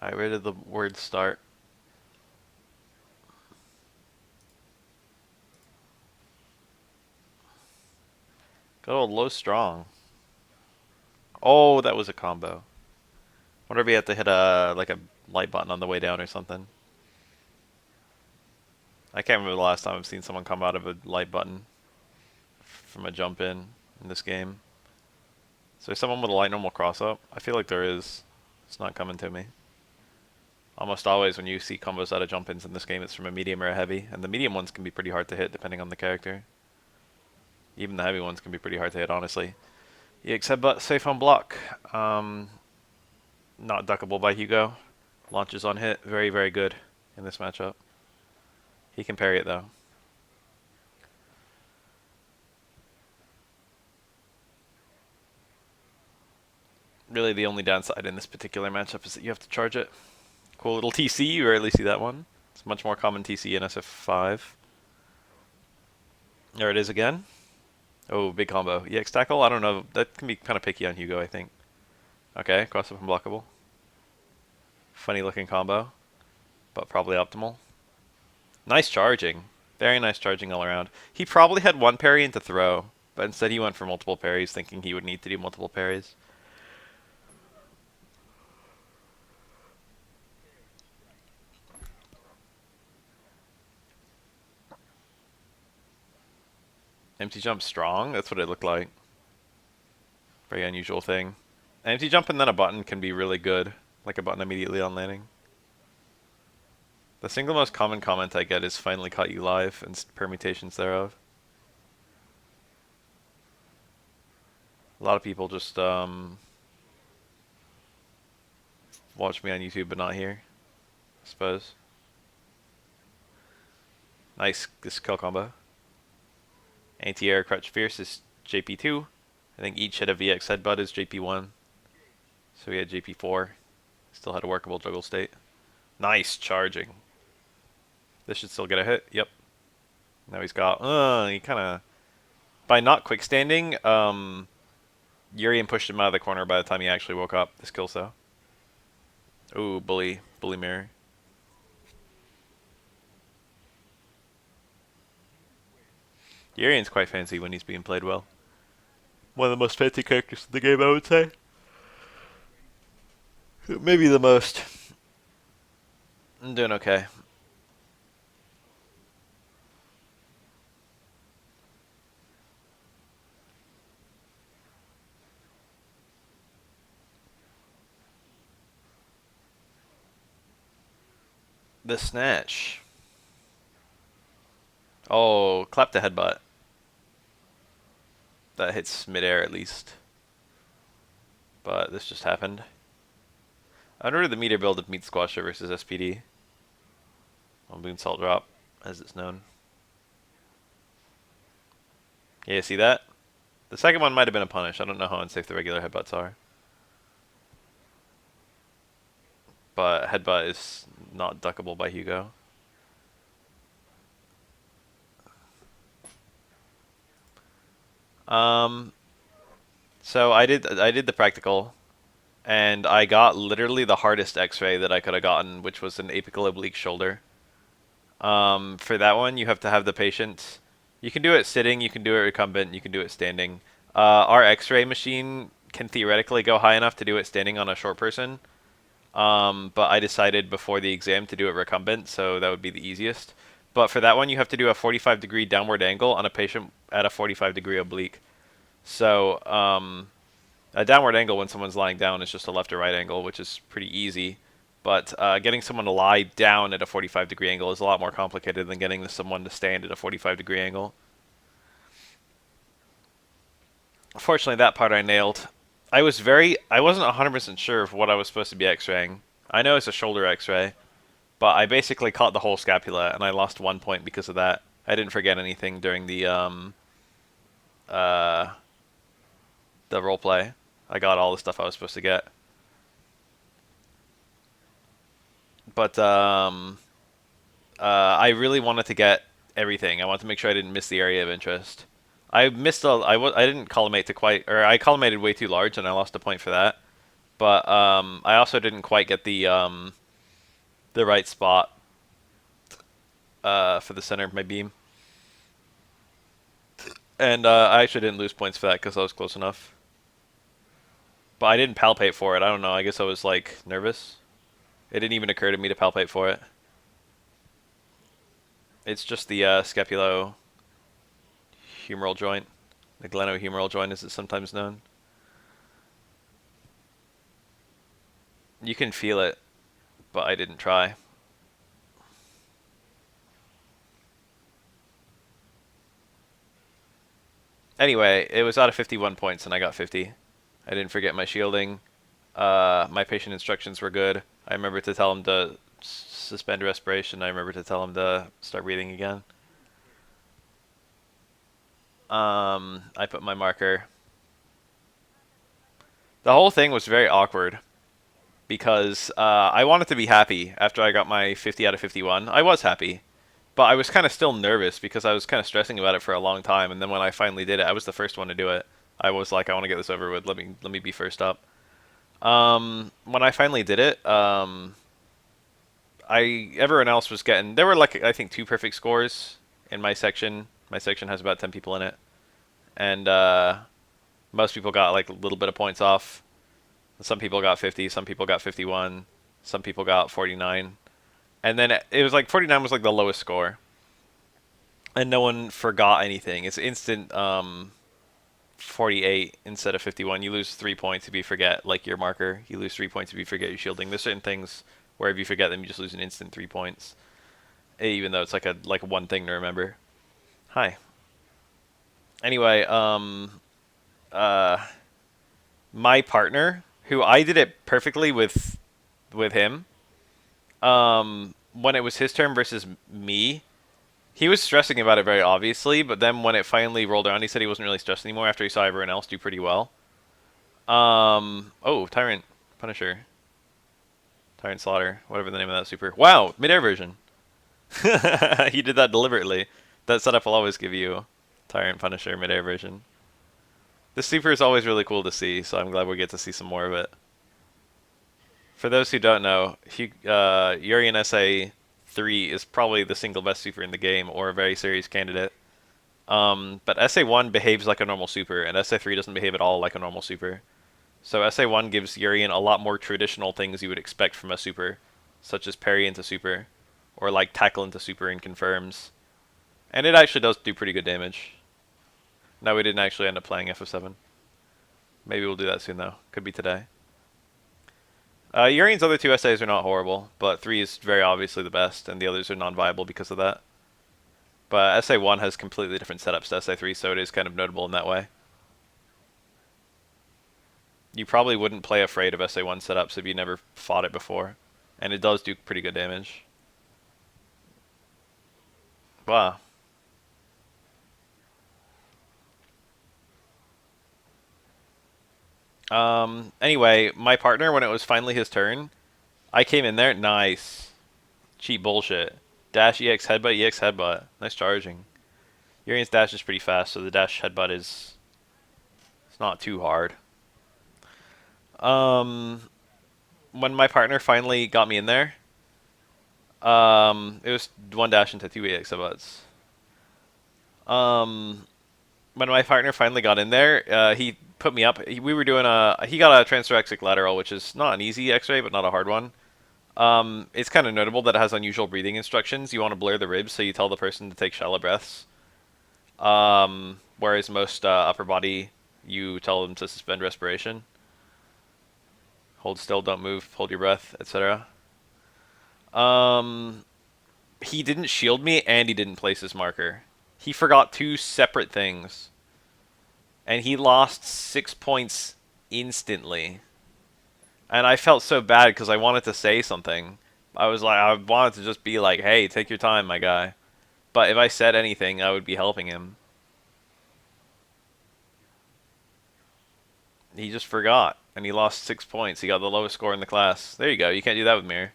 Alright, where did the word start? Good old low strong. Oh, that was a combo. Wonder if he had to hit a like a light button on the way down or something. I can't remember the last time I've seen someone come out of a light button from a jump in this game. Is there someone with a light normal cross up? I feel like there is. It's not coming to me. Almost always when you see combos out of jump ins in this game, it's from a medium or a heavy, and the medium ones can be pretty hard to hit depending on the character. Even the heavy ones can be pretty hard to hit, honestly. EX headbutt, safe on block. Not duckable by Hugo. Launches on hit, very, very good in this matchup. He can parry it though. Really the only downside in this particular matchup is that you have to charge it. Cool little TC, you rarely see that one. It's much more common TC in SF5. There it is again. Oh, big combo. EX tackle, I don't know. That can be kind of picky on Hugo, I think. Okay, cross up unblockable. Funny looking combo, but probably optimal. Nice charging. Very nice charging all around. He probably had one parry into throw, but instead he went for multiple parries, thinking he would need to do multiple parries. Empty jump strong? That's what it looked like. Very unusual thing. Empty jump and then a button can be really good, like a button immediately on landing. The single most common comment I get is finally caught you live and permutations thereof. A lot of people just watch me on YouTube but not here, I suppose. Nice, this kill combo. Anti-air crutch fierce is JP2. I think each hit of VX headbutt is JP1. So we had JP4. Still had a workable juggle state. Nice charging. This should still get a hit. Yep. Now he's got. He kind of. By not quick standing, Urian pushed him out of the corner by the time he actually woke up. This kills though. Ooh, bully mirror. Urian's quite fancy when he's being played well. One of the most fancy characters in the game, I would say. Maybe the most. I'm doing okay. The snatch. Oh, clap the headbutt. That hits midair at least. But this just happened. I wonder the meter build of Meat Squasher versus SPD. On Boon Salt Drop, as it's known. Yeah, see that? The second one might have been a punish. I don't know how unsafe the regular headbutts are. But headbutt is not duckable by Hugo. So I did the practical, and I got literally the hardest X-ray that I could have gotten, which was an apical oblique shoulder. For that one, you have to have the patient. You can do it sitting, you can do it recumbent, you can do it standing. Our X-ray machine can theoretically go high enough to do it standing on a short person. But I decided before the exam to do it recumbent, so that would be the easiest. But for that one, you have to do a 45-degree downward angle on a patient at a 45-degree oblique. So, a downward angle when someone's lying down is just a left or right angle, which is pretty easy. But getting someone to lie down at a 45-degree angle is a lot more complicated than getting someone to stand at a 45-degree angle. Fortunately, that part I nailed. I wasn't 100% sure of what I was supposed to be x-raying. I know it's a shoulder x-ray, but I basically caught the whole scapula, and I lost 1 point because of that. I didn't forget anything during uh, the roleplay. I got all the stuff I was supposed to get. But I really wanted to get everything. I wanted to make sure I didn't miss the area of interest. I missed I didn't collimate to quite, or I collimated way too large, and I lost a point for that. But I also didn't quite get the right spot for the center of my beam, and I actually didn't lose points for that because I was close enough. But I didn't palpate for it. I don't know. I guess I was like nervous. It didn't even occur to me to palpate for it. It's just the scapulohumeral joint, the glenohumeral joint, as it's sometimes known. You can feel it, but I didn't try. Anyway, it was out of 51 points, and I got 50. I didn't forget my shielding. My patient instructions were good. I remember to tell him to suspend respiration. I remember to tell him to start breathing again. I put my marker. The whole thing was very awkward because I wanted to be happy after I got my 50 out of 51. I was happy, but I was kind of still nervous because I was kind of stressing about it for a long time. And then when I finally did it, I was the first one to do it. I was like, I want to get this over with. Let me be first up. When I finally did it, everyone else was getting. There were like I think two perfect scores in my section. My section has about 10 people in it, and most people got like a little bit of points off. Some people got 50, some people got 51, some people got 49, and then it was like 49 was like the lowest score, and no one forgot anything. It's instant 48 instead of 51. You lose 3 points if you forget like your marker. You lose 3 points if you forget your shielding. There's certain things where if you forget them, you just lose an instant 3 points, even though it's like one thing to remember. Hi. Anyway, uh, my partner, who I did it perfectly with him, when it was his turn versus me, he was stressing about it very obviously, but then when it finally rolled around, he said he wasn't really stressed anymore after he saw everyone else do pretty well. Oh, Tyrant Punisher. Tyrant Slaughter, whatever the name of that super. Wow, mid-air version. He did that deliberately. That setup will always give you Tyrant Punisher mid-air version. This super is always really cool to see, so I'm glad we get to see some more of it. For those who don't know, Urian SA3 is probably the single best super in the game, or a very serious candidate. But SA1 behaves like a normal super, and SA3 doesn't behave at all like a normal super. So SA1 gives Urian a lot more traditional things you would expect from a super, such as parry into super, or like tackle into super and confirms. And it actually does do pretty good damage. No, we didn't actually end up playing FF7. Maybe we'll do that soon though. Could be today. Urian's other two SAs are not horrible, but 3 is very obviously the best, and the others are non-viable because of that. But SA1 has completely different setups to SA3, so it is kind of notable in that way. You probably wouldn't play afraid of SA1 setups if you never fought it before, and it does do pretty good damage. Wow. Anyway, my partner, when it was finally his turn, I came in there, nice. Cheap bullshit. Dash EX headbutt, EX headbutt. Nice charging. Urian's dash is pretty fast, so the dash headbutt is it's not too hard. Um, when my partner finally got me in there, it was one dash into two EX headbutts. When my partner finally got in there, he put me up. We were doing he got a transthoracic lateral, which is not an easy X-ray, but not a hard one. It's kind of notable that it has unusual breathing instructions. You want to blur the ribs, so you tell the person to take shallow breaths. Whereas most upper body, you tell them to suspend respiration. Hold still, don't move, hold your breath, etc. He didn't shield me, and he didn't place his marker. He forgot two separate things. And he lost 6 points instantly. And I felt so bad because I wanted to say something. I wanted to just be like, hey, take your time, my guy. But if I said anything, I would be helping him. He just forgot, and he lost 6 points. He got the lowest score in the class. There you go. You can't do that with Mirror.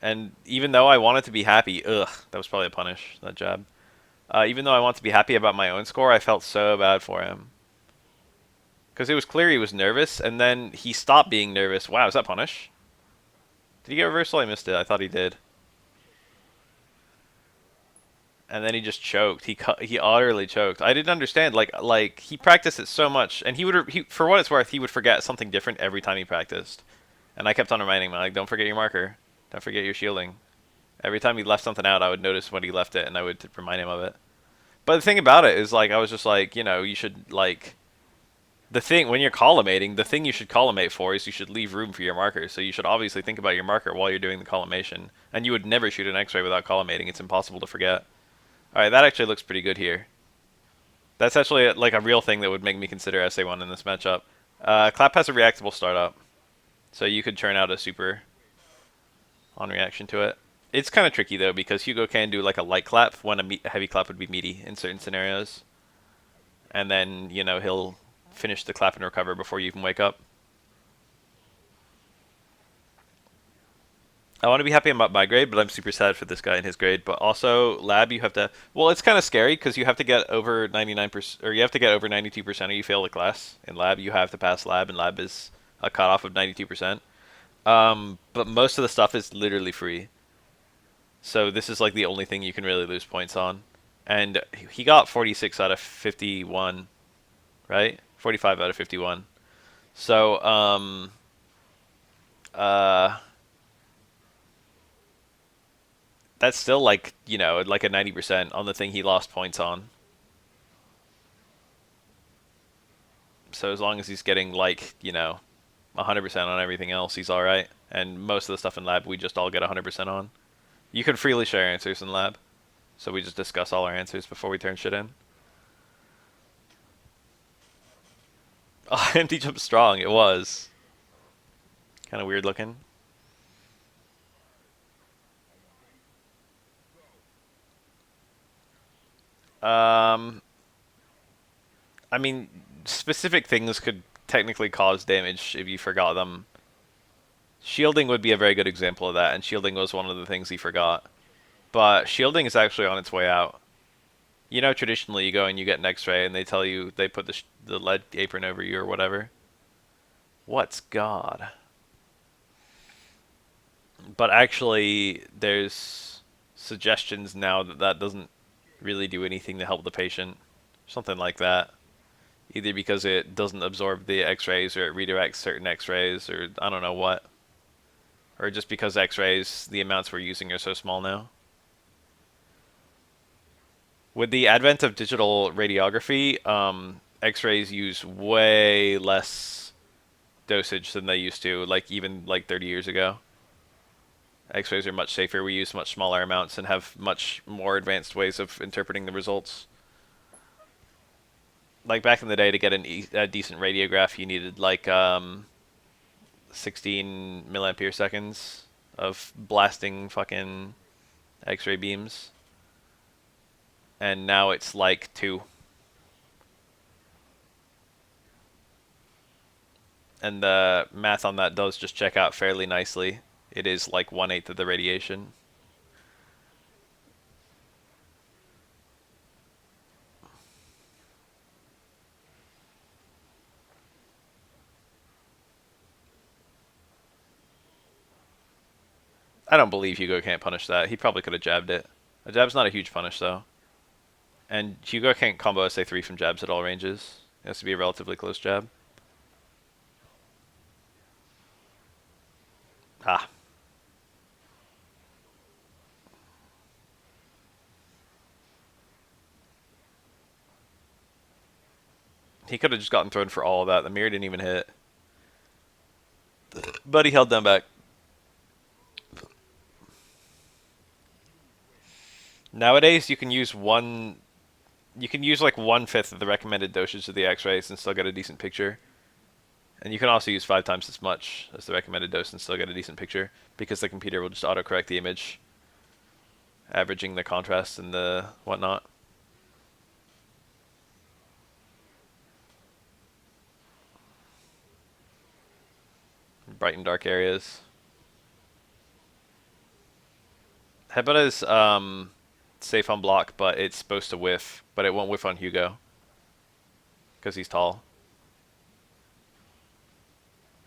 And even though I wanted to be happy, ugh, that was probably a punish, that jab. Even though I want to be happy about my own score, I felt so bad for him. Because it was clear he was nervous, and then he stopped being nervous. Wow, is that punish? Did he get reversal? I missed it. I thought he did. And then he just choked. He utterly choked. I didn't understand. Like he practiced it so much, and for what it's worth, he would forget something different every time he practiced. And I kept on reminding him, like, don't forget your marker, don't forget your shielding. Every time he left something out, I would notice when he left it, and I would remind him of it. But the thing about it is, like, I was just like, you should like the thing when you're collimating, the thing you should collimate for is you should leave room for your marker. So you should obviously think about your marker while you're doing the collimation, and you would never shoot an X-ray without collimating. It's impossible to forget. All right, that actually looks pretty good here. That's actually like a real thing that would make me consider SA1 in this matchup. Clap has a reactable startup, so you could turn out a super on reaction to it. It's kind of tricky though because Hugo can do like a light clap when a heavy clap would be meaty in certain scenarios, and then he'll finish the clap and recover before you even wake up. I want to be happy about my grade, but I'm super sad for this guy and his grade. But also, lab, you have to. Well, it's kind of scary because you have to get over 99%, or you have to get over 92%, or you fail the class. In lab, you have to pass lab, and lab is a cutoff of 92%. But most of the stuff is literally free. So this is like the only thing you can really lose points on. And he got 46 out of 51, right? 45 out of 51. So, uh, that's still like, like a 90% on the thing he lost points on. So as long as he's getting like, 100% on everything else, he's alright. And most of the stuff in lab, we just all get 100% on. You can freely share answers in lab. So we just discuss all our answers before we turn shit in. Oh, empty jump strong, it was. Kind of weird looking. Um, I mean, specific things could technically cause damage if you forgot them. Shielding would be a very good example of that, and shielding was one of the things he forgot. But shielding is actually on its way out. Traditionally you go and you get an X-ray, and they tell you they put the lead apron over you or whatever. What's God? But actually, there's suggestions now that that doesn't really do anything to help the patient. Something like that. Either because it doesn't absorb the X-rays, or it redirects certain X-rays, or I don't know what. Or just because X-rays, the amounts we're using are so small now. With the advent of digital radiography, X-rays use way less dosage than they used to, like even like 30 years ago. X-rays are much safer. We use much smaller amounts and have much more advanced ways of interpreting the results. Like back in the day, to get a decent radiograph, you needed like 16 milliampere seconds of blasting fucking X-ray beams, and now it's like 2. And the math on that does just check out fairly nicely. It is like 1/8 of the radiation. I don't believe Hugo can't punish that. He probably could have jabbed it. A jab's not a huge punish though. And Hugo can't combo SA3 from jabs at all ranges. It has to be a relatively close jab. Ah. He could have just gotten thrown for all of that. The mirror didn't even hit. But he held them back. Nowadays, you can use one. You can use like 1/5 of the recommended dosage of the X-rays and still get a decent picture. And you can also use 5 times as much as the recommended dose and still get a decent picture because the computer will just autocorrect the image, averaging the contrast and the whatnot. Bright and dark areas. Headbutt is safe on block, but it's supposed to whiff, but it won't whiff on Hugo because he's tall.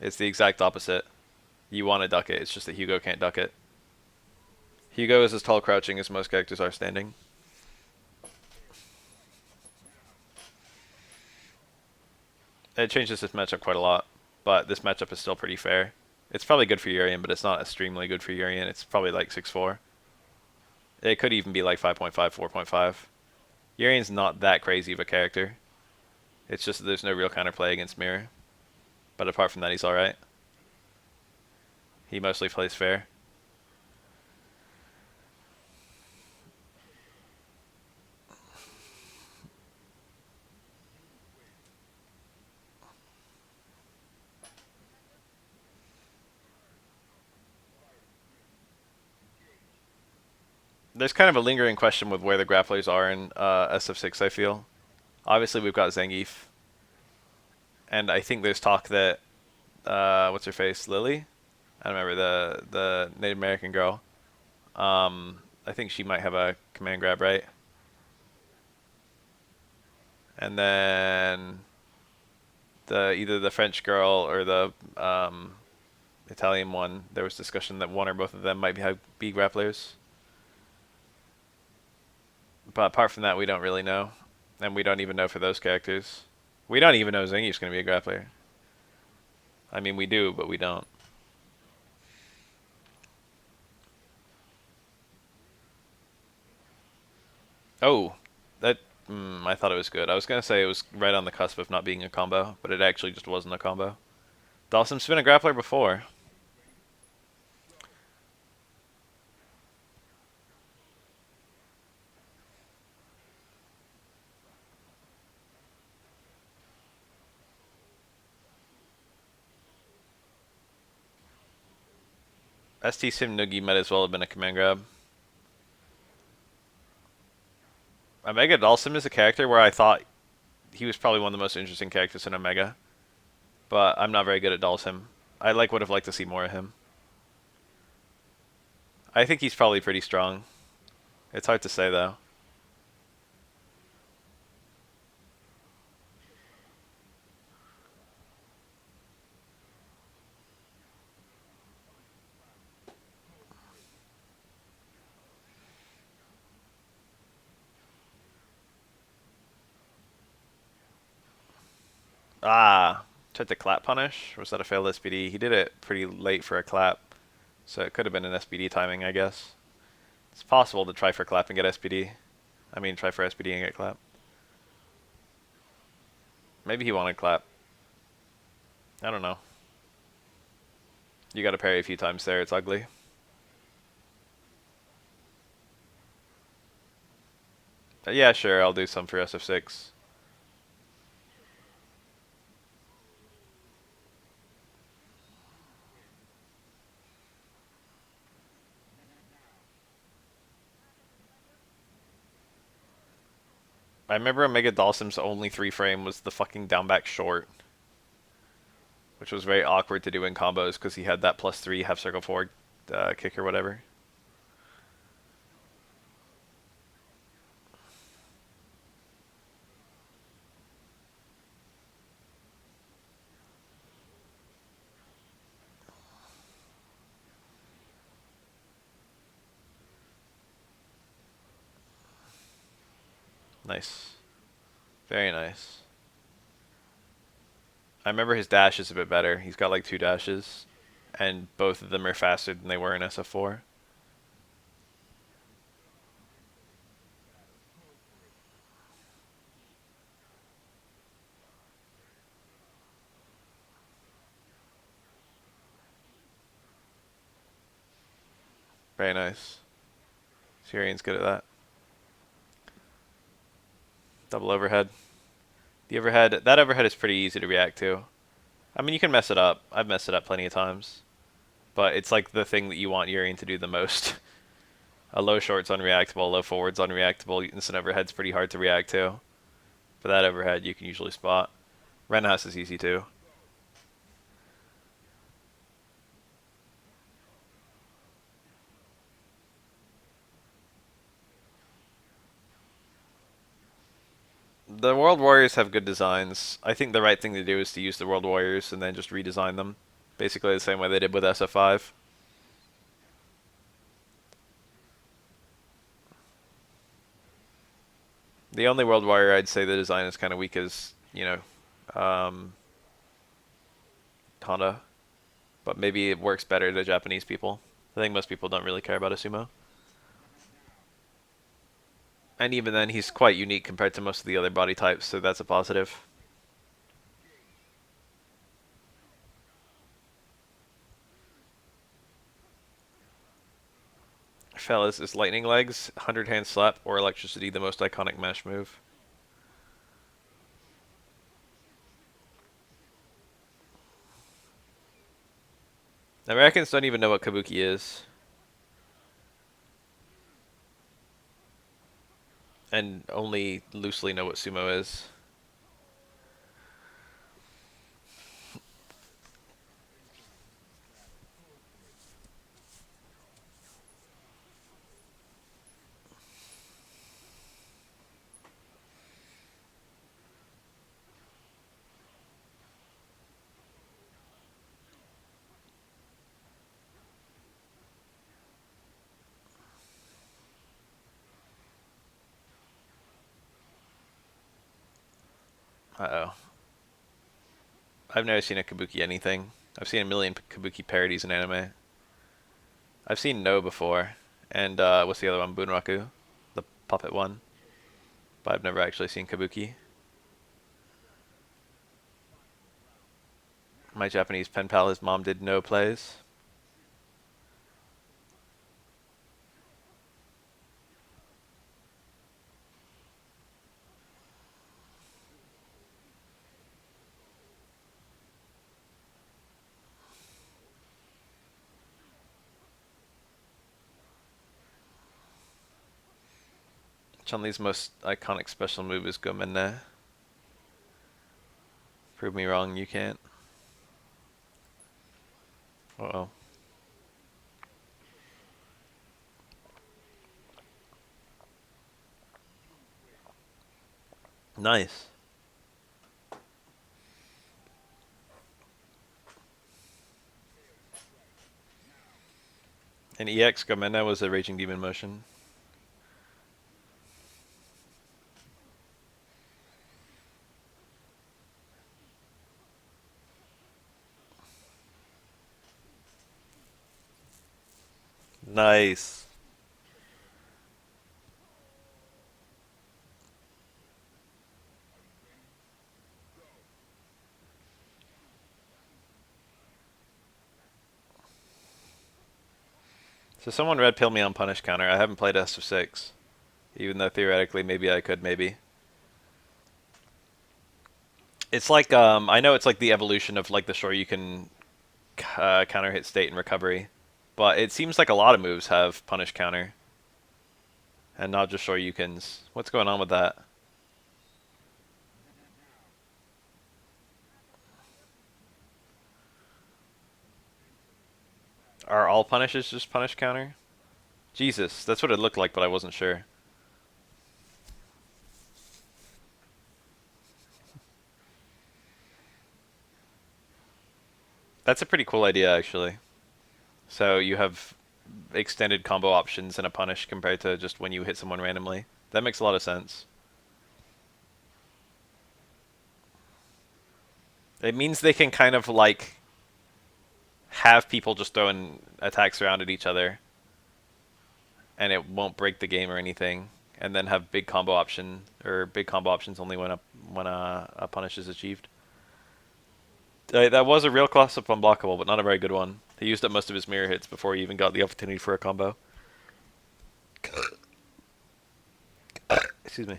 It's the exact opposite. You want to duck it, it's just that Hugo can't duck it. Hugo is as tall crouching as most characters are standing. It changes this matchup quite a lot, but this matchup is still pretty fair. It's probably good for Urian, but it's not extremely good for Urian. It's probably like 6-4. It could even be like 5.5, 4.5. Urian's not that crazy of a character. It's just that there's no real counterplay against Mirror. But apart from that, he's alright. He mostly plays fair. There's kind of a lingering question with where the grapplers are in SF6, I feel. Obviously, we've got Zangief. And I think there's talk that, what's her face? Lily? I don't remember, the Native American girl. I think she might have a command grab, right? And then either the French girl or the Italian one, there was discussion that one or both of them might be grapplers. But apart from that, we don't really know. And we don't even know for those characters. We don't even know Zangief's going to be a grappler. I mean, we do, but we don't. Oh, that... I thought it was good. I was going to say it was right on the cusp of not being a combo, but it actually just wasn't a combo. Dawson's been a grappler before. ST Sim Noogie might as well have been a command grab. Omega Dhalsim is a character where I thought he was probably one of the most interesting characters in Omega, but I'm not very good at Dhalsim. I would have liked to see more of him. I think he's probably pretty strong. It's hard to say though. Ah, tried to clap punish? Or was that a failed SPD? He did it pretty late for a clap, so it could have been an SPD timing, I guess. It's possible to try for clap and get SPD. I mean, try for SPD and get clap. Maybe he wanted clap. I don't know. You gotta parry a few times there, it's ugly. Yeah, sure, I'll do some for SF6. I remember Omega Dhalsim's only 3 frame was the fucking down back short, which was very awkward to do in combos because he had that +3 half circle forward kick or whatever. Nice. Very nice. I remember his dash is a bit better. He's got like 2 dashes, and both of them are faster than they were in SF4. Very nice. Syrian's good at that. Double overhead. That overhead is pretty easy to react to. I mean, you can mess it up. I've messed it up plenty of times. But it's like the thing that you want Urian to do the most. A low short's unreactable, a low forward's unreactable, instant overhead's pretty hard to react to. For that overhead, you can usually spot. Renhouse is easy too. The World Warriors have good designs. I think the right thing to do is to use the World Warriors and then just redesign them. Basically the same way they did with SF5. The only World Warrior I'd say the design is kind of weak is, Honda. But maybe it works better to Japanese people. I think most people don't really care about a sumo. And even then, he's quite unique compared to most of the other body types, so that's a positive. Fellas, is lightning legs, 100 hand slap, or electricity the most iconic mash move? Americans don't even know what kabuki is. And only loosely know what sumo is. Uh-oh. I've never seen a kabuki anything. I've seen a million kabuki parodies in anime. I've seen No before. And, what's the other one? Bunraku? The puppet one. But I've never actually seen kabuki. My Japanese pen pal, his mom did No plays. Chun-Li's most iconic special move is Gomenne. Prove me wrong, you can't. Uh-oh. Nice. And EX Gomenne was a Raging Demon motion. Nice. So someone red pill me on punish counter. I haven't played SF6. Even though theoretically maybe I could, maybe. It's like, I know it's like the evolution of like the shore you can counter hit state and recovery. But it seems like a lot of moves have punish counter. And not just shore Yukins. What's going on with that? Are all punishes just punish counter? Jesus, that's what it looked like, but I wasn't sure. That's a pretty cool idea, actually. So you have extended combo options in a punish compared to just when you hit someone randomly. That makes a lot of sense. It means they can kind of like have people just throwing attacks around at each other and it won't break the game or anything. And then have big combo option or big combo options only when a punish is achieved. That was a real class up unblockable, but not a very good one. He used up most of his mirror hits before he even got the opportunity for a combo. Excuse me.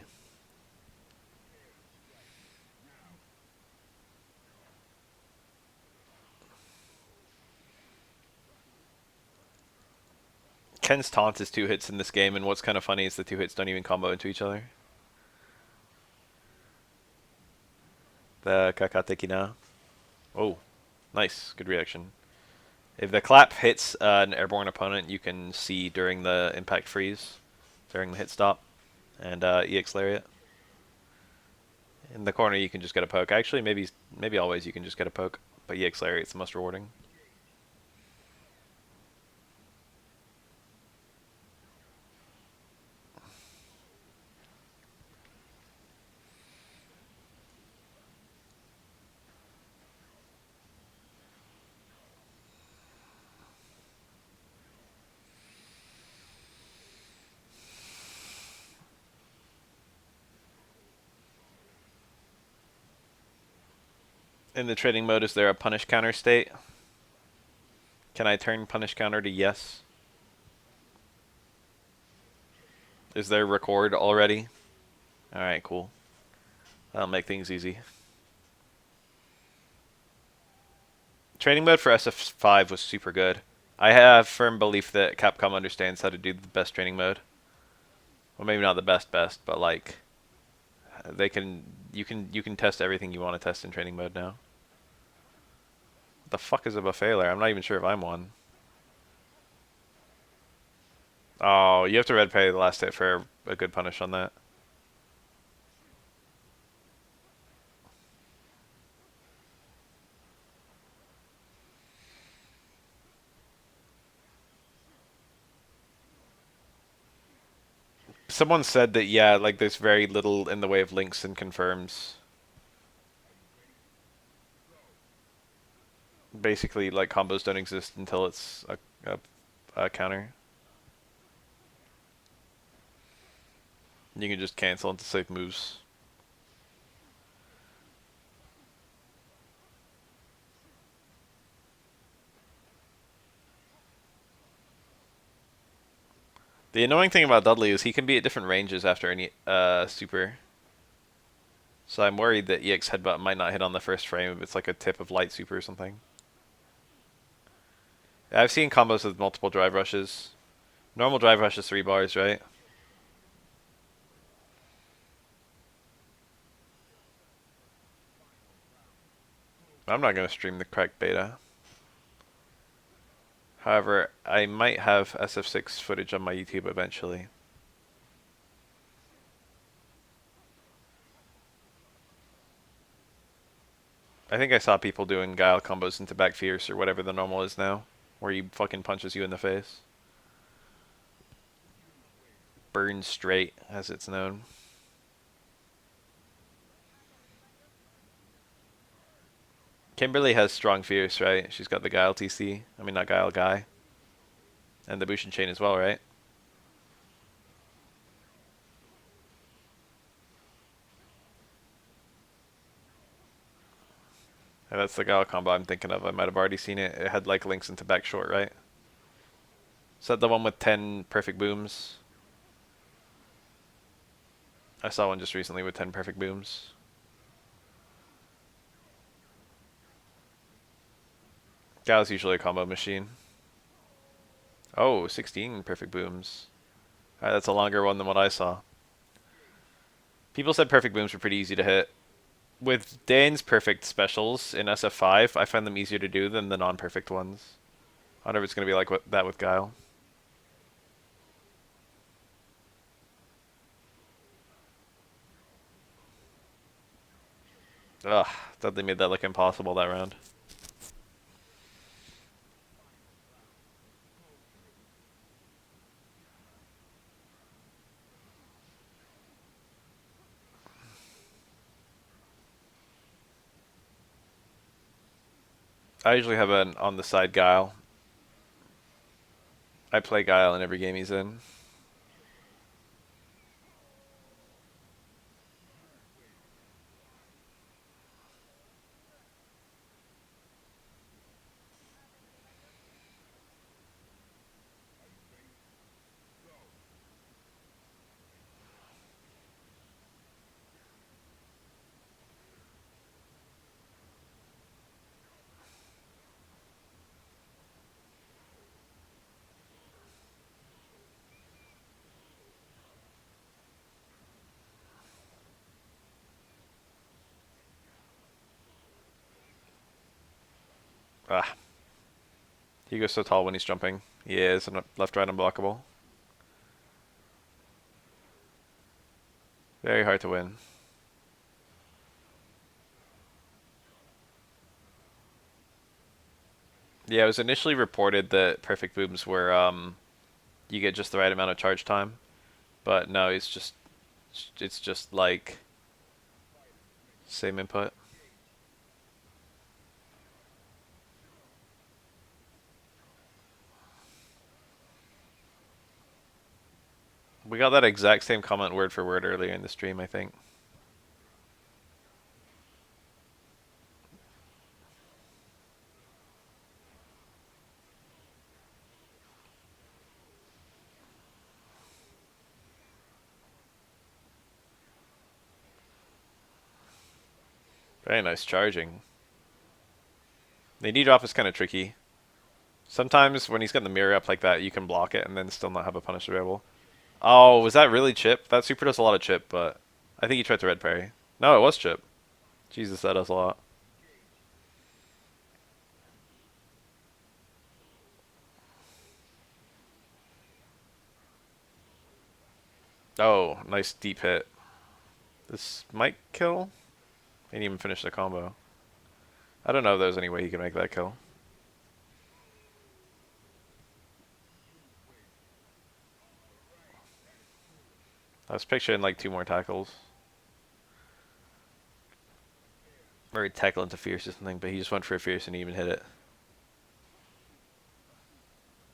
Ken's taunt is 2 hits in this game, and what's kind of funny is the 2 hits don't even combo into each other. The Kakateki na. Oh, nice. Good reaction. If the clap hits an airborne opponent, you can see during the impact freeze, during the hit stop, and EX Lariat. In the corner, you can just get a poke. Actually, maybe always you can just get a poke, but EX Lariat's the most rewarding. In the trading mode, is there a punish counter state? Can I turn punish counter to yes? Is there record already? Alright, cool. That'll make things easy. Training mode for SF5 was super good. I have firm belief that Capcom understands how to do the best training mode. Well, maybe not the best, but like they can. You can test everything you want to test in training mode now. What the fuck is a buffet lair? I'm not even sure if I'm one. Oh, you have to red pay the last hit for a good punish on that. Someone said that, yeah, like there's very little in the way of links and confirms. Basically, like combos don't exist until it's a counter. You can just cancel into safe moves. The annoying thing about Dudley is he can be at different ranges after any super. So I'm worried that EX Headbutt might not hit on the first frame if it's like a tip of light super or something. I've seen combos with multiple drive rushes. Normal drive rush is 3 bars, right? I'm not going to stream the cracked beta. However, I might have SF6 footage on my YouTube eventually. I think I saw people doing Guile combos into back fierce or whatever the normal is now, where he fucking punches you in the face. Burn straight, as it's known. Kimberly has strong fierce, right? She's got the Guile TC. I mean, not Guile, Guy. And the Bushin chain as well, right? Yeah, that's the Guile combo I'm thinking of. I might have already seen it. It had like links into back short, right? Is that the one with 10 perfect booms? I saw one just recently with 10 perfect booms. Guile's usually a combo machine. Oh, 16 perfect booms. Alright, that's a longer one than what I saw. People said perfect booms were pretty easy to hit. With Dane's perfect specials in SF5, I find them easier to do than the non-perfect ones. I wonder if it's going to be like that with Guile. Ugh, thought they made that look impossible that round. I usually have an on the side Guile. I play Guile in every game he's in. Ah, he goes so tall when he's jumping. He is, and left, right, unblockable. Very hard to win. Yeah, it was initially reported that perfect booms were you get just the right amount of charge time, but no, it's just like same input. We got that exact same comment word for word earlier in the stream, I think. Very nice charging. The knee drop is kind of tricky. Sometimes when he's got the mirror up like that, you can block it and then still not have a punish available. Oh, was that really chip? That super does a lot of chip, but I think he tried to red parry. No, it was chip. Jesus, that does a lot. Oh, nice deep hit. This might kill. Didn't even finish the combo. I don't know if there's any way he can make that kill. I was picturing like two more tackles. Or he'd tackle into fierce or something, but he just went for a fierce and he even hit it.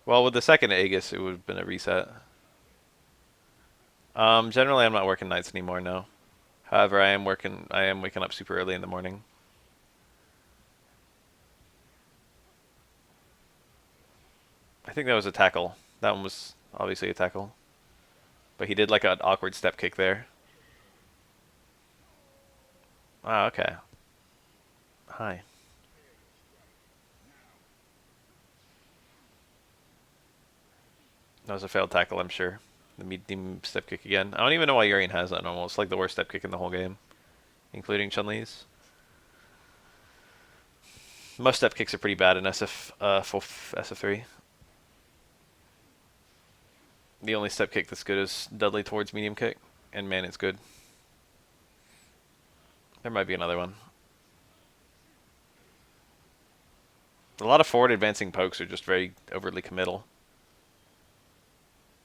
Well, with the second Aegis, it would have been a reset. Generally, I'm not working nights anymore. No. However, I am working. I am waking up super early in the morning. I think that was a tackle. That one was obviously a tackle, but he did like an awkward step kick there. Ah, okay. Hi. That was a failed tackle, I'm sure. The medium step kick again. I don't even know why Yurian has that normal. It's like the worst step kick in the whole game, including Chun-Li's. Most step kicks are pretty bad in SF3. The only step kick that's good is Dudley towards medium kick, and man, it's good. There might be another one. A lot of forward advancing pokes are just very overly committal.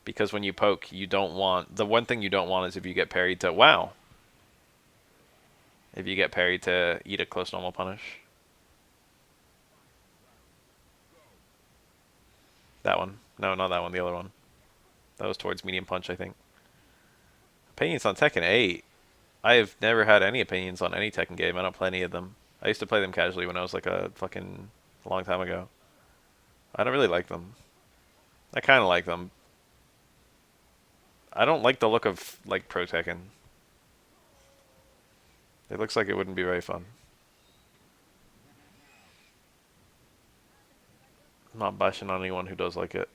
Because when you poke, you don't want... The one thing you don't want is if you get parried to... Wow! If you get parried to eat a close normal punish. That one. No, not that one, the other one. That was towards medium punch, I think. Opinions on Tekken 8. I have never had any opinions on any Tekken game. I don't play any of them. I used to play them casually when I was like a fucking long time ago. I don't really like them. I kind of like them. I don't like the look of like Pro Tekken. It looks like it wouldn't be very fun. I'm not bashing on anyone who does like it.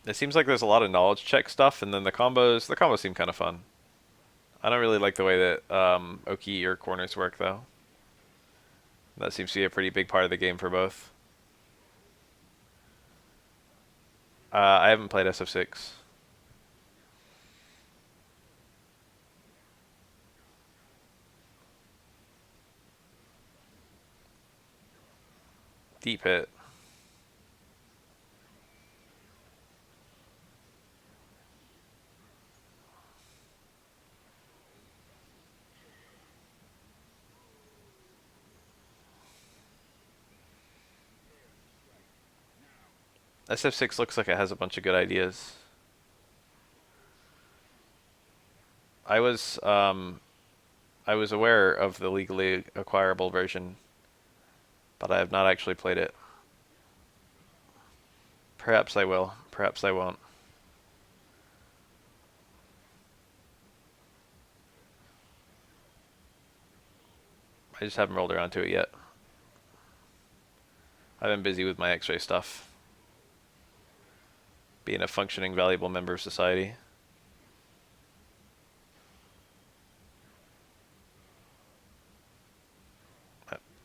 It seems like there's a lot of knowledge check stuff, and then the combos seem kind of fun. I don't really like the way that Oki or corners work though. That seems to be a pretty big part of the game for both. I haven't played SF6. Deep hit. SF6 looks like it has a bunch of good ideas. I was um, I was aware of the legally acquirable version, but I have not actually played it. Perhaps I will. Perhaps I won't. I just haven't rolled around to it yet. I've been busy with my X-ray stuff. Being a functioning, valuable member of society.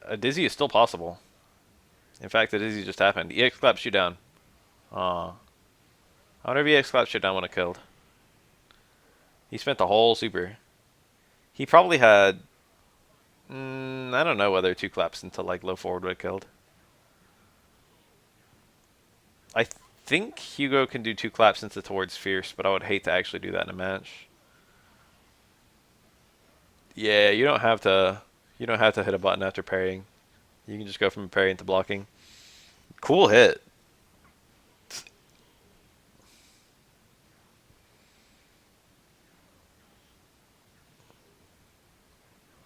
A dizzy is still possible. In fact, the dizzy just happened. EX claps you down. Aw. I wonder if EX claps you down when it killed. He spent the whole super. He probably had I don't know whether two claps into like low forward would have killed. I think Hugo can do two claps into towards fierce, but I would hate to actually do that in a match. Yeah, you don't have to. You don't have to hit a button after parrying. You can just go from parry into blocking. Cool hit.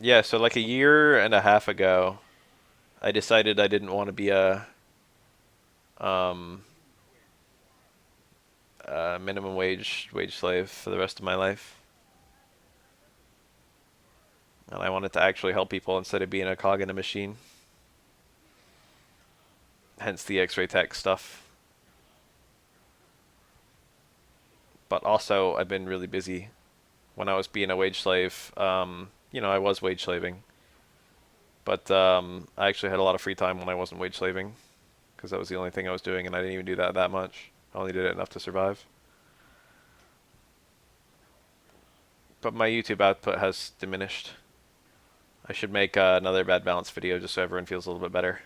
Yeah, so like a year and a half ago, I decided I didn't want to be um, a minimum wage slave for the rest of my life, and I wanted to actually help people instead of being a cog in a machine. Hence the X-ray tech stuff. But also, I've been really busy. When I was being a wage slave, I was wage slaving, but I actually had a lot of free time when I wasn't wage slaving because that was the only thing I was doing, and I didn't even do that much. I only did it enough to survive. But my YouTube output has diminished. I should make another bad balance video just so everyone feels a little bit better.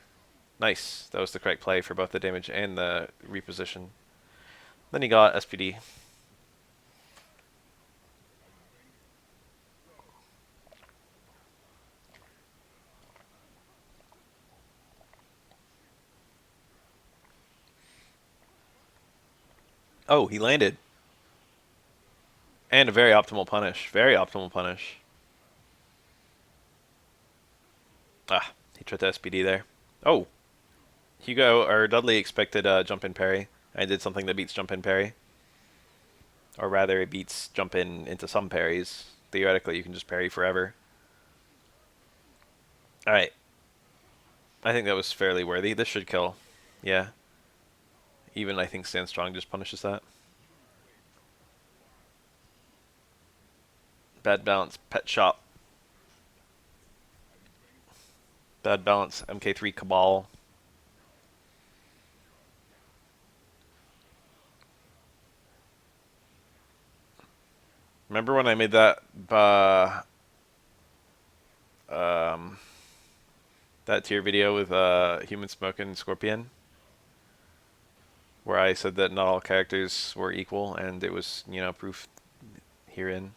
Nice. That was the correct play for both the damage and the reposition. Then he got SPD. Oh, he landed. And a very optimal punish. Very optimal punish. Ah, he tried to SPD there. Oh, Hugo or Dudley expected a jump in parry. I did something that beats jump in parry. Or rather, it beats jump in into some parries. Theoretically, you can just parry forever. Alright, I think that was fairly worthy. This should kill. Yeah. Even I think Stand Strong just punishes that. Bad balance, pet shop. Bad balance, MK3 Cabal. Remember when I made um, that tier video with Human Smoke and Scorpion? Where I said that not all characters were equal, and it was, proof herein.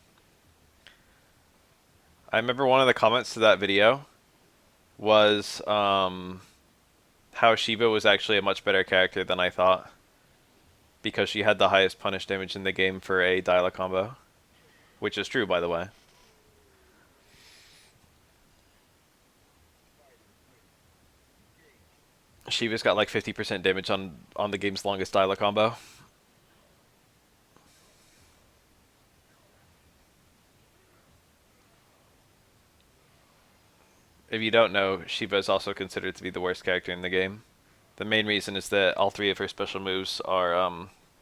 I remember one of the comments to that video was how Shiva was actually a much better character than I thought because she had the highest punish damage in the game for a dial combo, which is true, by the way. Shiva's got like 50% damage on the game's longest dial combo. If you don't know, Shiva is also considered to be the worst character in the game. The main reason is that all three of her special moves are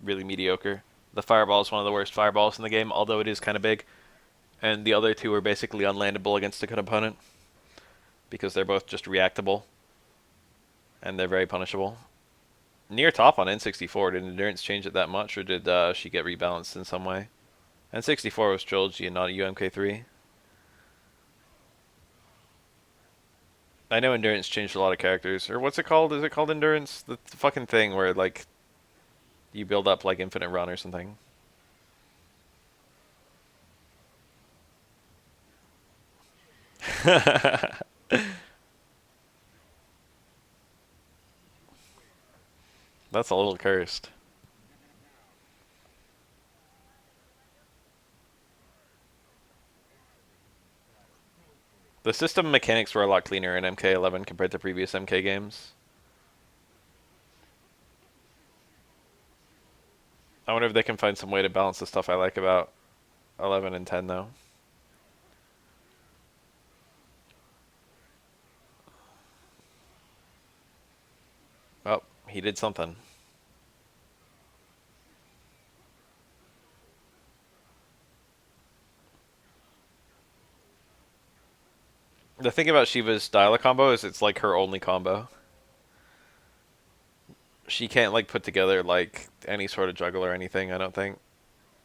really mediocre. The fireball is one of the worst fireballs in the game, although it is kind of big. And the other two are basically unlandable against a good opponent because they're both just reactable and they're very punishable. Near top on N64, did endurance change it that much, or did she get rebalanced in some way? N64 was Trilogy and not UMK3. I know endurance changed a lot of characters, or what's it called? Is it called endurance? The fucking thing where like you build up like infinite run or something. That's a little cursed. The system mechanics were a lot cleaner in MK11 compared to previous MK games. I wonder if they can find some way to balance the stuff I like about 11 and 10 though. Oh, he did something. The thing about Shiva's Dial combo is it's like her only combo. She can't like put together like any sort of juggle or anything, I don't think.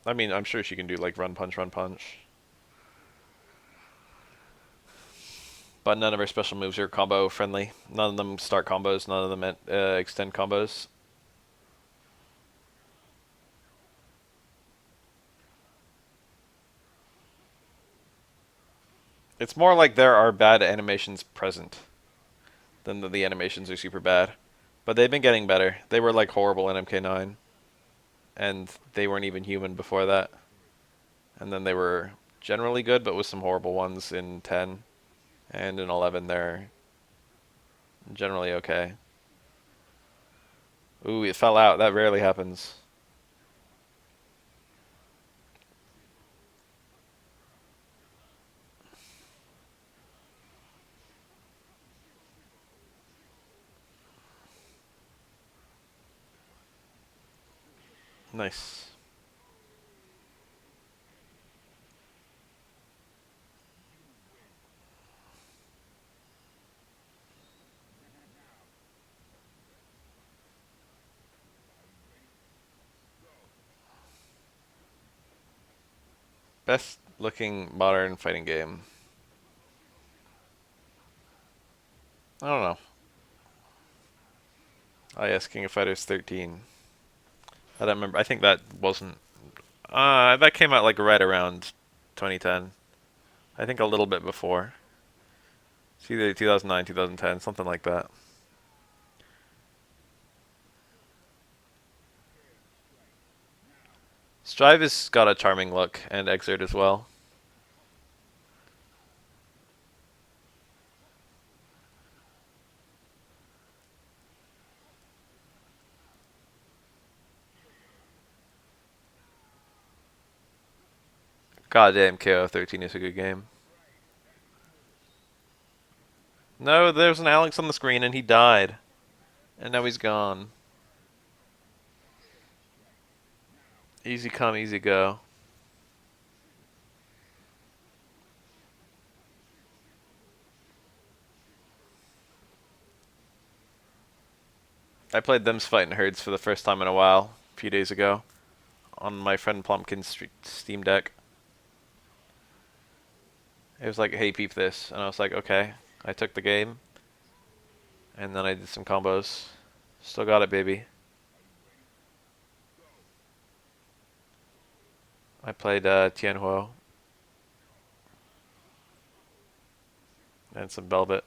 I mean, I'm sure she can do like run punch, run punch. but none of her special moves are combo friendly. None of them start combos. None of them extend combos. It's more like there are bad animations present than that the animations are super bad. But they've been getting better. They were like horrible in MK9, and they weren't even human before that. And then they were generally good, but with some horrible ones in 10, and in 11 they're generally okay. Ooh, it fell out. That rarely happens. Nice. Best looking modern fighting game. I don't know. Oh yes, King of Fighters 13. I don't remember. I think that wasn't. That came out like right around 2010. I think a little bit before. It's either 2009, 2010, something like that. Strive has got a charming look, and Exert as well. Goddamn, KO 13 is a good game. No, there's an Alex on the screen, and he died. And now he's gone. Easy come, easy go. I played Them's Fighting Herds for the first time in a while, a few days ago, on my friend Plumpkin's Steam Deck. It was like, hey, peep this. And I was like, okay. I took the game, and then I did some combos. Still got it, baby. I played Tianhuo and some Velvet.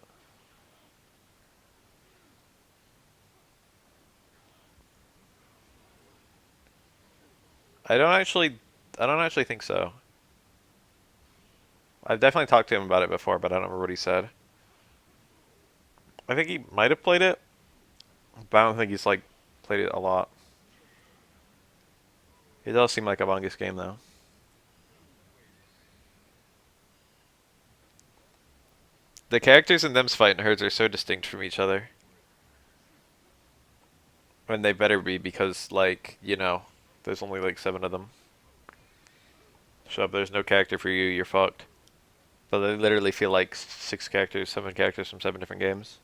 I don't actually, I don't actually think so. I've definitely talked to him about it before, but I don't remember what he said. I think he might have played it, but I don't think he's like played it a lot. It does seem like a Bungus game though. The characters in Them's Fighting Herds are so distinct from each other. And they better be because, like, there's only like 7 of them. So if there's no character for you, you're fucked. So they literally feel like 6 characters, 7 characters from 7 different games.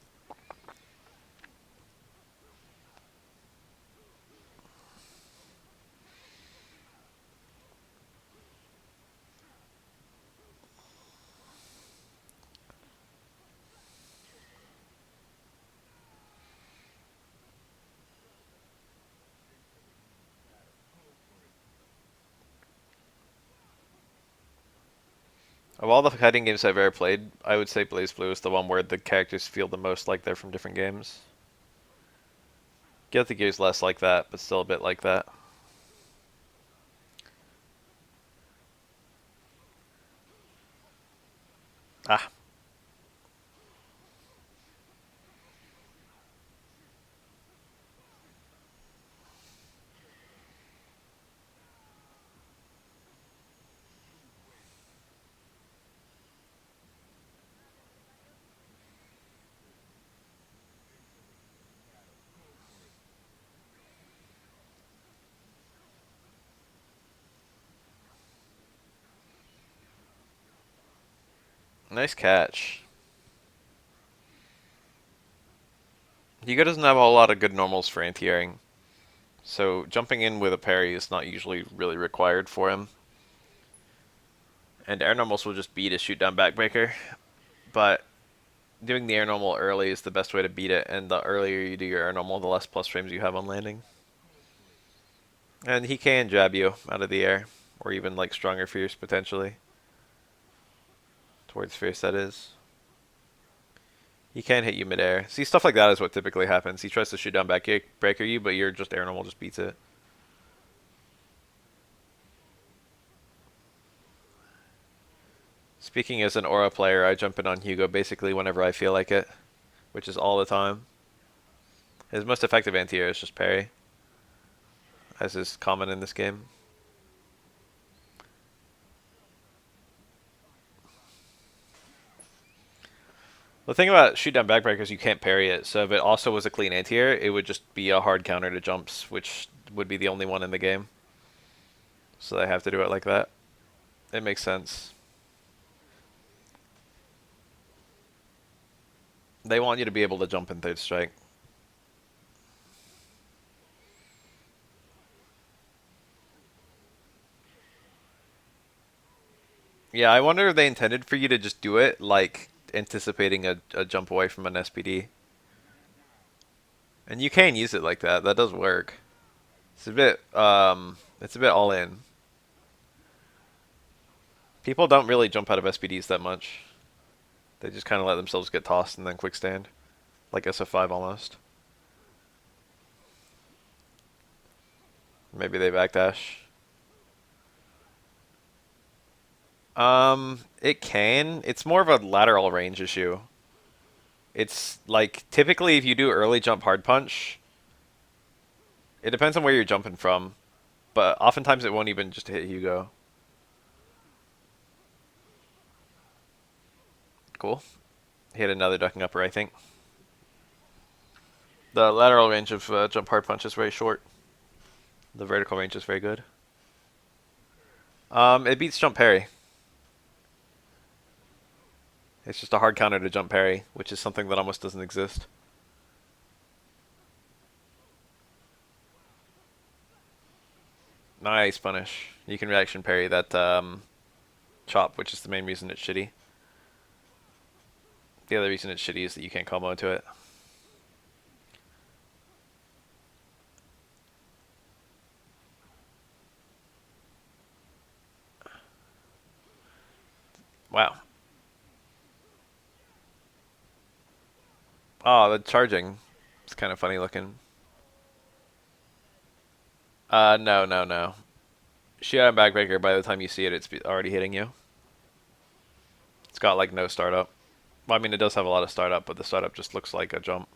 Of all the fighting games I've ever played, I would say Blaze Blue is the one where the characters feel the most like they're from different games. Guilty Gear's less like that, but still a bit like that. Ah, nice catch. Hugo doesn't have a whole lot of good normals for anti-airing, so jumping in with a parry is not usually really required for him. And air normals will just beat a shoot down backbreaker, but doing the air normal early is the best way to beat it, and the earlier you do your air normal, the less plus frames you have on landing. And he can jab you out of the air, or even like stronger fierce potentially. Towards fierce, that is. He can hit you midair. See, stuff like that is what typically happens. He tries to shoot down back breaker you, but your just air normal just beats it. Speaking as an Aura player, I jump in on Hugo basically whenever I feel like it, which is all the time. His most effective anti-air is just parry, as is common in this game. The thing about shoot down backbreaker is you can't parry it, so if it also was a clean anti-air, it would just be a hard counter to jumps, which would be the only one in the game. So they have to do it like that. It makes sense. They want you to be able to jump in third strike. Yeah, I wonder if they intended for you to just do it, like anticipating a jump away from an SPD. And you can use it like that. That does work. It's a bit all in. People don't really jump out of SPDs that much. They just kind of let themselves get tossed and then quick stand, like SF5 almost. Maybe they backdash. It can. It's more of a lateral range issue. It's like typically if you do early jump hard punch, it depends on where you're jumping from, but oftentimes it won't even just hit Hugo. Cool. Hit another ducking upper, I think. The lateral range of jump hard punch is very short. The vertical range is very good. It beats jump parry. It's just a hard counter to jump parry, which is something that almost doesn't exist. Nice punish. You can reaction parry that chop, which is the main reason it's shitty. The other reason it's shitty is that you can't combo into it. Wow. Oh, the charging. It's kind of funny looking. No, no, no. Shoot out backbreaker, by the time you see it, it's already hitting you. It's got like no startup. Well, I mean, it does have a lot of startup, but the startup just looks like a jump.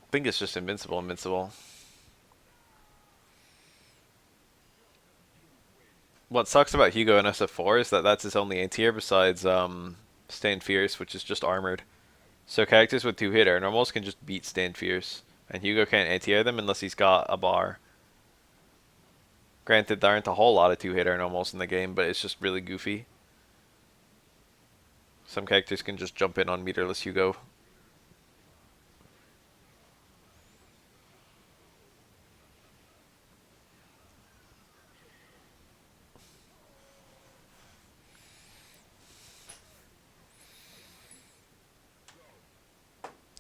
I think it's just invincible. What sucks about Hugo in SF4 is that that's his only anti-air besides Stand Fierce, which is just armored. So characters with two-hit air normals can just beat Stand Fierce, and Hugo can't anti-air them unless he's got a bar. Granted, there aren't a whole lot of two-hit air normals in the game, but it's just really goofy. Some characters can just jump in on meterless Hugo.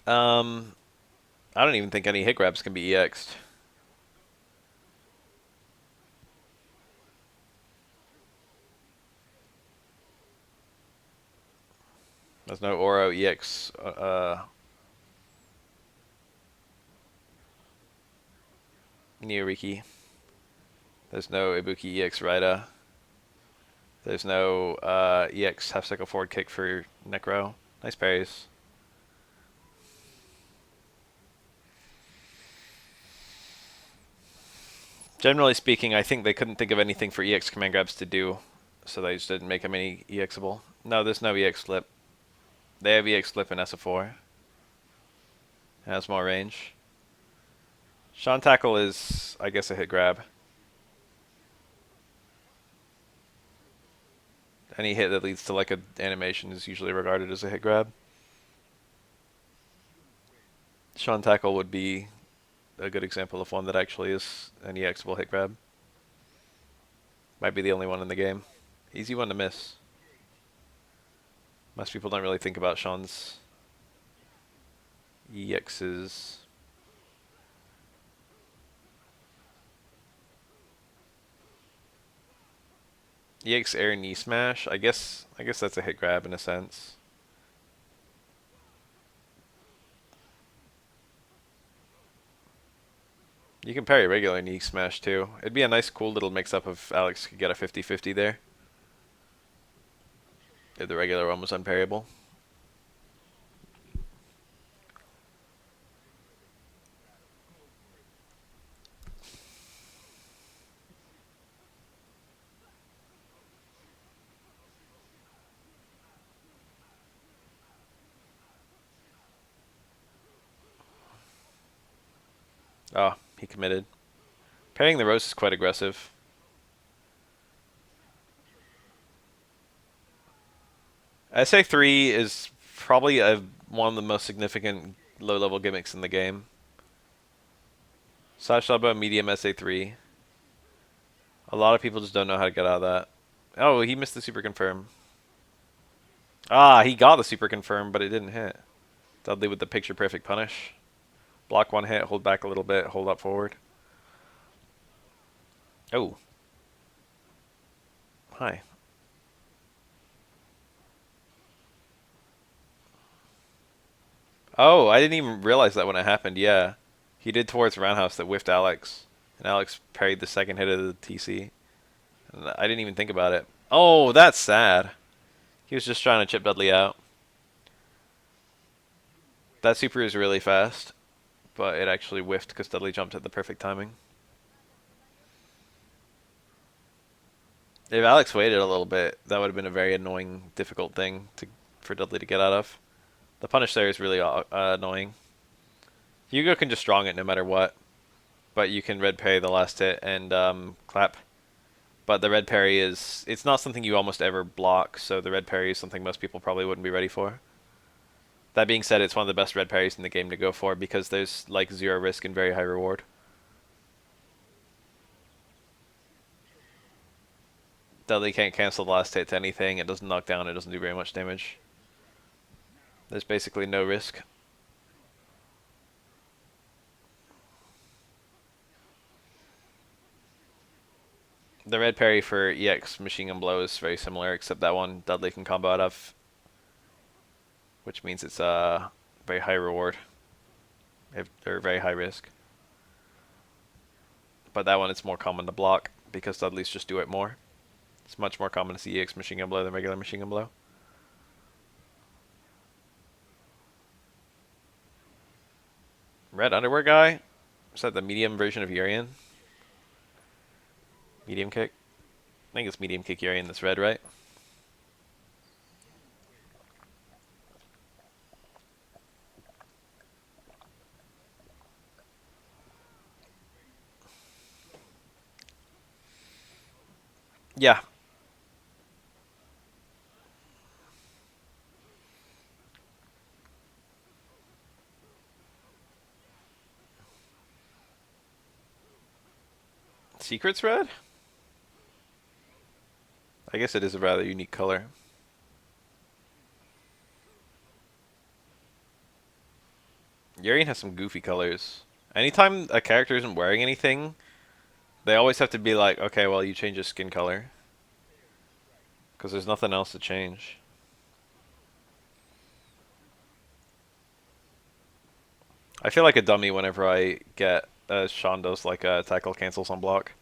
Um, I don't even think any hit grabs can be EX'd. There's no Oro EX. Nioriki. There's no Ibuki EX Raida. There's no EX half cycle forward kick for Necro. Nice parries. Generally speaking, I think they couldn't think of anything for EX command grabs to do, so they just didn't make them any EXable. No, there's no EX flip. They have EX flip in SF4. It has more range. Sean Tackle is, I guess, a hit grab. Any hit that leads to like an animation is usually regarded as a hit grab. Sean Tackle would be a good example of one that actually is an EXable hit grab. Might be the only one in the game. Easy one to miss. Most people don't really think about Sean's EXs. EX air knee smash. I guess that's a hit grab in a sense. You can parry regular knee smash too. It'd be a nice cool little mix up if Alex could get a 50-50 there. If the regular one was unparryable. Oh, he committed. Parrying the roast is quite aggressive. SA3 is probably one of the most significant low-level gimmicks in the game. Slash elbow, medium SA3. A lot of people just don't know how to get out of that. Oh, he missed the super confirm. Ah, he got the super confirm, but it didn't hit. Dudley with the picture perfect punish. Block one hit, hold back a little bit, hold up forward. Oh. Hi. Oh, I didn't even realize that when it happened. Yeah. He did towards roundhouse that whiffed Alex. And Alex parried the second hit of the TC. And I didn't even think about it. Oh, that's sad. He was just trying to chip Dudley out. That super is really fast, but it actually whiffed because Dudley jumped at the perfect timing. If Alex waited a little bit, that would have been a very annoying, difficult thing for Dudley to get out of. The punish there is really annoying. Hugo can just strong it no matter what, but you can red parry the last hit and clap. But the red parry it's not something you almost ever block, so the red parry is something most people probably wouldn't be ready for. That being said, it's one of the best red parries in the game to go for because there's like zero risk and very high reward. Dudley can't cancel the last hit to anything, it doesn't knock down, it doesn't do very much damage. There's basically no risk. The red parry for EX Machine Gun Blow is very similar, except that one Dudley can combo out of, which means it's a very high reward, or very high risk. But that one it's more common to block because Dudley's just do it more. It's much more common to see EX Machine Gun Blow than regular Machine Gun Blow. Red underwear guy? Is that the medium version of Urian? Medium kick? I think it's medium kick Urian that's red, right? Yeah. Secret's red? I guess it is a rather unique color. Urian has some goofy colors. Anytime a character isn't wearing anything, they always have to be like, okay, well, you change his skin color. Because there's nothing else to change. I feel like a dummy whenever I get Sean does like a tackle cancels on block.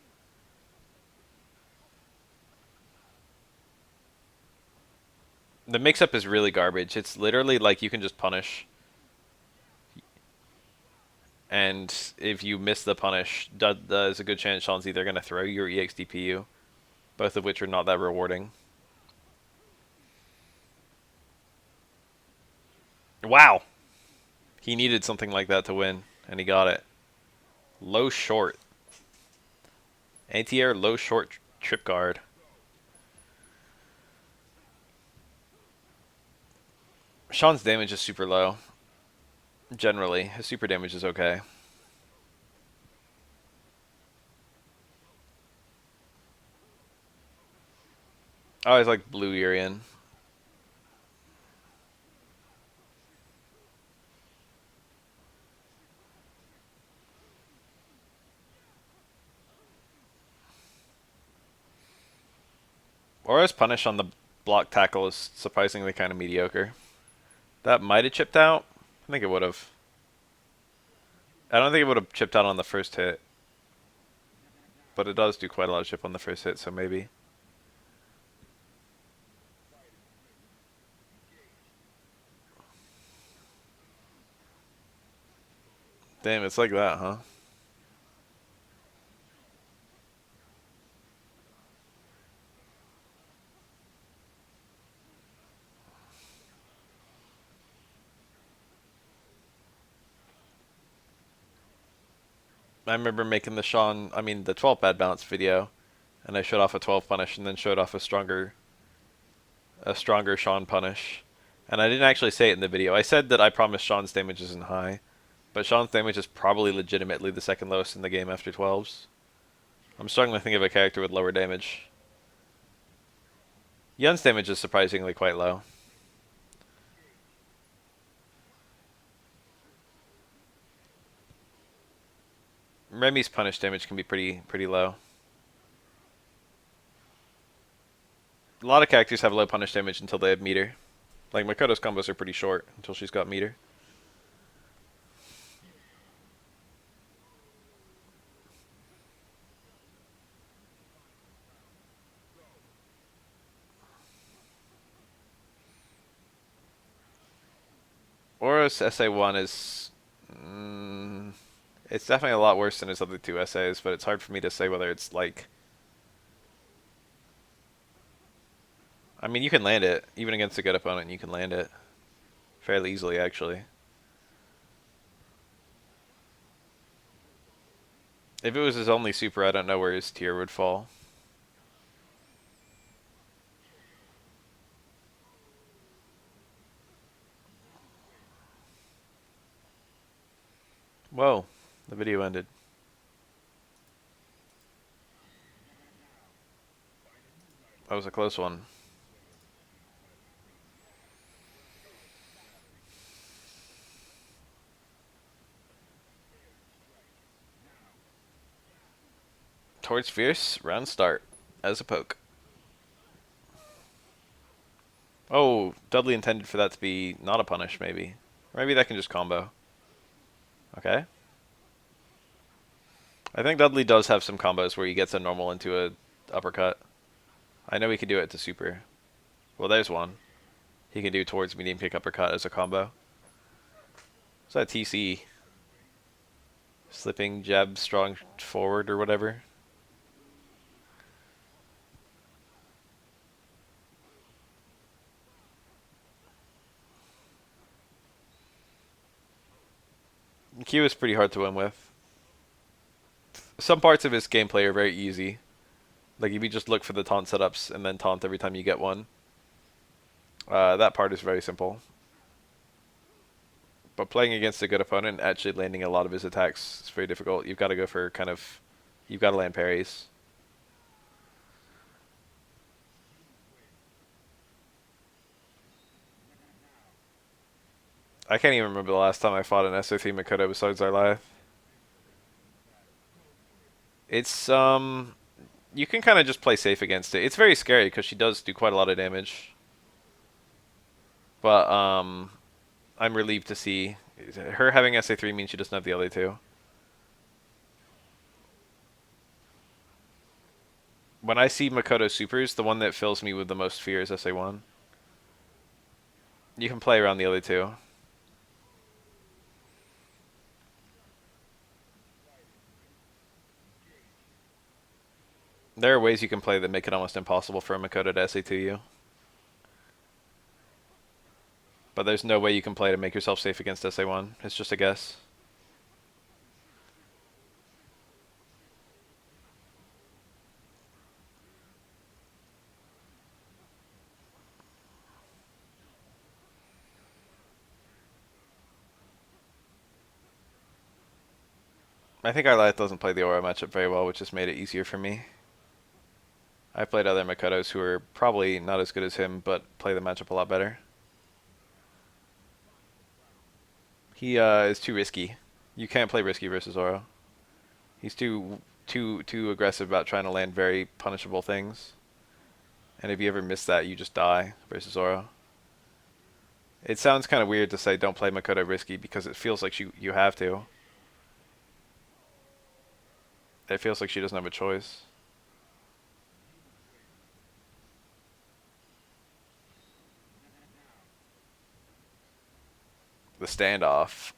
The mix-up is really garbage. It's literally like you can just punish. And if you miss the punish, there's a good chance Sean's either going to throw you or EXDP you. Both of which are not that rewarding. Wow! He needed something like that to win, and he got it. Low short. Anti-air low short trip guard. Sean's damage is super low. Generally, his super damage is okay. I always like blue Urian. Aura's punish on the block tackle is surprisingly kind of mediocre. That might have chipped out. I think it would have. I don't think it would have chipped out on the first hit, but it does do quite a lot of chip on the first hit, so maybe. Damn, it's like that, huh? I remember making the 12 bad balance video, and I showed off a 12 punish and then showed off a stronger Sean punish. And I didn't actually say it in the video. I said that I promised Sean's damage isn't high, but Sean's damage is probably legitimately the second lowest in the game after 12s. I'm struggling to think of a character with lower damage. Yun's damage is surprisingly quite low. Remy's punish damage can be pretty low. A lot of characters have low punish damage until they have meter. Like Makoto's combos are pretty short until she's got meter. Oro's SA1 is... it's definitely a lot worse than his other two SAs, but it's hard for me to say whether it's like... I mean, you can land it. Even against a good opponent, you can land it. Fairly easily, actually. If it was his only super, I don't know where his tier would fall. Whoa, the video ended. That was a close one. Towards Fierce, round start. As a poke. Oh, Dudley intended for that to be not a punish, maybe. Or maybe that can just combo. Okay. I think Dudley does have some combos where he gets a normal into a uppercut. I know he can do it to super. Well, there's one. He can do towards medium kick uppercut as a combo. What's that TC? Slipping jab strong forward or whatever. Q is pretty hard to win with. Some parts of his gameplay are very easy. Like if you just look for the taunt setups and then taunt every time you get one. That part is very simple. But playing against a good opponent and actually landing a lot of his attacks is very difficult. You've got to go for you've got to land parries. I can't even remember the last time I fought an SF3 Makoto besides our live. It's, you can kind of just play safe against it. It's very scary because she does do quite a lot of damage. But, I'm relieved to see her having SA3 means she doesn't have the other two. When I see Makoto supers, the one that fills me with the most fear is SA1. You can play around the other two. There are ways you can play that make it almost impossible for a Makoto to SA2 you. But there's no way you can play to make yourself safe against SA1. It's just a guess. I think our light doesn't play the Oro matchup very well, which just made it easier for me. I played other Makotos who are probably not as good as him, but play the matchup a lot better. He is too risky. You can't play risky versus Oro. He's too aggressive about trying to land very punishable things. And if you ever miss that, you just die versus Oro. It sounds kind of weird to say don't play Makoto risky because it feels like you have to. It feels like she doesn't have a choice. The standoff.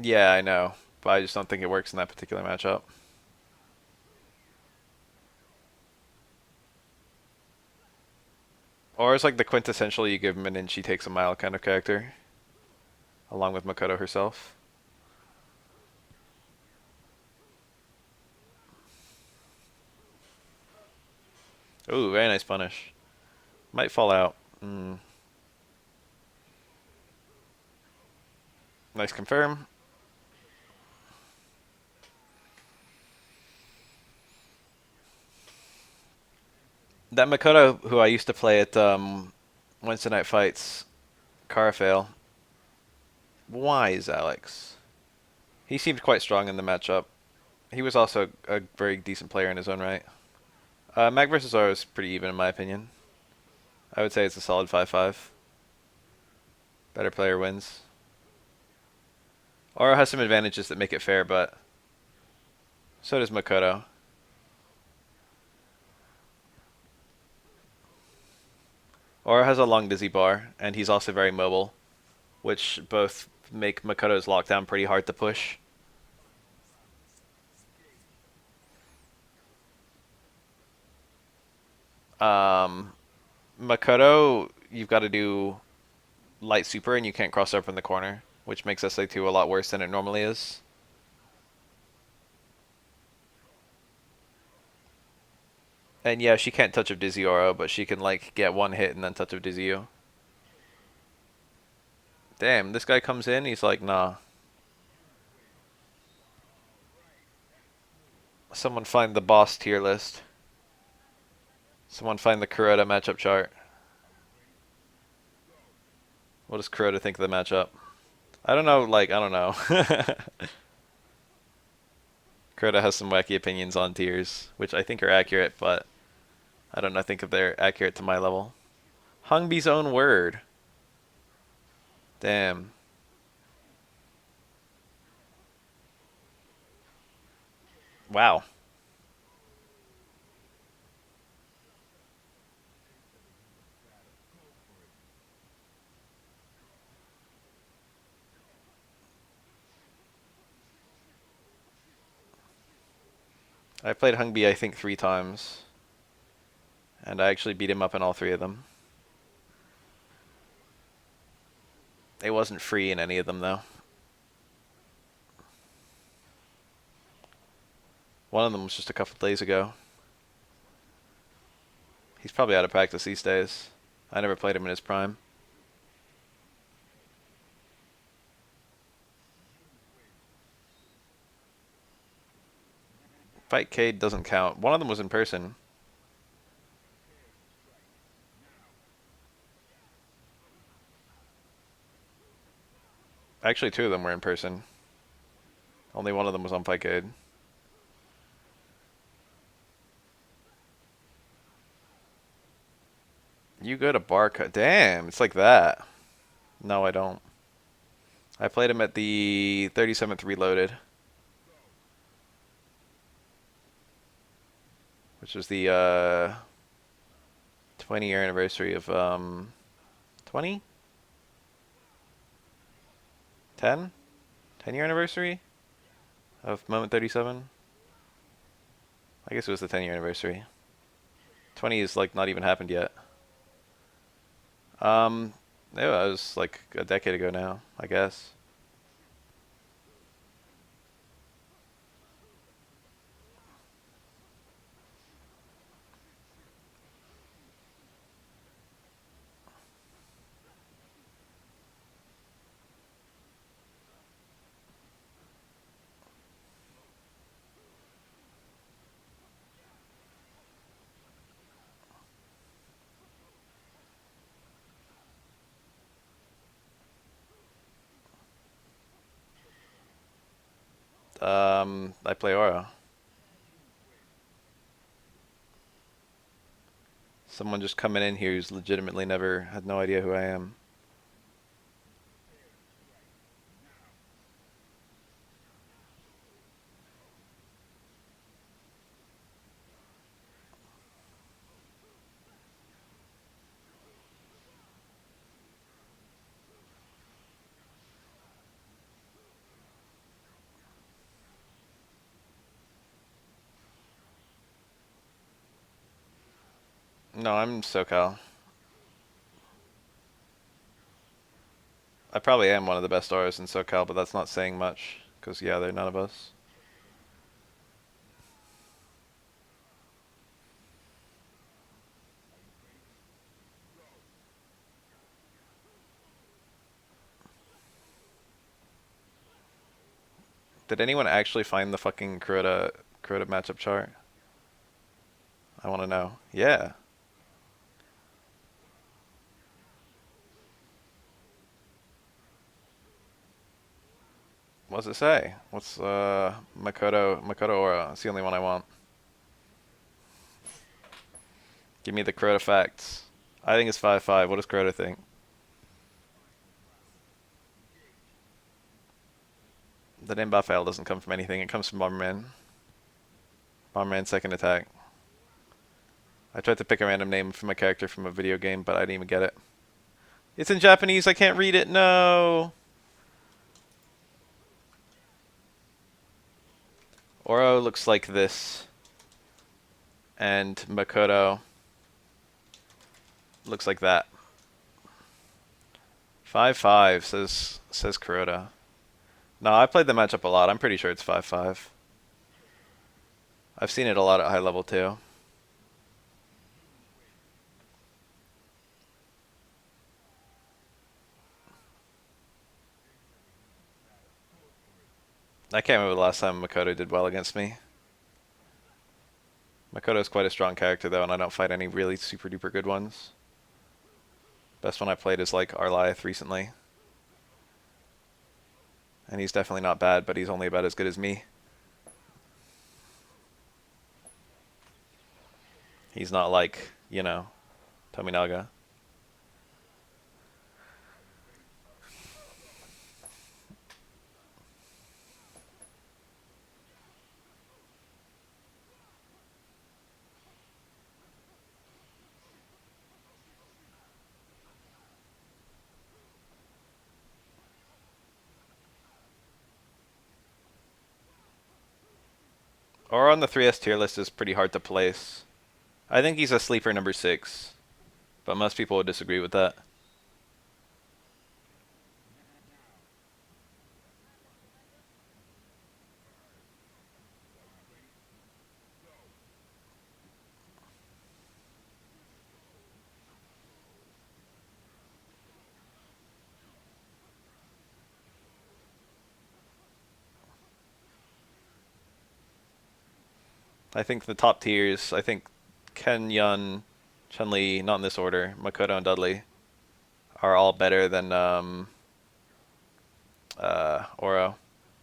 Yeah, I know, but I just don't think it works in that particular matchup. Or it's like the quintessential you give him an inch, he takes a mile kind of character, along with Makoto herself. Ooh, very nice punish. Might fall out. Nice confirm. That Makoto who I used to play at Wednesday Night Fights, Carafail. Wise Alex. He seemed quite strong in the matchup. He was also a very decent player in his own right. Mag versus Oro is pretty even in my opinion. I would say it's a solid 5-5. Better player wins. Oro has some advantages that make it fair, but so does Makoto. Oro has a long dizzy bar, and he's also very mobile, which both make Makoto's lockdown pretty hard to push. Um, Makoto, you've got to do light super, and you can't cross over in the corner, which makes SA2 a lot worse than it normally is. And yeah, she can't touch of Dizzy Oro, but she can like get one hit and then touch of Dizzy you. Damn, this guy comes in, he's like, nah. Someone find the boss tier list. Someone find the Kuroda matchup chart. What does Kuroda think of the matchup? I don't know, like, I don't know. Kuroda has some wacky opinions on tiers, which I think are accurate, but I don't know, I think if they're accurate to my level. Hungby's own word. Damn. Wow. I played Hungby I think 3 times, and I actually beat him up in all 3 of them. It wasn't free in any of them though. One of them was just a couple days ago. He's probably out of practice these days. I never played him in his prime. Fight Cade doesn't count. One of them was in person. Actually, 2 of them were in person. Only one of them was on Fightcade. You go to Barca. Damn, it's like that. No, I don't. I played him at the 37th Reloaded, which was the 20-year anniversary of 20? 10? 10-year anniversary of Moment 37? I guess it was the 10-year anniversary. 20 is like not even happened yet. Um, yeah, it was like a decade ago now, I guess. I play Oro. Someone just coming in here who's legitimately never had no idea who I am. No, I'm SoCal. I probably am one of the best Oros in SoCal, but that's not saying much. Because, yeah, they're none of us. Did anyone actually find the fucking Crota matchup chart? I want to know. Yeah. What does it say? What's Makoto Oro? It's the only one I want. Give me the Crota facts. I think it's 5-5. What does Crota think? The name buff fail doesn't come from anything. It comes from Bomberman. Bomberman second attack. I tried to pick a random name from a character from a video game, but I didn't even get it. It's in Japanese. I can't read it. No. Oro looks like this, and Makoto looks like that. 5-5 says Kuroda. No, I played the matchup a lot. I'm pretty sure it's 5-5. I've seen it a lot at high level too. I can't remember the last time Makoto did well against me. Makoto's quite a strong character though, and I don't fight any really super duper good ones. Best one I played is like Arliath recently. And he's definitely not bad, but he's only about as good as me. He's not like, you know, Tominaga. Or on the 3S tier list is pretty hard to place. I think he's a sleeper number 6, but most people would disagree with that. I think the top tiers, I think Ken, Yun, Chun-Li, not in this order, Makoto and Dudley, are all better than Oro.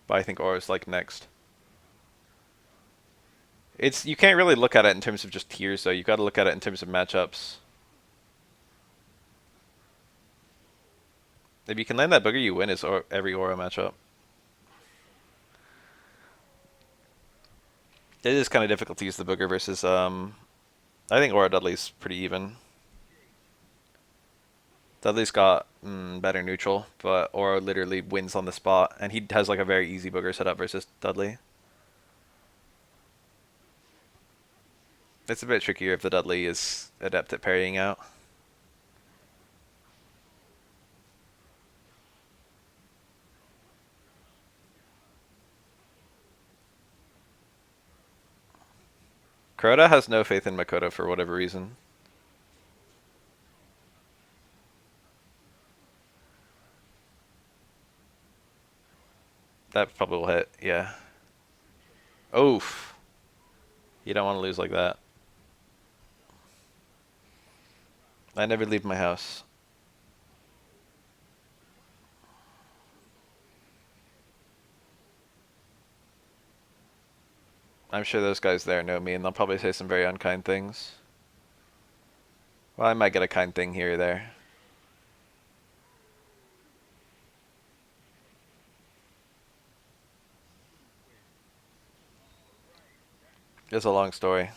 But I think Oro's like next. It's you can't really look at it in terms of just tiers though. You got to look at it in terms of matchups. If you can land that booger, you win every Oro matchup. It is kind of difficult to use the booger versus I think Oro Dudley's pretty even. Dudley's got better neutral, but Oro literally wins on the spot, and he has like a very easy booger setup versus Dudley. It's a bit trickier if the Dudley is adept at parrying out. Kuroda has no faith in Makoto for whatever reason. That probably will hit, yeah. Oof. You don't want to lose like that. I never leave my house. I'm sure those guys there know me, and they'll probably say some very unkind things. Well, I might get a kind thing here or there. It's a long story.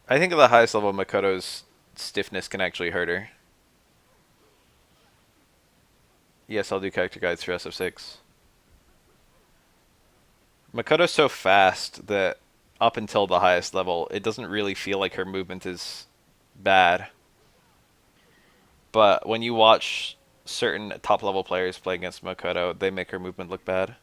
I think at the highest level, Makoto's stiffness can actually hurt her. Yes, I'll do character guides for SF6. Makoto's so fast that up until the highest level, it doesn't really feel like her movement is bad. But when you watch certain top level players play against Makoto, they make her movement look bad.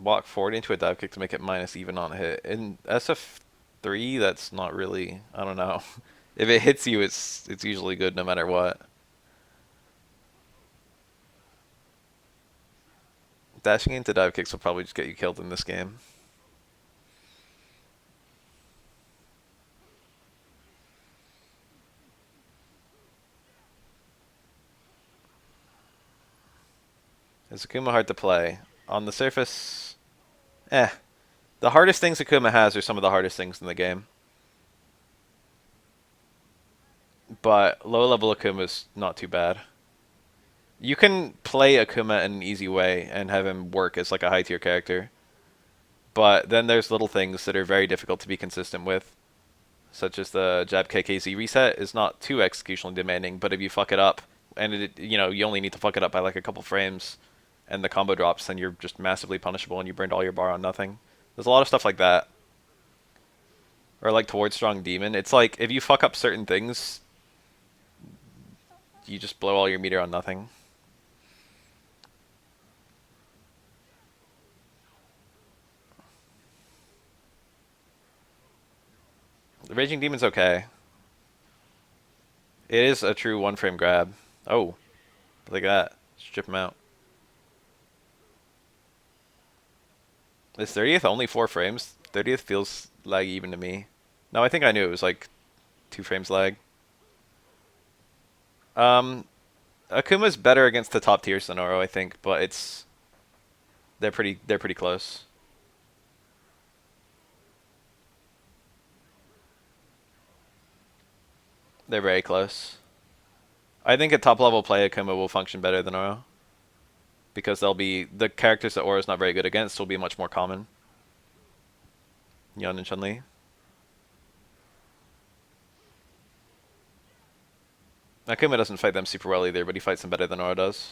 Walk forward into a dive kick to make it minus even on a hit. In SF3, that's not really. I don't know. If it hits you, it's usually good no matter what. Dashing into dive kicks will probably just get you killed in this game. Is Akuma hard to play? On the surface, eh. The hardest things Akuma has are some of the hardest things in the game. But low level Akuma is not too bad. You can play Akuma in an easy way and have him work as like a high tier character. But then there's little things that are very difficult to be consistent with, such as the jab KKZ reset is not too executionally demanding, but if you fuck it up, and you only need to fuck it up by like a couple frames, and the combo drops, then you're just massively punishable and you burned all your bar on nothing. There's a lot of stuff like that. Or like towards strong demon, it's like if you fuck up certain things, you just blow all your meter on nothing. The Raging Demon's okay. It is a true one frame grab. Oh, look at that. Strip him out. Is 30th only 4 frames? 30th feels laggy even to me. No, I think I knew it was like 2 frames lag. Um, Akuma's better against the top tiers than Oro, I think, but they're pretty close. They're very close. I think at top level play Akuma will function better than Oro because they'll be the characters that Oro's not very good against will be much more common. Yun and Chun-Li. Akuma doesn't fight them super well either, but he fights them better than Oro does.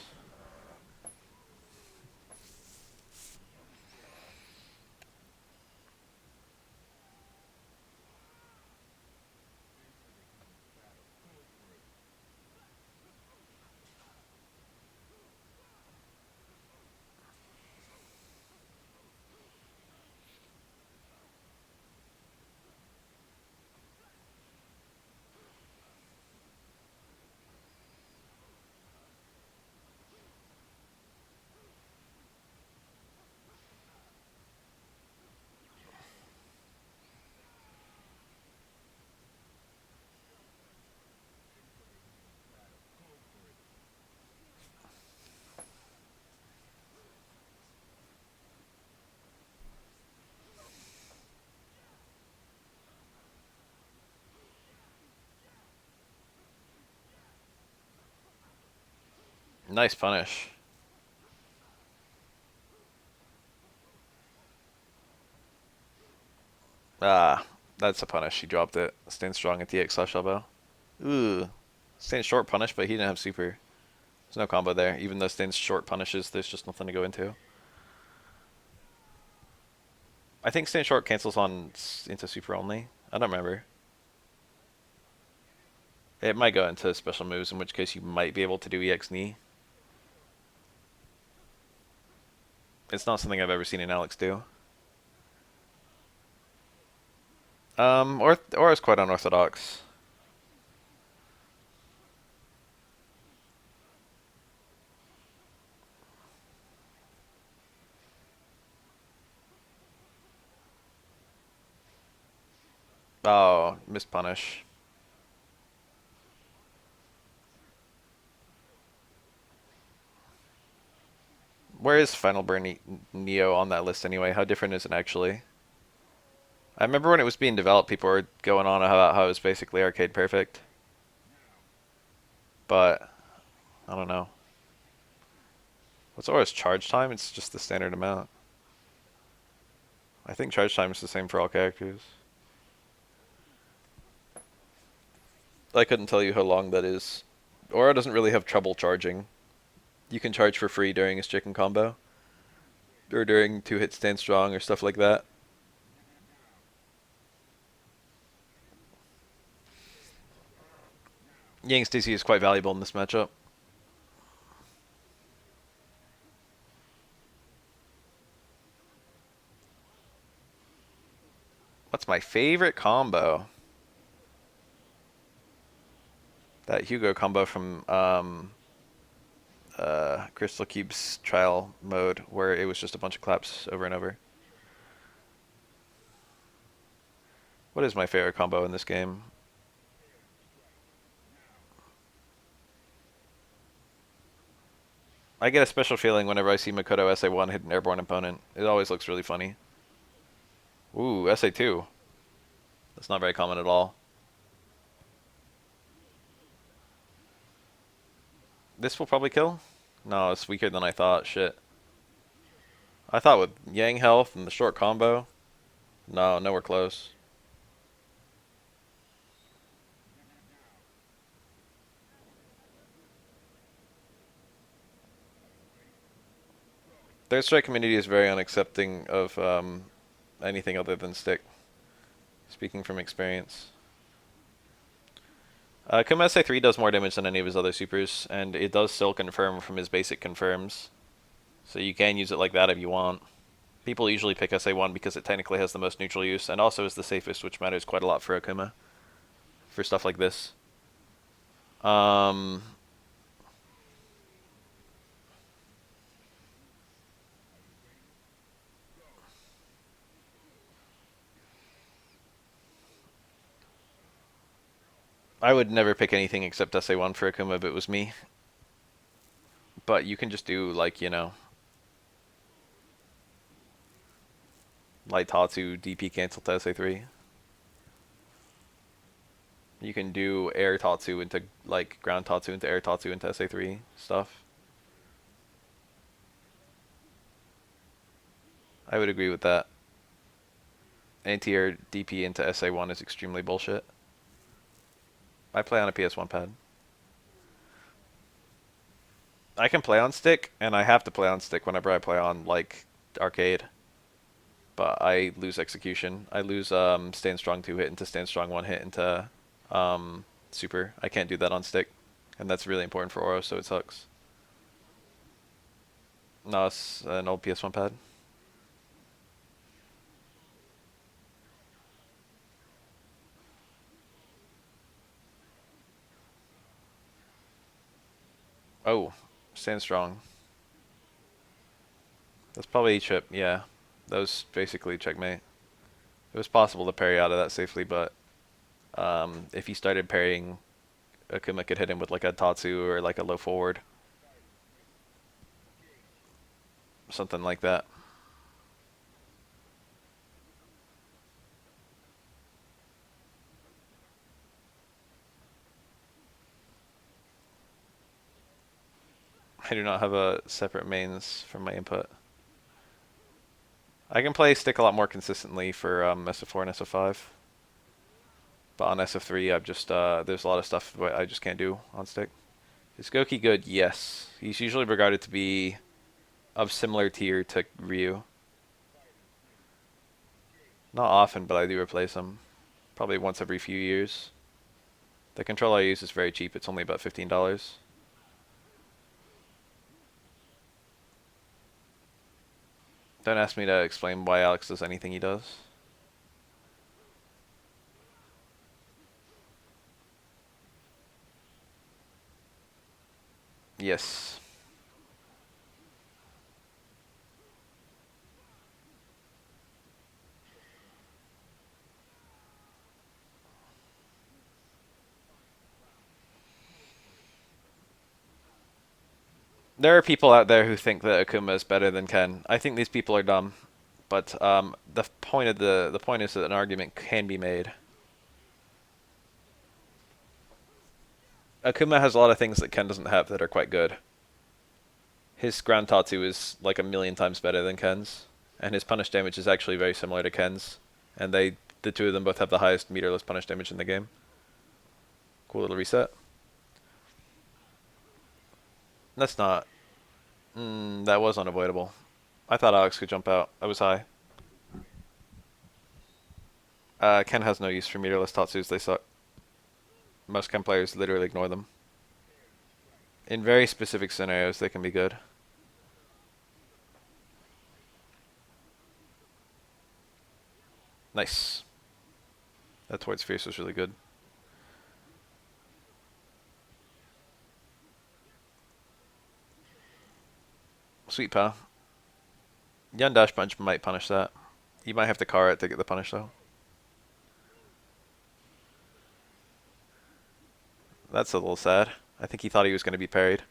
Nice punish. Ah, that's a punish. He dropped it. Stand strong at DX slash elbow. Ooh. Stand short punish, but he didn't have super. There's no combo there. Even though Stan's short punishes, there's just nothing to go into. I think stand short cancels on into super only. I don't remember. It might go into special moves, in which case you might be able to do EX knee. It's not something I've ever seen an Alex do. Or is quite unorthodox. Oh, mispunish. Where is Final Burn Neo on that list anyway? How different is it actually? I remember when it was being developed, people were going on about how it was basically arcade perfect. But, I don't know. What's Aura's charge time? It's just the standard amount. I think charge time is the same for all characters. I couldn't tell you how long that is. Aura doesn't really have trouble charging. You can charge for free during his chicken combo. Or during 2-hit stand strong or stuff like that. Yang's DC is quite valuable in this matchup. What's my favorite combo? That Hugo combo from Crystal Cube's trial mode, where it was just a bunch of claps over and over. What is my favorite combo in this game? I get a special feeling whenever I see Makoto SA1 hit an airborne opponent. It always looks really funny. Ooh, SA2. That's not very common at all. This will probably kill? No, it's weaker than I thought. Shit. I thought with Yang health and the short combo. No, nowhere close. Third strike community is very unaccepting of anything other than stick. Speaking from experience. Akuma SA3 does more damage than any of his other supers, and it does still confirm from his basic confirms. So you can use it like that if you want. People usually pick SA1 because it technically has the most neutral use, and also is the safest, which matters quite a lot for Akuma. For stuff like this. I would never pick anything except SA1 for Akuma if it was me. But you can just do, like, you know, Light Tatsu, DP cancel to SA3. You can do Air Tatsu into, like, Ground Tatsu into Air Tatsu into SA3 stuff. I would agree with that. Anti-air DP into SA1 is extremely bullshit. I play on a PS1 pad. I can play on stick, and I have to play on stick whenever I play on, like, arcade. But I lose execution. I lose stand strong 2-hit into stand strong 1-hit into super. I can't do that on stick. And that's really important for Oro, so it sucks. No, it's an old PS1 pad. Oh, stand strong. That's probably chip, yeah. That was basically checkmate. It was possible to parry out of that safely, but if he started parrying, Akuma could hit him with like a Tatsu or like a low forward. Something like that. I do not have a separate mains from my input. I can play stick a lot more consistently for SF4 and SF5. But on SF3, I've just there's a lot of stuff I just can't do on stick. Is Goki good? Yes. He's usually regarded to be of similar tier to Ryu. Not often, but I do replace them. Probably once every few years. The controller I use is very cheap. It's only about $15. Don't ask me to explain why Alex does anything he does. Yes. There are people out there who think that Akuma is better than Ken. I think these people are dumb. But the point is that an argument can be made. Akuma has a lot of things that Ken doesn't have that are quite good. His ground Tatsu is like a million times better than Ken's, and his punish damage is actually very similar to Ken's. And the two of them both have the highest meterless punish damage in the game. Cool little reset. That's not. That was unavoidable. I thought Alex could jump out. I was high. Ken has no use for meterless Tatsus. They suck. Most Ken players literally ignore them. In very specific scenarios, they can be good. Nice. That towards Fierce was really good. Sweet pal. Yun Dash Punch might punish that. You might have to car it to get the punish though. That's a little sad. I think he thought he was going to be parried.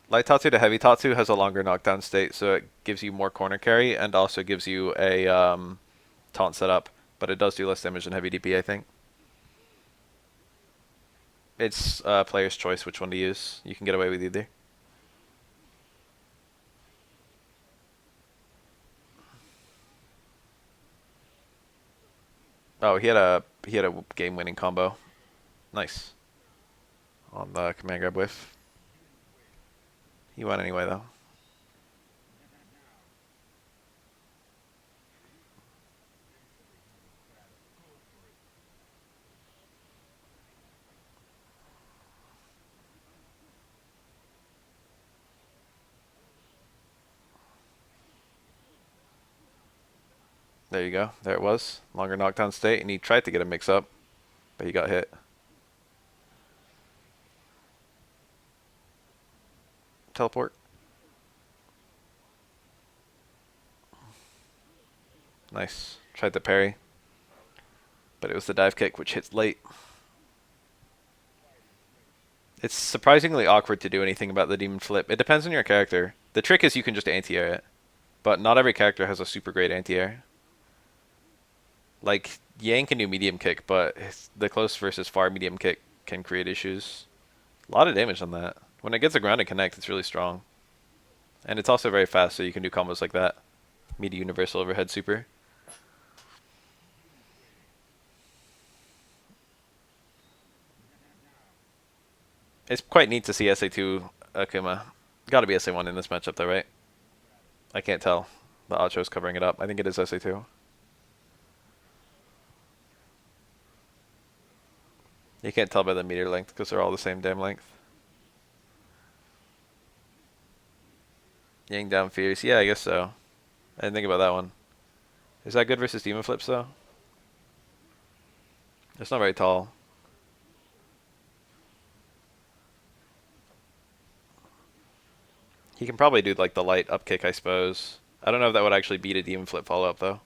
Light Tatsu to Heavy Tatsu has a longer knockdown state, so it gives you more corner carry and also gives you a taunt setup, but it does do less damage than Heavy DP, I think. It's player's choice which one to use. You can get away with either. Oh, he had a game-winning combo. Nice. On the command grab whiff. He won anyway though. There you go. There it was. Longer knockdown state, and he tried to get a mix-up, but he got hit. Teleport. Nice. Tried to parry, but it was the dive kick, which hits late. It's surprisingly awkward to do anything about the demon flip. It depends on your character. The trick is you can just anti-air it, but not every character has a super great anti-air. Like, Yang can do medium kick, but the close versus far medium kick can create issues. A lot of damage on that. When it gets a grounded connect, it's really strong. And it's also very fast, so you can do combos like that. Media universal overhead super. It's quite neat to see SA2 Akuma. Gotta be SA1 in this matchup though, right? I can't tell. The Acho's covering it up. I think it is SA2. You can't tell by the meter length because they're all the same damn length. Yang down fierce. Yeah, I guess so. I didn't think about that one. Is that good versus demon flips though? It's not very tall. He can probably do like the light up kick, I suppose. I don't know if that would actually beat a demon flip follow up though.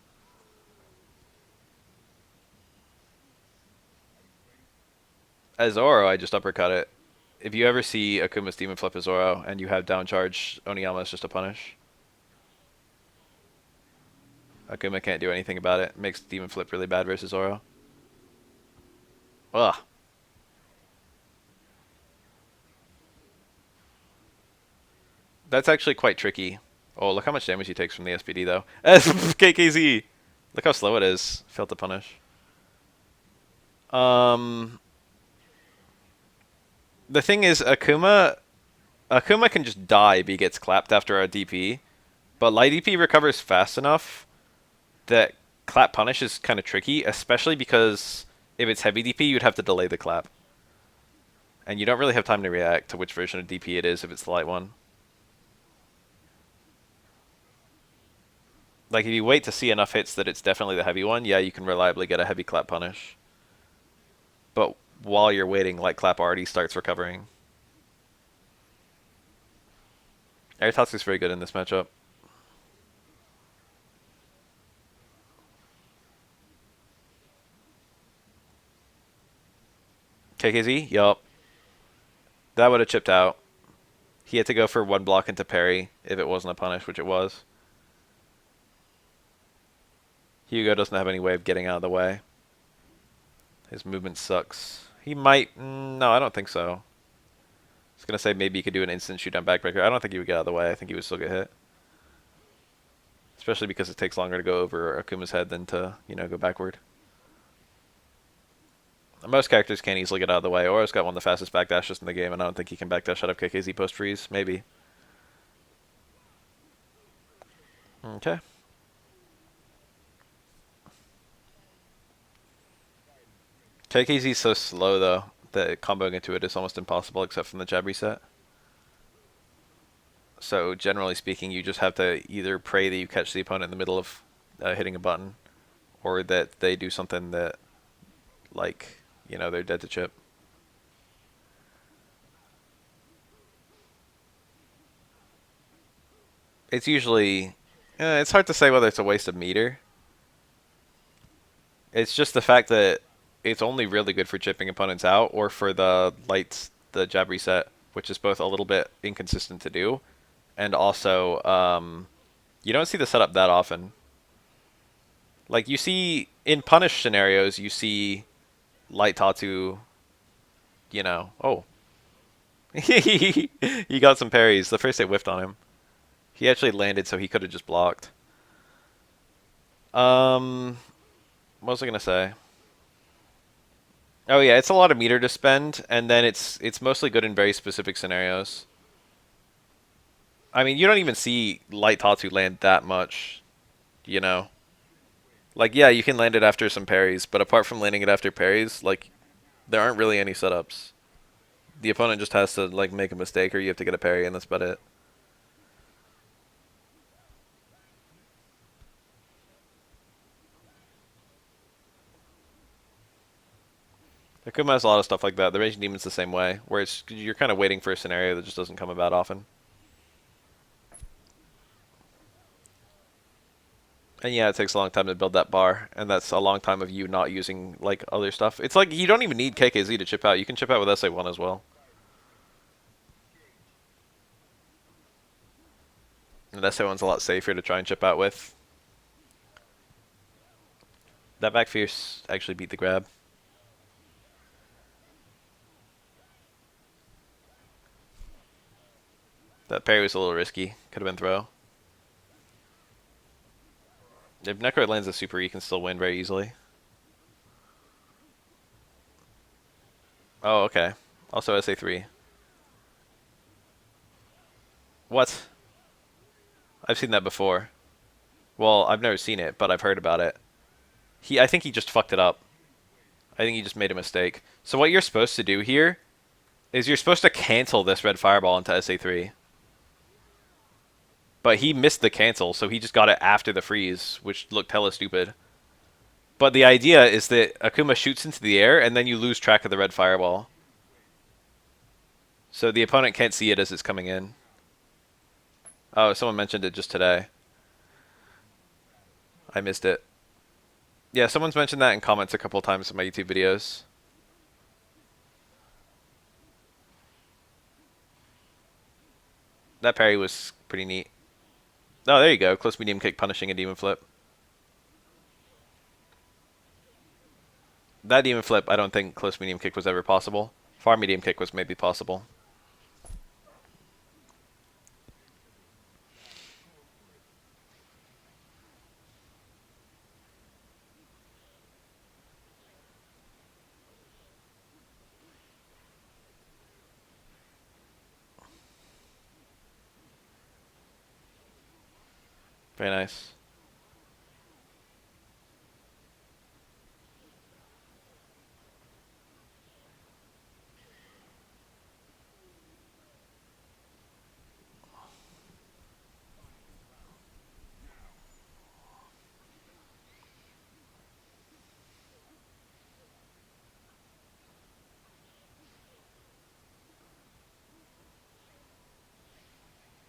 As Oro, I just uppercut it. If you ever see Akuma's demon flip as Oro and you have down charge, Oniyama is just a punish. Akuma can't do anything about it. Makes demon flip really bad versus Oro. Ugh. That's actually quite tricky. Oh, look how much damage he takes from the SPD though. KKZ! Look how slow it is. Failed to punish. The thing is, Akuma can just die if he gets clapped after a DP, but light DP recovers fast enough that clap punish is kind of tricky, especially because if it's heavy DP, you'd have to delay the clap. And you don't really have time to react to which version of DP it is if it's the light one. Like, if you wait to see enough hits that it's definitely the heavy one, yeah, you can reliably get a heavy clap punish. But while you're waiting, light clap already starts recovering. Airtatsu's very good in this matchup. KKZ? Yup. That would have chipped out. He had to go for one block into parry if it wasn't a punish, which it was. Hugo doesn't have any way of getting out of the way. His movement sucks. He might... no, I don't think so. I was going to say maybe he could do an instant shoot down backbreaker. I don't think he would get out of the way. I think he would still get hit. Especially because it takes longer to go over Akuma's head than to, go backward. Most characters can't easily get out of the way. Oro's got one of the fastest backdashes in the game, and I don't think he can backdash out of KKZ post-freeze. Maybe. Okay. KKZ's so slow, though, that comboing into it is almost impossible except from the jab reset. So, generally speaking, you just have to either pray that you catch the opponent in the middle of hitting a button, or that they do something that, like, they're dead to chip. It's usually... it's hard to say whether it's a waste of meter. It's just the fact that it's only really good for chipping opponents out, or for the jab reset, which is both a little bit inconsistent to do, and also you don't see the setup that often. Like, you see in punish scenarios, you see light Tatu, oh, he got some parries. The first hit whiffed on him. He actually landed, so he could have just blocked. What was I gonna say? Oh yeah, it's a lot of meter to spend, and then it's mostly good in very specific scenarios. I mean, you don't even see light Tatsu land that much, Like, yeah, you can land it after some parries, but apart from landing it after parries, like, there aren't really any setups. The opponent just has to, like, make a mistake, or you have to get a parry, and that's about it. Akuma has a lot of stuff like that. The Raging Demon's the same way, where you're kind of waiting for a scenario that just doesn't come about often. And yeah, it takes a long time to build that bar, and that's a long time of you not using, like, other stuff. It's like, you don't even need KKZ to chip out. You can chip out with SA1 as well. And SA1's a lot safer to try and chip out with. That back fierce actually beat the grab. That parry was a little risky. Could have been throw. If Necro lands a super, you can still win very easily. Oh, okay. Also SA3. What? I've seen that before. Well, I've never seen it, but I've heard about it. I think he just fucked it up. I think he just made a mistake. So what you're supposed to do here is you're supposed to cancel this red fireball into SA3. But he missed the cancel, so he just got it after the freeze, which looked hella stupid. But the idea is that Akuma shoots into the air, and then you lose track of the red fireball. So the opponent can't see it as it's coming in. Oh, someone mentioned it just today. I missed it. Yeah, someone's mentioned that in comments a couple times in my YouTube videos. That parry was pretty neat. Oh, there you go. Close medium kick punishing a demon flip. That demon flip, I don't think close medium kick was ever possible. Far medium kick was maybe possible. Very nice.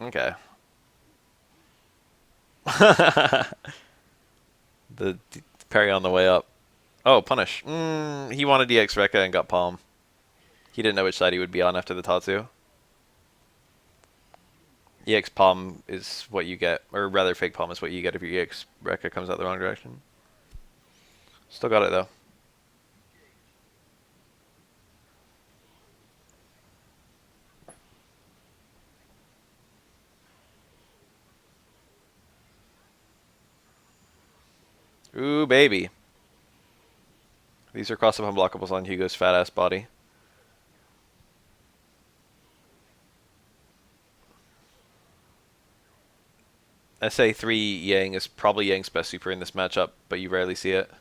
Okay. The parry on the way up. Oh, punish. He wanted EX Rekka and got palm. He didn't know which side he would be on after the Tatsu. EX palm is what you get, or rather fake palm is what you get if your EX Rekka comes out the wrong direction. Still got it though. Ooh, baby. These are cross-up unblockables on Hugo's fat-ass body. SA3 Yang is probably Yang's best super in this matchup, but you rarely see it.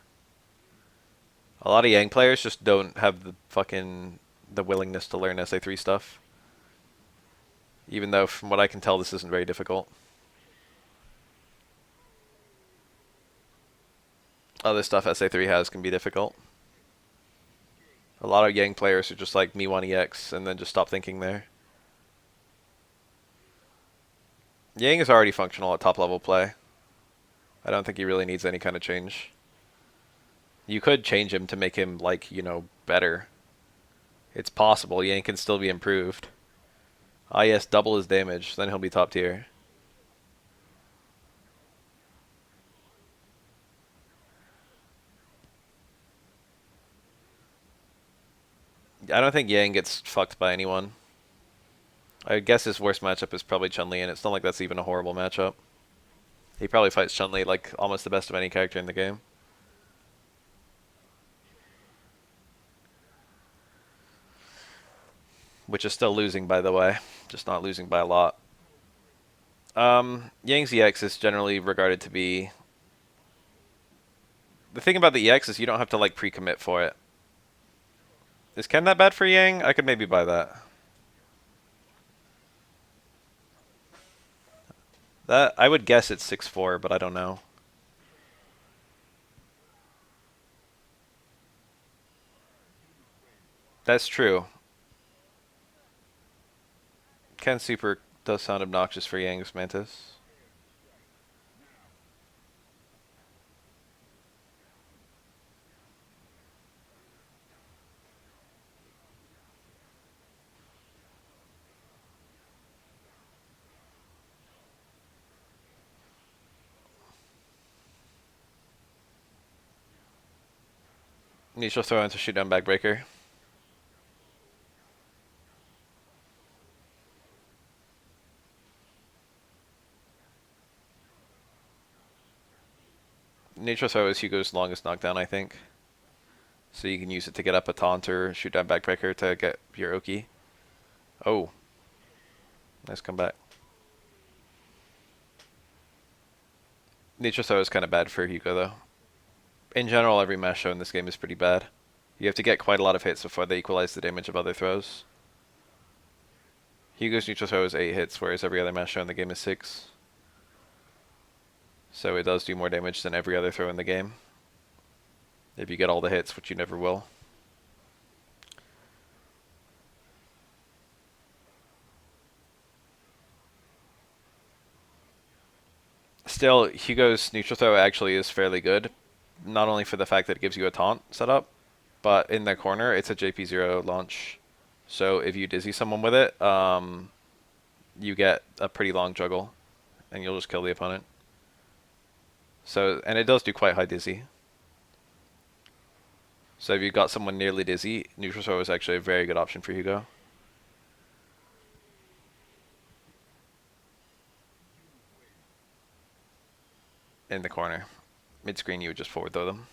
A lot of Yang players just don't have the willingness to learn SA3 stuff. Even though, from what I can tell, this isn't very difficult. Other stuff SA3 has can be difficult. A lot of Yang players are just like, me want EX, and then just stop thinking there. Yang is already functional at top level play. I don't think he really needs any kind of change. You could change him to make him, like, you know, better. It's possible. Yang can still be improved. Ah, yes, double his damage. Then he'll be top tier. I don't think Yang gets fucked by anyone. I guess his worst matchup is probably Chun-Li, and it's not like that's even a horrible matchup. He probably fights Chun-Li like almost the best of any character in the game. Which is still losing, by the way. Just not losing by a lot. Yang's EX is generally regarded to be... The thing about the EX is you don't have to like pre-commit for it. Is Ken that bad for Yang? I could maybe buy that. That I would guess it's 6-4, but I don't know. That's true. Ken Super does sound obnoxious for Yang's Mantis. Neutral throw into shoot down backbreaker. Neutral throw is Hugo's longest knockdown, I think. So you can use it to get up a taunt or shoot down backbreaker to get your Oki. Oh. Nice comeback. Neutral throw is kind of bad for Hugo, though. In general, every mash show in this game is pretty bad. You have to get quite a lot of hits before they equalize the damage of other throws. Hugo's neutral throw is 8 hits, whereas every other mash show in the game is 6. So it does do more damage than every other throw in the game. If you get all the hits, which you never will. Still, Hugo's neutral throw actually is fairly good. Not only for the fact that it gives you a taunt setup, but in the corner, it's a JP0 launch. So if you dizzy someone with it, you get a pretty long juggle, and you'll just kill the opponent. So, and it does do quite high dizzy. So if you've got someone nearly dizzy, neutral throw is actually a very good option for Hugo. In the corner. Mid-screen, you would just forward throw them.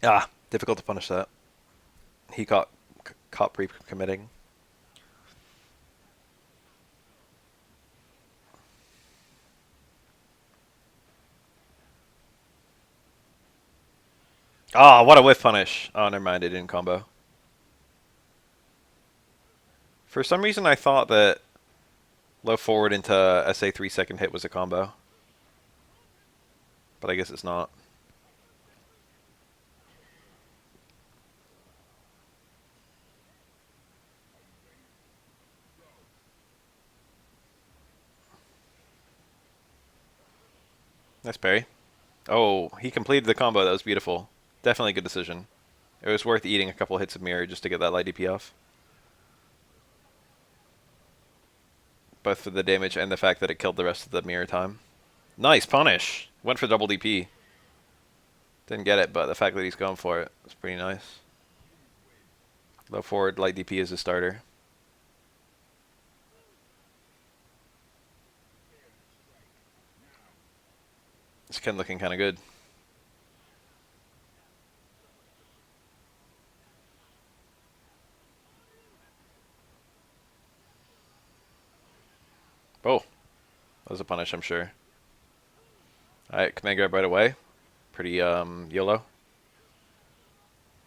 Ah, difficult to punish that. He caught pre-committing. Ah, what a whiff punish. Oh, never mind, it didn't combo. For some reason, I thought that Low forward into SA3 second hit was a combo. But I guess it's not. Nice parry. Oh, he completed the combo. That was beautiful. Definitely a good decision. It was worth eating a couple hits of mirror just to get that light DP off. Both for the damage and the fact that it killed the rest of the mirror time. Nice punish. Went for double DP. Didn't get it, but the fact that he's going for it was pretty nice. Low forward, light DP is a starter. This Ken looking kind of good. Oh, that was a punish, I'm sure. Alright, command grab right away. Pretty YOLO.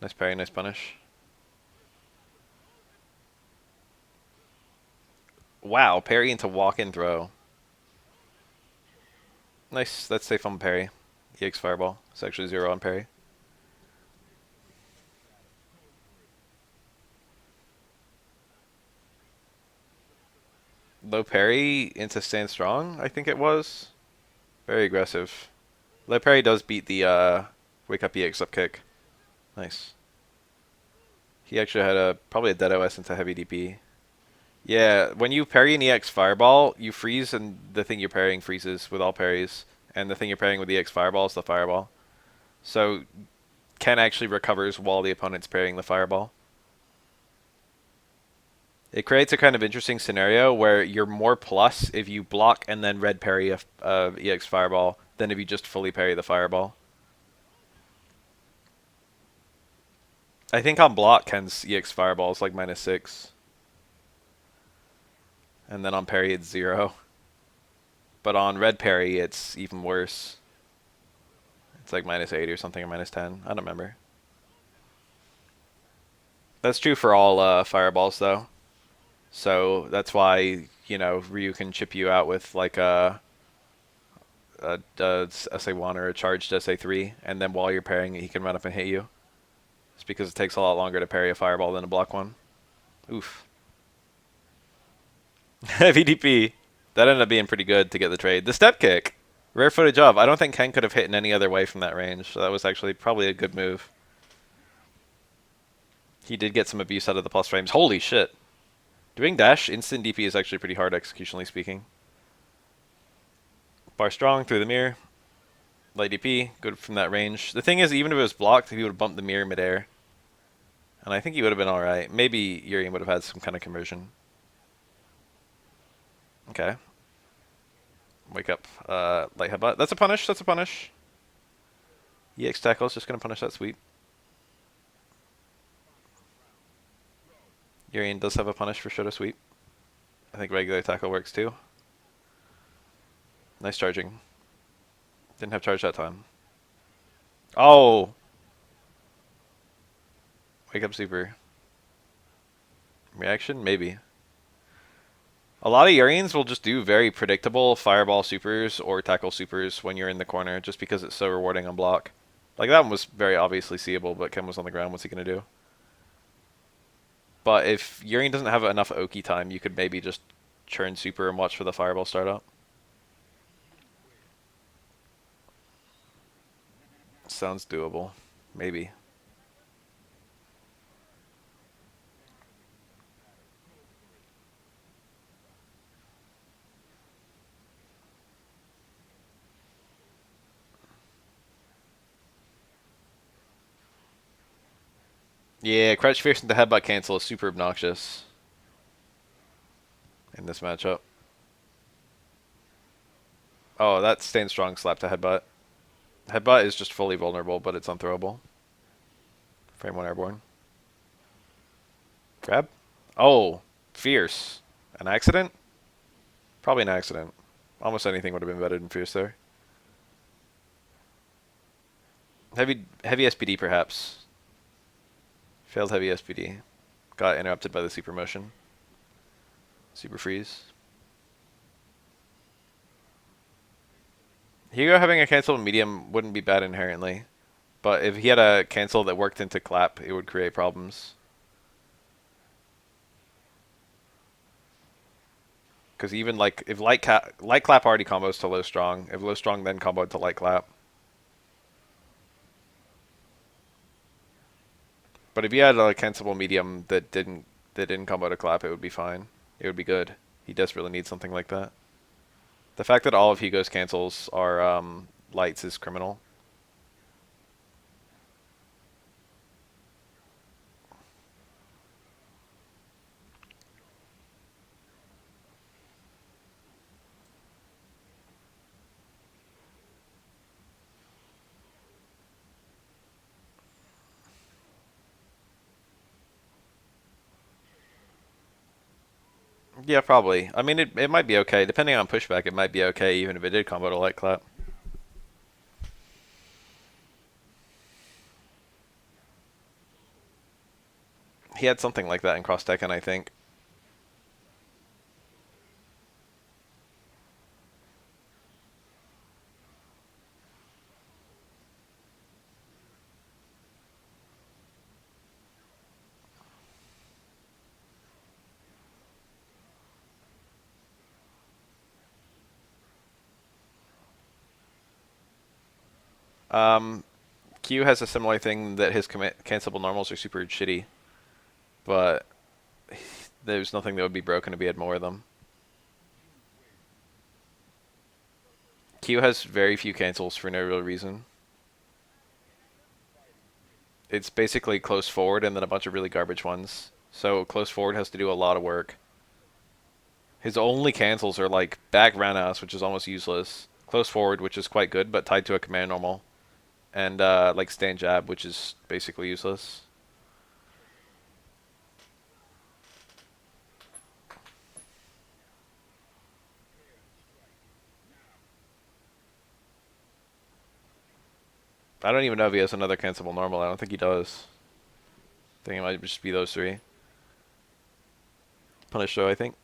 Nice parry, nice punish. Wow, parry into walk-in throw. Nice, that's safe on parry. EX fireball. It's actually 0 on parry. Low parry into stand strong, I think it was. Very aggressive. Low parry does beat the wake up EX up kick. Nice. He actually had probably a dead OS into heavy DP. Yeah, when you parry an EX Fireball, you freeze and the thing you're parrying freezes with all parries. And the thing you're parrying with EX Fireball is the Fireball. So Ken actually recovers while the opponent's parrying the Fireball. It creates a kind of interesting scenario where you're more plus if you block and then red parry a EX Fireball than if you just fully parry the Fireball. I think on block Ken's EX Fireball is like -6. And then on parry it's 0. But on red parry it's even worse. It's like -8 or something, or -10. I don't remember. That's true for all fireballs though. So that's why, you know, Ryu can chip you out with like a SA1 or a charged SA3, and then while you're parrying it, he can run up and hit you. It's because it takes a lot longer to parry a fireball than a block one. Oof. Heavy DP. That ended up being pretty good to get the trade. The step kick. Rare footage of. I don't think Ken could have hit in any other way from that range, so that was actually probably a good move. He did get some abuse out of the plus frames. Holy shit. Doing dash instant DP is actually pretty hard, executionally speaking. Bar strong through the mirror. Light DP, good from that range. The thing is, even if it was blocked, he would have bumped the mirror midair. And I think he would have been alright. Maybe Urian would have had some kind of conversion. Okay. Wake up. Light headbutt. That's a punish. That's a punish. EX tackle is just going to punish that sweep. Urian does have a punish for Shoto sweep. I think regular tackle works too. Nice charging. Didn't have charge that time. Oh! Wake up super. Reaction? Maybe. A lot of Urians will just do very predictable fireball supers or tackle supers when you're in the corner just because it's so rewarding on block. Like that one was very obviously seeable, but Ken was on the ground. What's he going to do? But if Urian doesn't have enough Oki time, you could maybe just churn super and watch for the fireball start up. Sounds doable. Maybe. Yeah, crouch fierce into headbutt cancel is super obnoxious in this matchup. Oh, that staying strong slap to headbutt. Headbutt is just fully vulnerable, but it's unthrowable. Frame 1 airborne. Grab? Oh, fierce. An accident? Probably an accident. Almost anything would have been better than fierce there. Heavy SPD perhaps. Failed heavy SPD. Got interrupted by the super motion. Super freeze. Hugo having a cancel medium wouldn't be bad inherently, but if he had a cancel that worked into clap, it would create problems. Because even like if light clap already combos to low strong, if low strong then comboed to light clap. But if you had a cancelable medium that didn't combo to clap, it would be fine. It would be good. He desperately needs something like that. The fact that all of Hugo's cancels are lights is criminal. Yeah, probably. I mean, it might be okay. Depending on pushback, it might be okay even if it did combo to light clap. He had something like that in Cross Tekken, I think. Um, Q has a similar thing that his cancelable normals are super shitty, but there's nothing that would be broken if he had more of them. Q has very few cancels for no real reason. It's basically close forward and then a bunch of really garbage ones. So close forward has to do a lot of work. His only cancels are like back roundhouse, which is almost useless. Close forward, which is quite good, but tied to a command normal. And like stand jab, which is basically useless. I don't even know if he has another cancelable normal. I don't think he does. I think it might just be those three. Punish though, I think.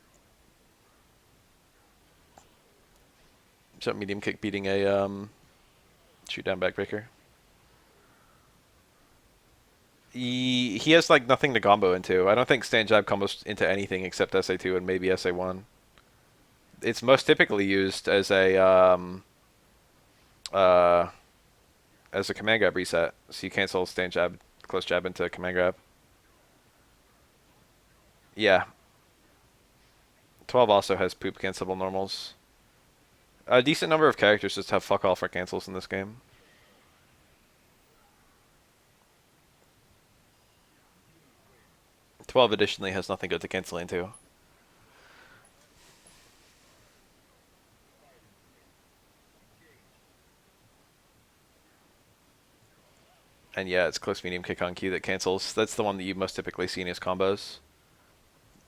Jump medium kick beating a shoot down backbreaker. He has like nothing to combo into. I don't think stand jab combos into anything except SA2 and maybe SA1. It's most typically used uh as a command grab reset. So you cancel stand jab, close jab into command grab. Yeah. 12 also has poop cancelable normals. A decent number of characters just have fuck all for cancels in this game. 12 additionally has nothing good to cancel into. And yeah, it's close medium kick on Q that cancels. That's the one that you've most typically seen as combos.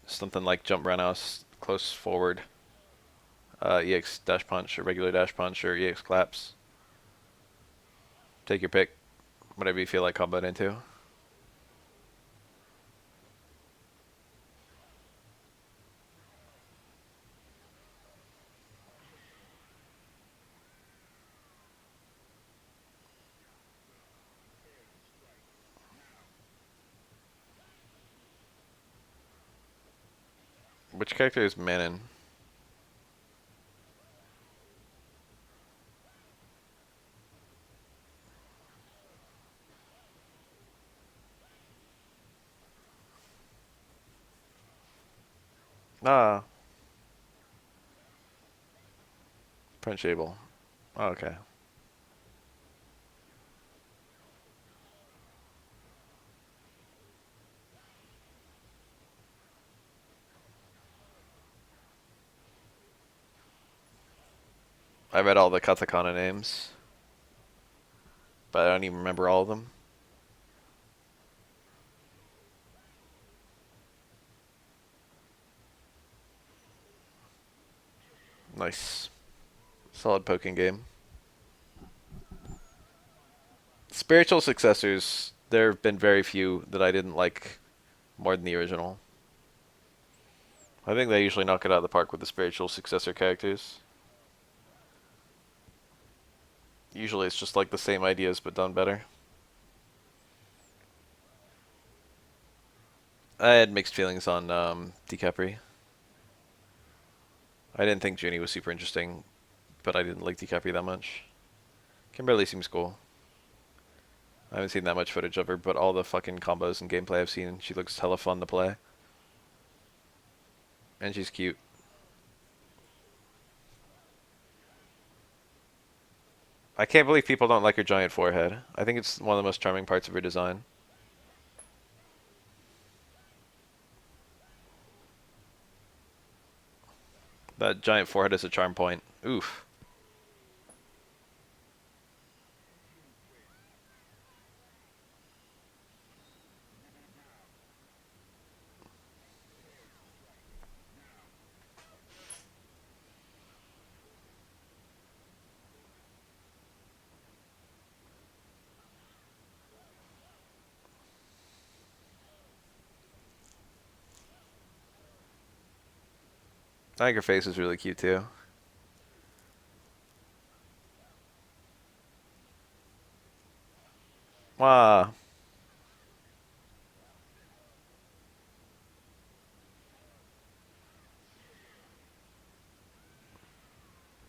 Something like jump roundhouse, close forward, EX dash punch, or regular dash punch, or EX claps. Take your pick. Whatever you feel like comboed into. Which character is Manon? Ah, Prince Abel. Oh, okay. I read all the katakana names, but I don't even remember all of them. Nice. Solid poking game. Spiritual successors, there have been very few that I didn't like more than the original. I think they usually knock it out of the park with the spiritual successor characters. Usually it's just like the same ideas but done better. I had mixed feelings on DiCaprio. I didn't think Junie was super interesting, but I didn't like DiCaprio that much. Kimberly seems cool. I haven't seen that much footage of her, but all the fucking combos and gameplay I've seen, she looks hella fun to play. And she's cute. I can't believe people don't like her giant forehead. I think it's one of the most charming parts of her design. That giant forehead is a charm point. Oof. I think her face is really cute too. Wow.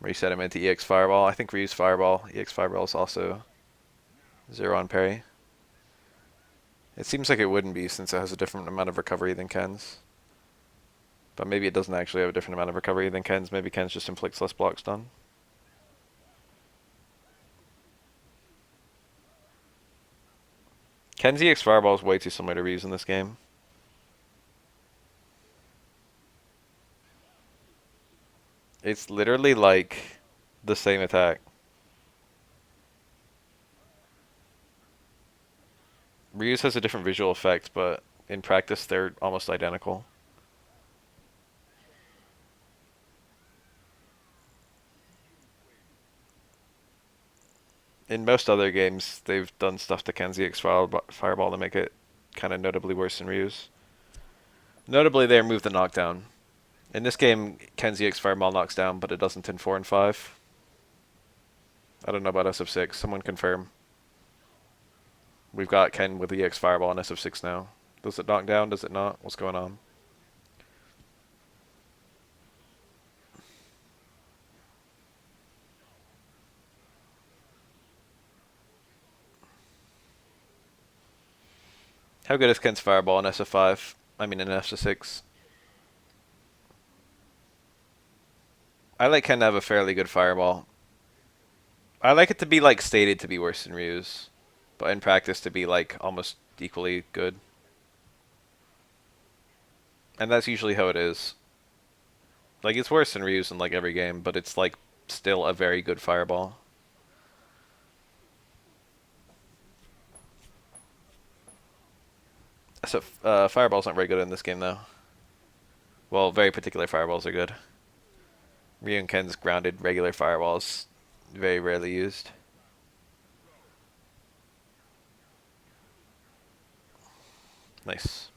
Reset him into EX Fireball. I think we use Fireball. EX Fireball is also zero on parry. It seems like it wouldn't be since it has a different amount of recovery than Ken's. But maybe it doesn't actually have a different amount of recovery than Ken's. Maybe Ken's just inflicts less block stun. Ken's EX Fireball is way too similar to Ryu's in this game. It's literally like the same attack. Ryu's has a different visual effect, but in practice they're almost identical. In most other games, they've done stuff to Ken's EX Fireball to make it kind of notably worse than Ryu's. Notably, they removed the knockdown. In this game, Ken's EX Fireball knocks down, but it doesn't in 4 and 5. I don't know about SF6. Someone confirm. We've got Ken with the EX Fireball on SF6 now. Does it knock down? Does it not? What's going on? How good is Ken's Fireball in SF5? I mean in SF6. I like Ken to have a fairly good Fireball. I like it to be like stated to be worse than Ryu's, but in practice to be like almost equally good. And that's usually how it is. Like it's worse than Ryu's in like every game, but it's like still a very good Fireball. So Fireballs aren't very good in this game though. Well, very particular Fireballs are good. Ryu and Ken's grounded regular Fireballs very rarely used. Nice.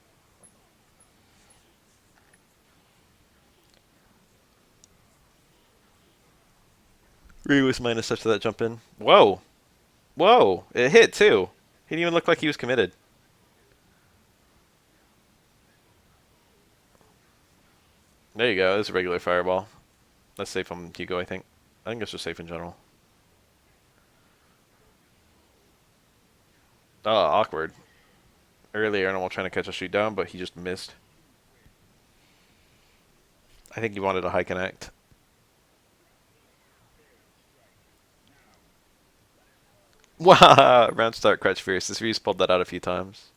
Ryu was minus touch to that jump in. Whoa! Whoa! It hit too! He didn't even look like he was committed. There you go, it's a regular Fireball. That's safe on Hugo, I think. I think it's just safe in general. Oh, awkward. Earlier, Animal trying to catch a shoot down, but he just missed. I think he wanted a high connect. Wow! Round start, Crutch Fierce. This Reeves pulled that out a few times.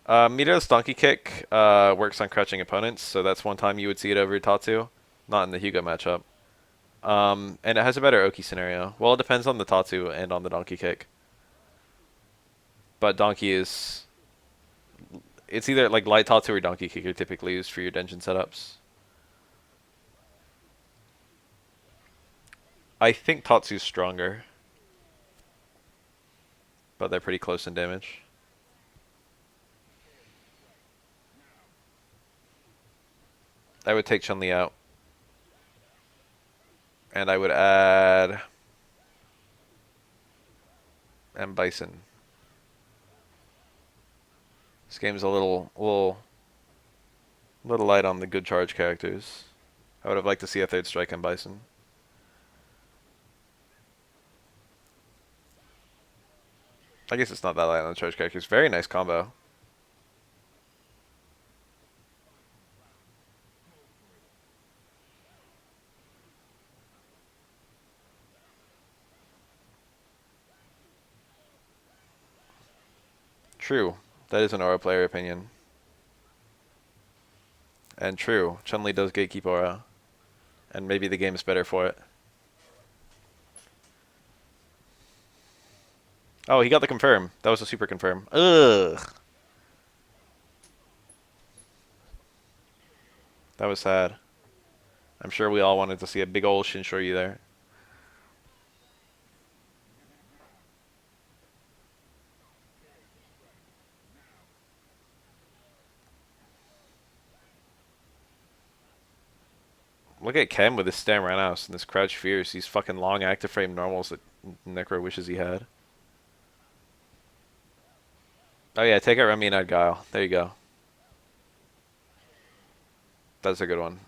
Mito's Donkey Kick works on crouching opponents, so that's one time you would see it over Tatsu. Not in the Hugo matchup. And it has a better Oki scenario. Well, it depends on the Tatsu and on the Donkey Kick. But Donkey is... It's either like light Tatsu or Donkey Kick are typically used for your dungeon setups. I think Tatsu's stronger. But they're pretty close in damage. I would take Chun-Li out. And I would add... and Bison. This game's a little light on the good charge characters. I would have liked to see a third strike on Bison. I guess it's not that light on the charge characters. Very nice combo. True. That is an Aura player opinion. And true. Chun-Li does gatekeep Aura. And maybe the game's better for it. Oh, he got the confirm. That was a super confirm. Ugh. That was sad. I'm sure we all wanted to see a big old Shinshoryu there. Look at Ken with his Stam Roundhouse and this Crouch Fierce. These fucking long active frame normals that Necro wishes he had. Oh yeah, take out Remy and add Guile. There you go. That's a good one.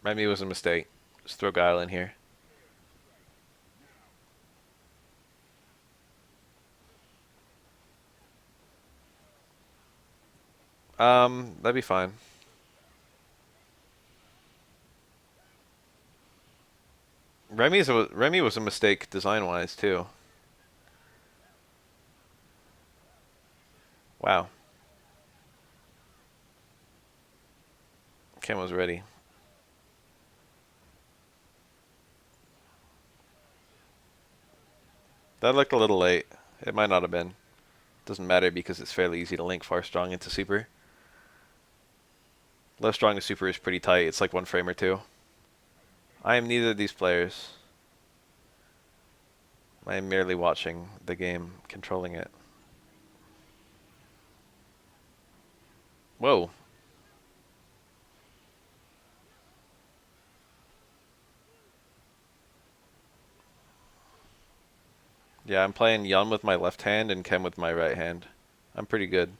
Remy was a mistake. Just throw Guile in here. That'd be fine. Remy was a mistake design-wise too. Wow. Ken was ready. That looked a little late. It might not have been. Doesn't matter because it's fairly easy to link far strong into super. Low strong to super is pretty tight. It's like one frame or two. I am neither of these players. I am merely watching the game, controlling it. Whoa. Yeah, I'm playing Yun with my left hand and Ken with my right hand. I'm pretty good.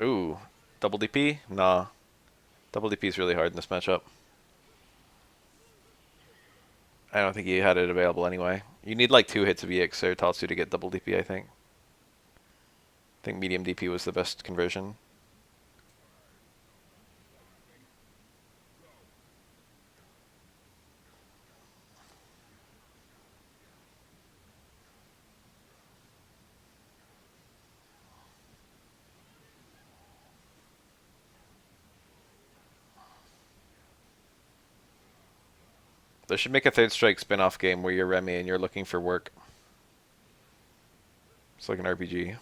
Ooh. Double DP? Nah. Double DP is really hard in this matchup. I don't think he had it available anyway. You need like 2 hits of EX or Tatsu to get double DP, I think. I think medium DP was the best conversion. They should make a third strike spin-off game where you're Remy and you're looking for work. It's like an RPG.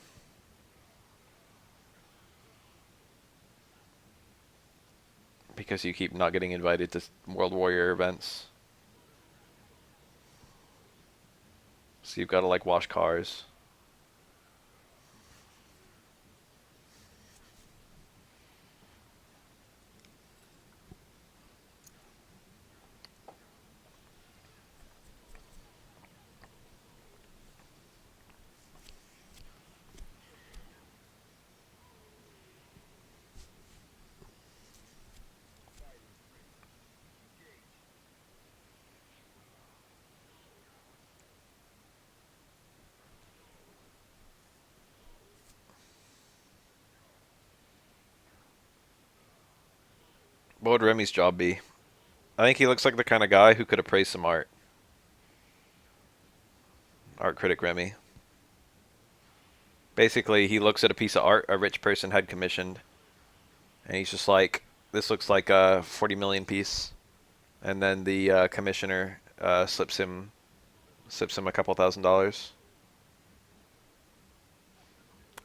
Because you keep not getting invited to World Warrior events. So you've got to like wash cars. What would Remy's job be? I think he looks like the kind of guy who could appraise some art. Art critic Remy. Basically, he looks at a piece of art a rich person had commissioned, and he's just like, this looks like a 40 million piece. And then the commissioner slips him a couple $1,000s.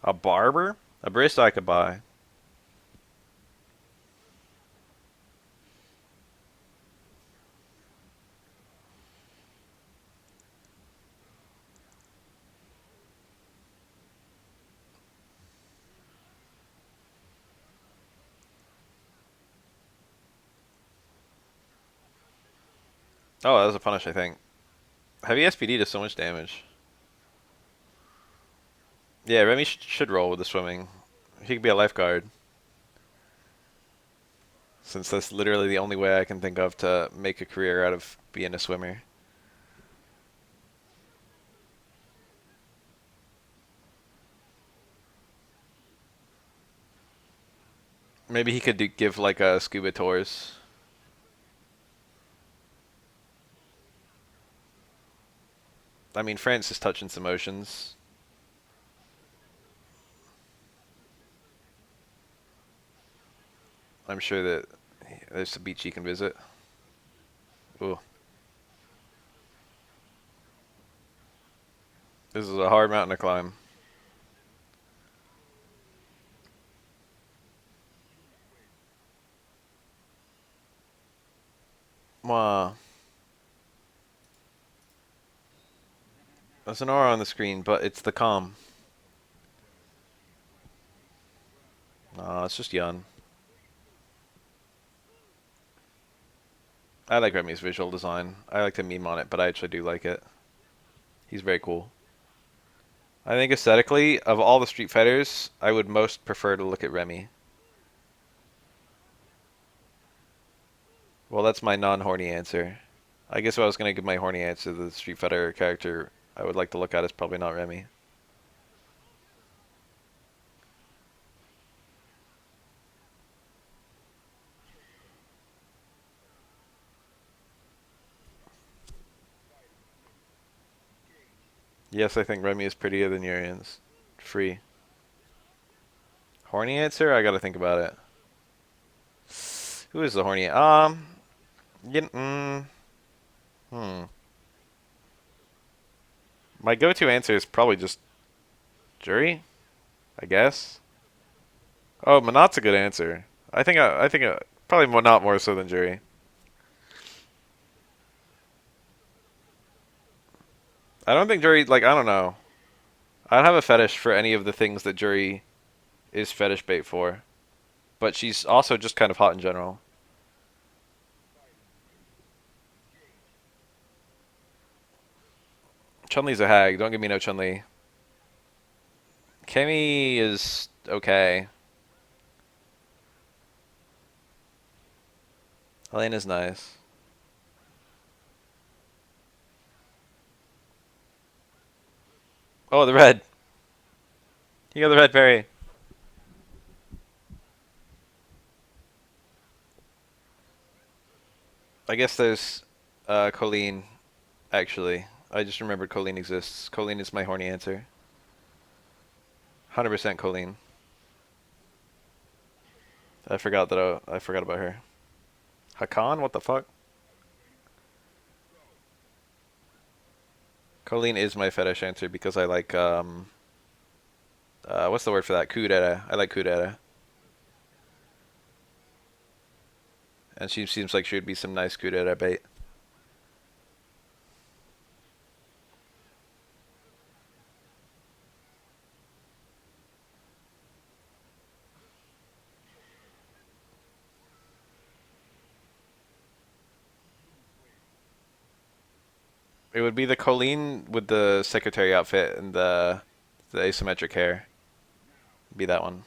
A barber? A barista I could buy. Oh, that was a punish, I think. Heavy SPD does so much damage. Yeah, Remy should roll with the swimming. He could be a lifeguard, since that's literally the only way I can think of to make a career out of being a swimmer. Maybe he could give like a scuba tours. I mean, France is touching some oceans. I'm sure that there's a beach he can visit. Ooh, this is a hard mountain to climb. Wow, there's an aura on the screen, but it's the calm. No, it's just Yun. I like Remy's visual design. I like to meme on it, but I actually do like it. He's very cool. I think aesthetically, of all the Street Fighters, I would most prefer to look at Remy. Well, that's my non-horny answer. I guess if I was going to give my horny answer to the Street Fighter character I would like to look at is probably not Remy. Yes, I think Remy is prettier than Urian's. Free. Horny answer? I gotta think about it. Who is the horny? Hmm. My go-to answer is probably just Jury, I guess. Oh, Manat's a good answer. I think probably not more so than Jury. I don't think Jury, like, I don't know. I don't have a fetish for any of the things that Jury is fetish bait for, but she's also just kind of hot in general. Chun-Li's a hag. Don't give me no Chun-Li. Cammy is okay. Elena's nice. Oh, the red. You got the red berry. I guess there's Colleen, actually. I just remembered Colleen exists. Colleen is my horny answer. 100% Colleen. I forgot about her. Hakan? What the fuck? Colleen is my fetish answer because I like what's the word for that? Kudera. I like Kudera. And she seems like she would be some nice Kudera bait. It would be the Colleen with the secretary outfit and the asymmetric hair. Be that one.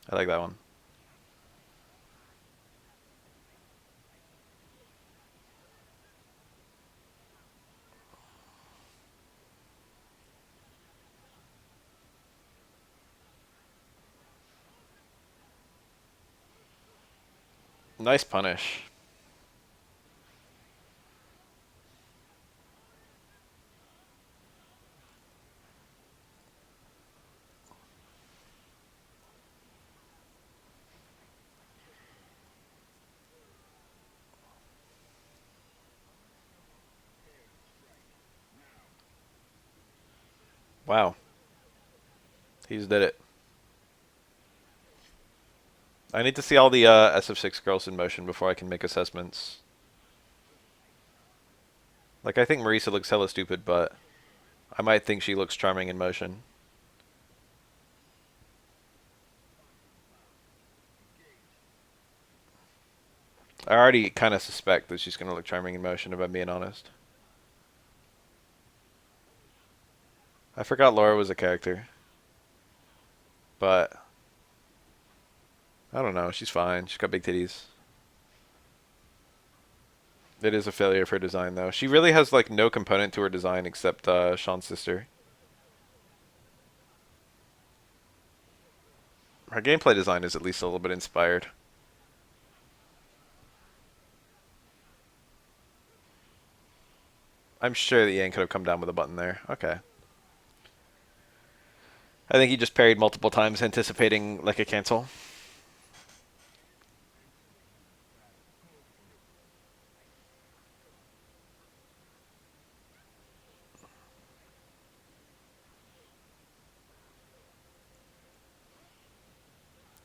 I like that one. Nice punish. Wow. He's did it. I need to see all the SF6 girls in motion before I can make assessments. Like, I think Marisa looks hella stupid, but I might think she looks charming in motion. I already kind of suspect that she's going to look charming in motion, if I'm being honest. I forgot Laura was a character. But, I don't know. She's fine. She's got big titties. It is a failure of her design, though. She really has, like, no component to her design except Sean's sister. Her gameplay design is at least a little bit inspired. I'm sure that Ian could have come down with a button there. Okay. I think he just parried multiple times, anticipating, like, a cancel.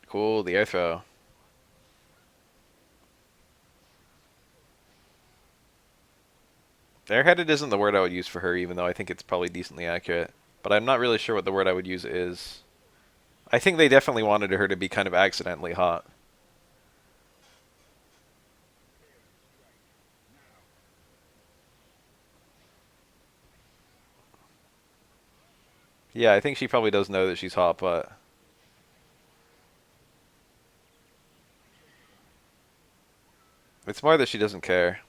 Cool, the air throw. Airheaded isn't the word I would use for her, even though I think it's probably decently accurate. But I'm not really sure what the word I would use is. I think they definitely wanted her to be kind of accidentally hot. Yeah, I think she probably does know that she's hot, but it's more that she doesn't care.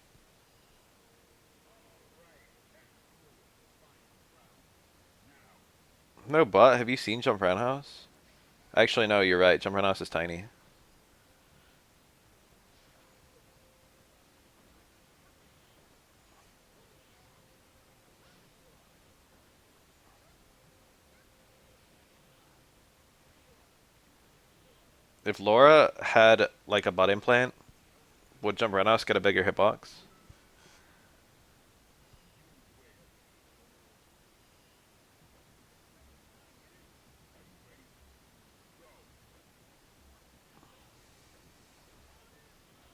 No, but have you seen Jump Roundhouse? Actually, no, you're right. Jump Roundhouse is tiny. If Laura had, like, a butt implant, would Jump Roundhouse get a bigger hitbox?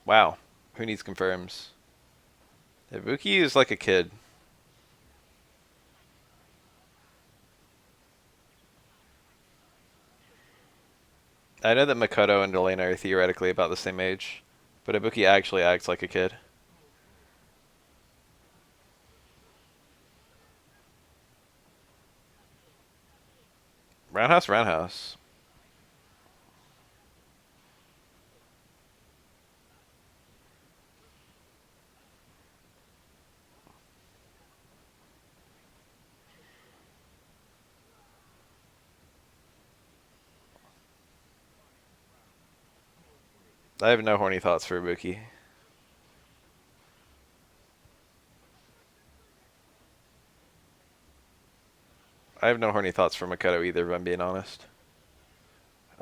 Wow. Who needs confirms? Ibuki is like a kid. I know that Makoto and Elena are theoretically about the same age, but Ibuki actually acts like a kid. Roundhouse, roundhouse. I have no horny thoughts for Ibuki. I have no horny thoughts for Makoto either, if I'm being honest.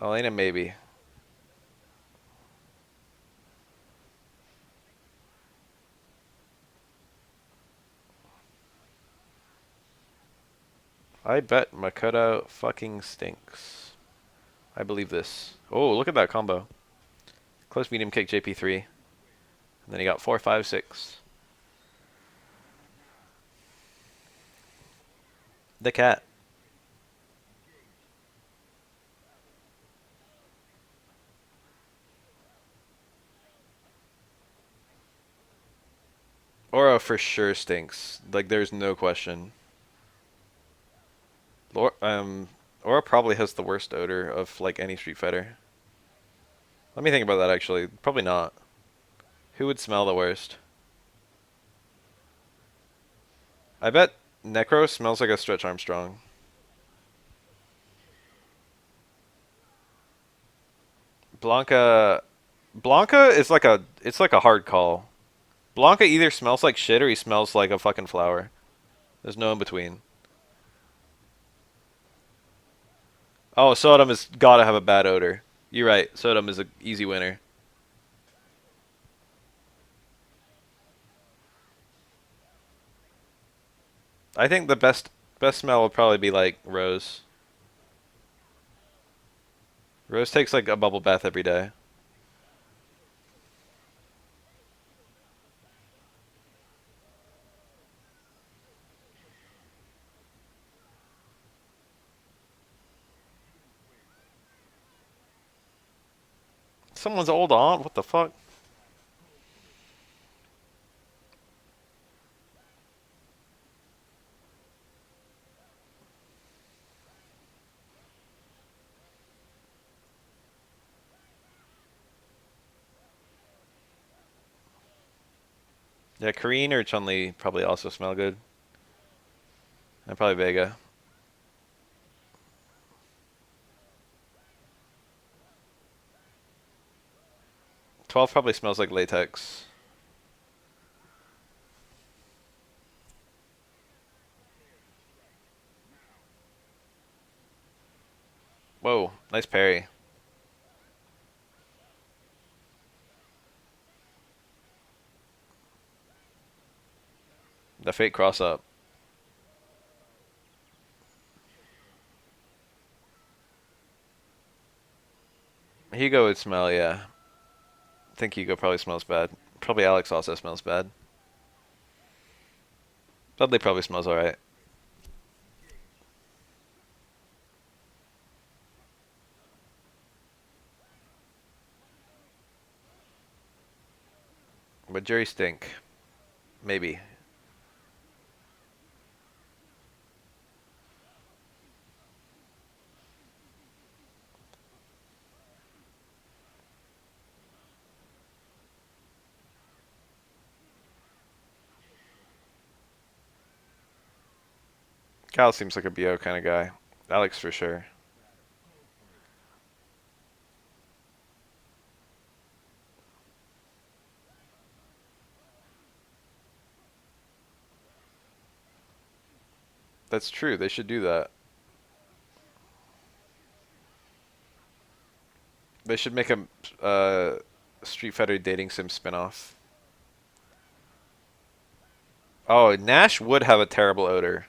Elena, maybe. I bet Makoto fucking stinks. I believe this. Oh, look at that combo. Close medium kick JP3. And then he got 4, 5, 6. The cat. Oro for sure stinks. Like, there's no question. Oro probably has the worst odor of, like, any Street Fighter. Let me think about that, actually. Probably not. Who would smell the worst? I bet Necro smells like a Stretch Armstrong. Blanca... Blanca is like a... It's like a hard call. Blanca either smells like shit or he smells like a fucking flower. There's no in between. Oh, Sodom has gotta have a bad odor. You're right. Sodom is an easy winner. I think the best smell would probably be like Rose. Rose takes like a bubble bath every day. Someone's old aunt? What the fuck? Yeah, Kareen or Chun-Li probably also smell good. And probably Vega. 12 probably smells like latex. Whoa, nice parry. The fake cross up. Hugo would smell, yeah. I think Hugo probably smells bad. Probably Alex also smells bad. Dudley probably smells alright. But Jerry stink. Maybe. Kyle seems like a BO kind of guy. Alex for sure. That's true. They should do that. They should make a Street Fighter dating sim spinoff. Oh, Nash would have a terrible odor.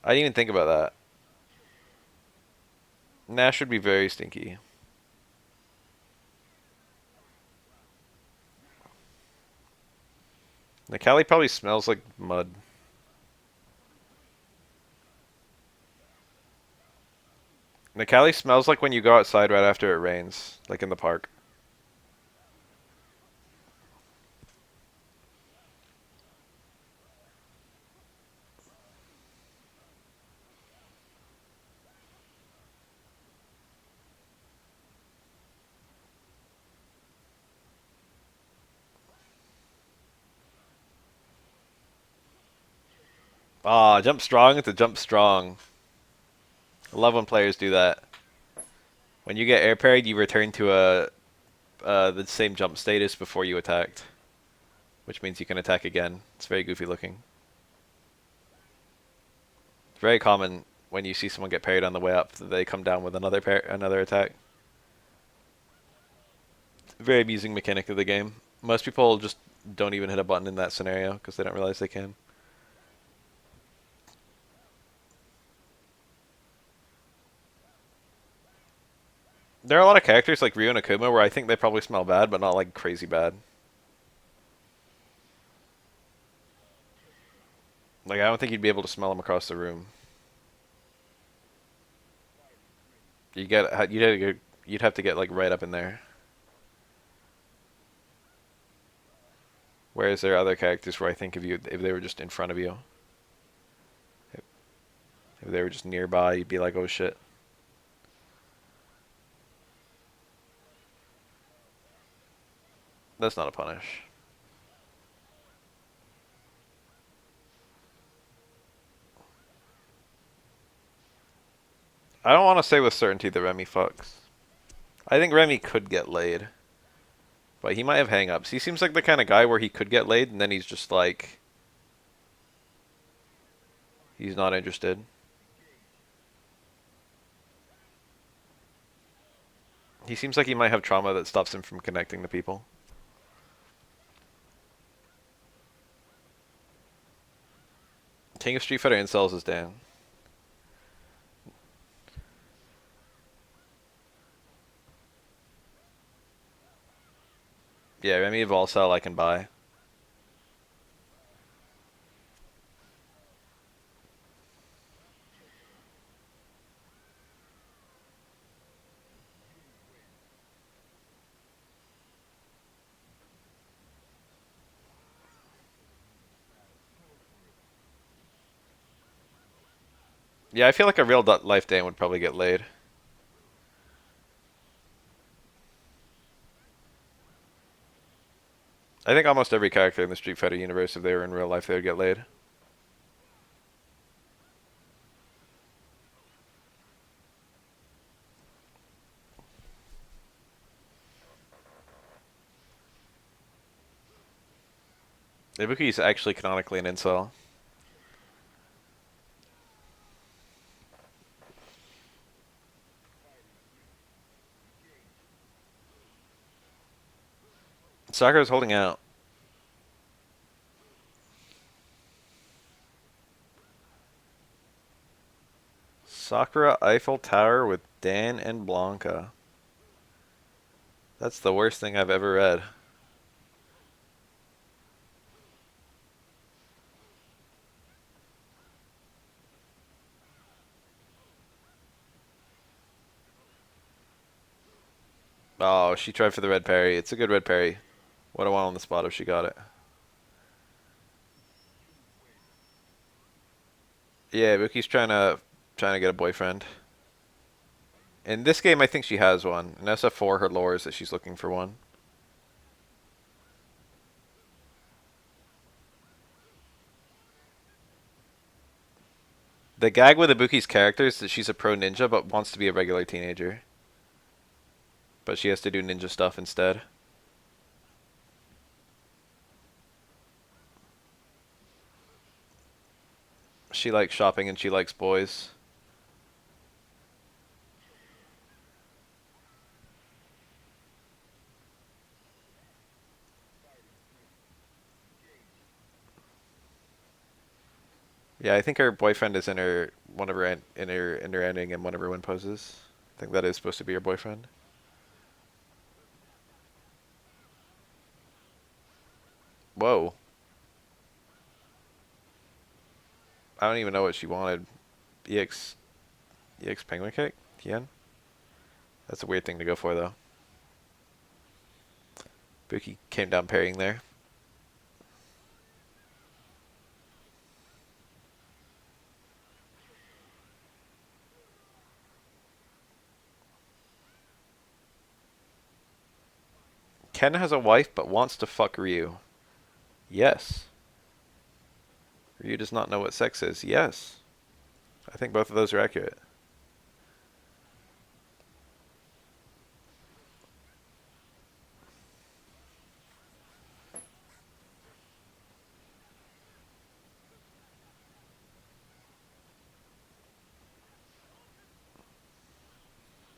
I didn't even think about that. Nash would be very stinky. Nikali probably smells like mud. Nikali smells like when you go outside right after it rains, like in the park. Ah, jump strong to jump strong. I love when players do that. When you get air parried, you return to the same jump status before you attacked, which means you can attack again. It's very goofy looking. It's very common when you see someone get parried on the way up that they come down with another attack. Very amusing mechanic of the game. Most people just don't even hit a button in that scenario because they don't realize they can. There are a lot of characters like Ryu and Akuma where I think they probably smell bad, but not like crazy bad. Like I don't think you'd be able to smell them across the room. You'd have to get like right up in there. Whereas there are other characters where I think if they were just in front of you, if they were just nearby, you'd be like, oh shit. That's not a punish. I don't want to say with certainty that Remy fucks. I think Remy could get laid, but he might have hang-ups. He seems like the kind of guy where he could get laid and then he's just like, he's not interested. He seems like he might have trauma that stops him from connecting to people. King of Street Fighter incels is Dan. Yeah, Remy of Volcel I can buy. Yeah, I feel like a real life Dan would probably get laid. I think almost every character in the Street Fighter universe, if they were in real life, they would get laid. Ibuki's actually canonically an incel. Sakura's holding out. Sakura Eiffel Tower with Dan and Blanca. That's the worst thing I've ever read. Oh, she tried for the red parry. It's a good red parry. What a while on the spot if she got it. Yeah, Ibuki's trying to get a boyfriend. In this game, I think she has one. In SF4, her lore is that she's looking for one. The gag with Ibuki's character is that she's a pro ninja but wants to be a regular teenager. But she has to do ninja stuff instead. She likes shopping and she likes boys. Yeah, I think her boyfriend is in her one of her in her ending and one of her win poses. I think that is supposed to be her boyfriend. Whoa. I don't even know what she wanted. EX EX penguin kick? Tien? That's a weird thing to go for though. Buki came down parrying there. Ken has a wife but wants to fuck Ryu. Yes. Ryu does not know what sex is. Yes. I think both of those are accurate.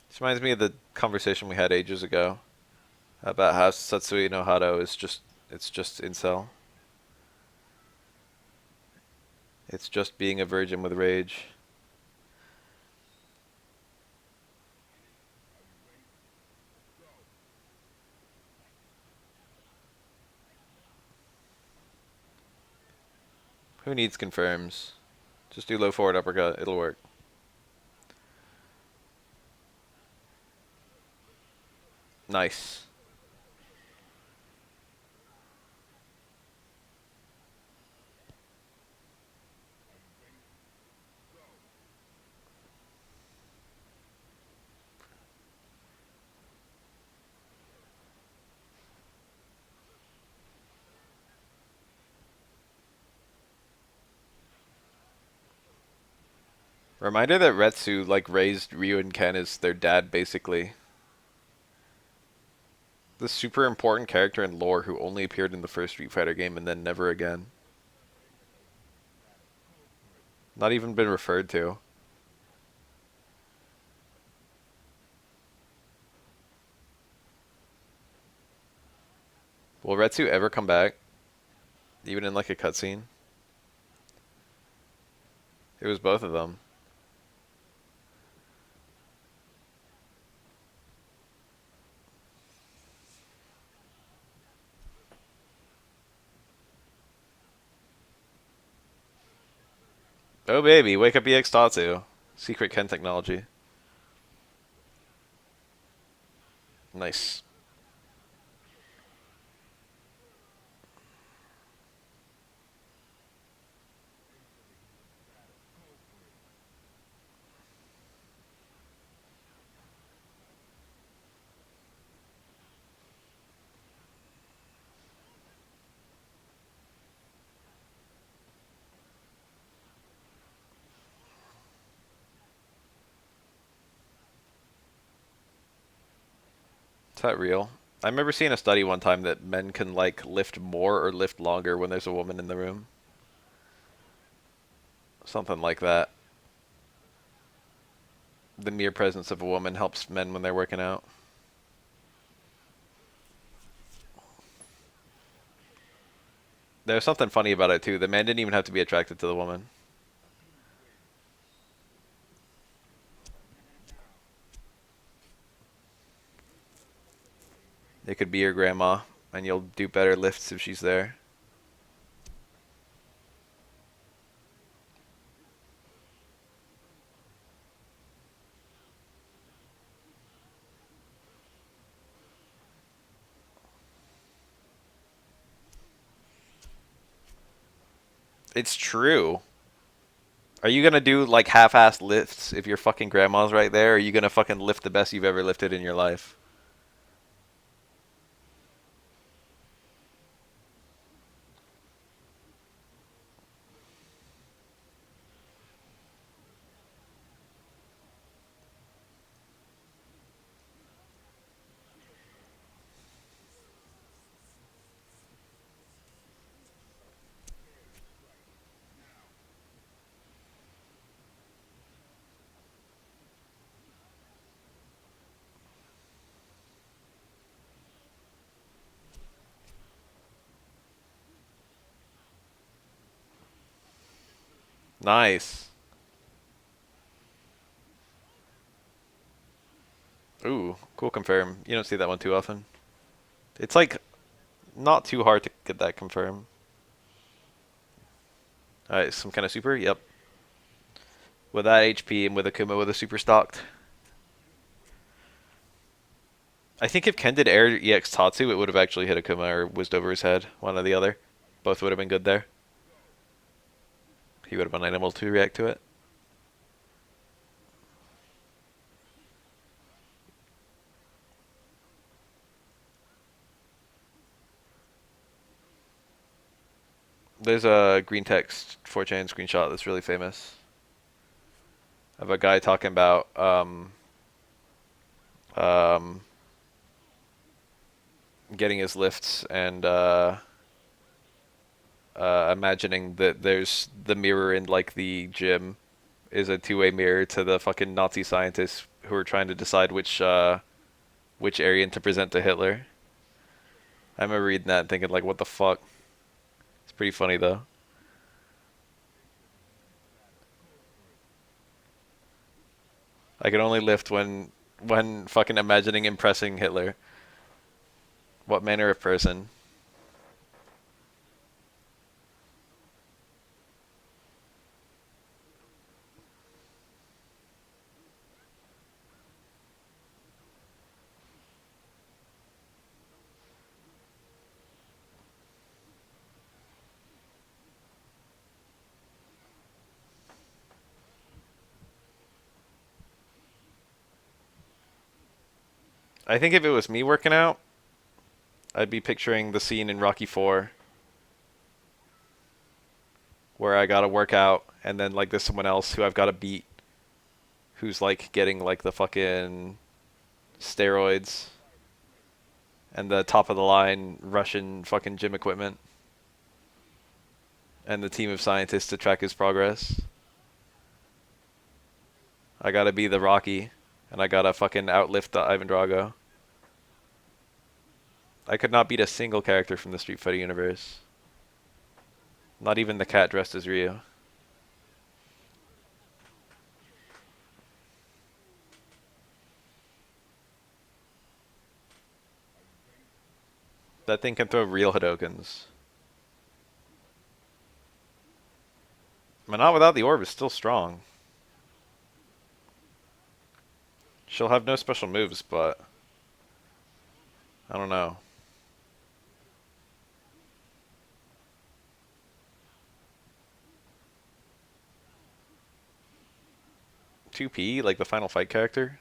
This reminds me of the conversation we had ages ago about how Satsui no Hado is just incel. It's just being a virgin with rage. Who needs confirms? Just do low forward uppercut, it'll work. Nice. Reminder that Retsu like raised Ryu and Ken as their dad basically. This super important character in lore who only appeared in the first Street Fighter game and then never again. Not even been referred to. Will Retsu ever come back? Even in like a cutscene? It was both of them. Oh baby, wake up EX Tatsu. Secret Ken technology. Nice. Is that real? I remember seeing a study one time that men can like lift more or lift longer when there's a woman in the room. Something like that. The mere presence of a woman helps men when they're working out. There's something funny about it too. The man didn't even have to be attracted to the woman. It could be your grandma, and you'll do better lifts if she's there. It's true. Are you gonna do like half-assed lifts if your fucking grandma's right there? Or are you gonna fucking lift the best you've ever lifted in your life? Nice. Ooh, cool confirm. You don't see that one too often. It's like not too hard to get that confirm. Alright, some kind of super? Yep. With that HP and with Akuma with a super stocked. I think if Ken did Air EX Tatsu, it would have actually hit Akuma or whizzed over his head. One or the other. Both would have been good there. He would have been unable to react to it. There's a green text 4chan screenshot that's really famous of a guy talking about um, getting his lifts and imagining that there's the mirror in like the gym is a two-way mirror to the fucking Nazi scientists who are trying to decide which Aryan to present to Hitler. I remember reading that and thinking like, what the fuck? It's pretty funny though. I can only lift when fucking imagining impressing Hitler. What manner of person? I think if it was me working out, I'd be picturing the scene in Rocky 4 where I gotta work out and then like there's someone else who I've gotta beat who's like getting like the fucking steroids and the top of the line Russian fucking gym equipment and the team of scientists to track his progress. I gotta be the Rocky and I gotta fucking outlift the Ivan Drago. I could not beat a single character from the Street Fighter universe. Not even the cat dressed as Ryu. That thing can throw real Hadokens. But not without the orb is still strong. She'll have no special moves, but I don't know. 2P, like the final fight character,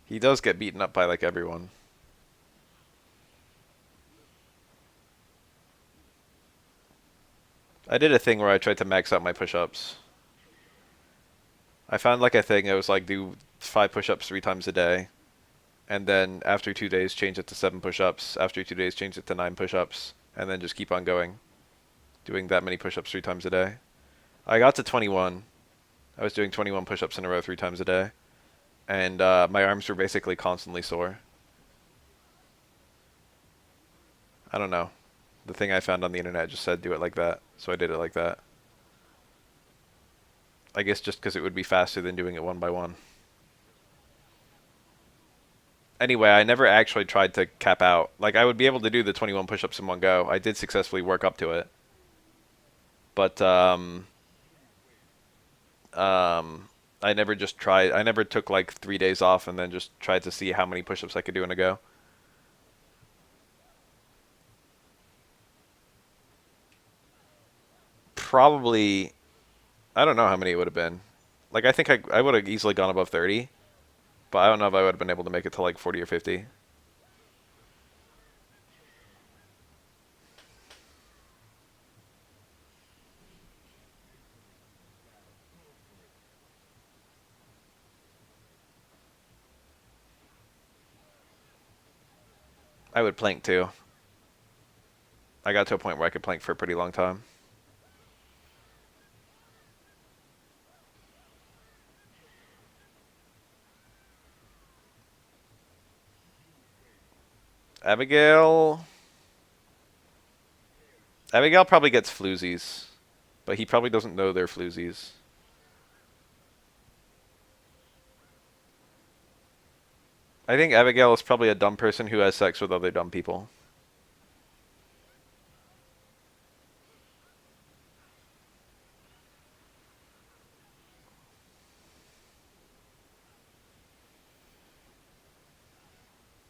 he does get beaten up by like everyone. I did a thing where I tried to max out my push-ups. I found like a thing that was like do 5 push-ups 3 times a day, and then after 2 days change it to 7 push-ups. After 2 days change it to 9 push-ups, and then just keep on going, doing that many push-ups 3 times a day. I got to 21. I was doing 21 push-ups in a row 3 times a day, and my arms were basically constantly sore. I don't know. The thing I found on the internet just said do it like that, so I did it like that. I guess just because it would be faster than doing it one by one. Anyway, I never actually tried to cap out. Like, I would be able to do the 21 push-ups in one go. I did successfully work up to it. But, I never just tried. I never took, like, 3 days off and then just tried to see how many push-ups I could do in a go. Probably, I don't know how many it would have been. Like, I think I would have easily gone above 30, but I don't know if I would have been able to make it to, like, 40 or 50. I would plank, too. I got to a point where I could plank for a pretty long time. Abigail... Abigail probably gets floozies, but he probably doesn't know they're floozies. I think Abigail is probably a dumb person who has sex with other dumb people.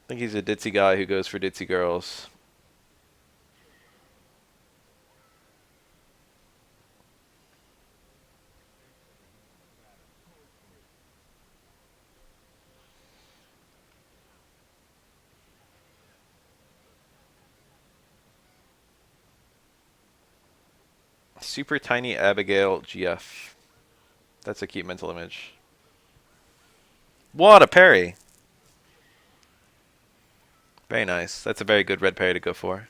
I think he's a ditzy guy who goes for ditzy girls. Super tiny Abigail GF. That's a cute mental image. What a parry! Very nice. That's a very good red parry to go for.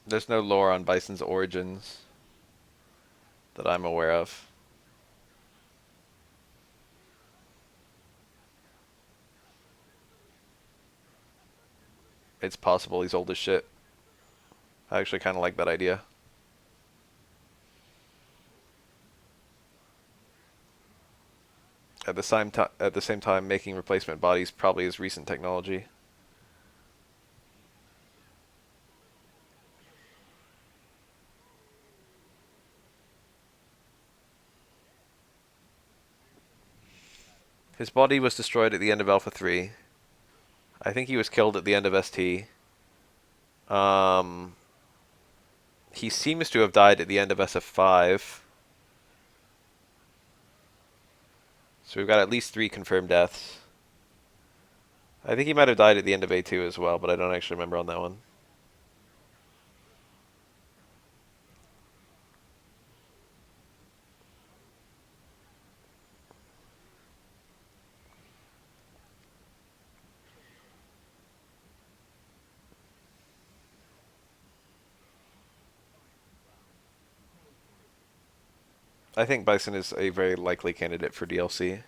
There's no lore on Bison's origins that I'm aware of. It's possible he's old as shit. I actually kind of like that idea. At the same time, making replacement bodies probably is recent technology. His body was destroyed at the end of Alpha 3. I think he was killed at the end of ST. Um, he seems to have died at the end of SF5. So we've got at least 3 confirmed deaths. I think he might have died at the end of A2 as well, but I don't actually remember on that one. I think Bison is a very likely candidate for DLC.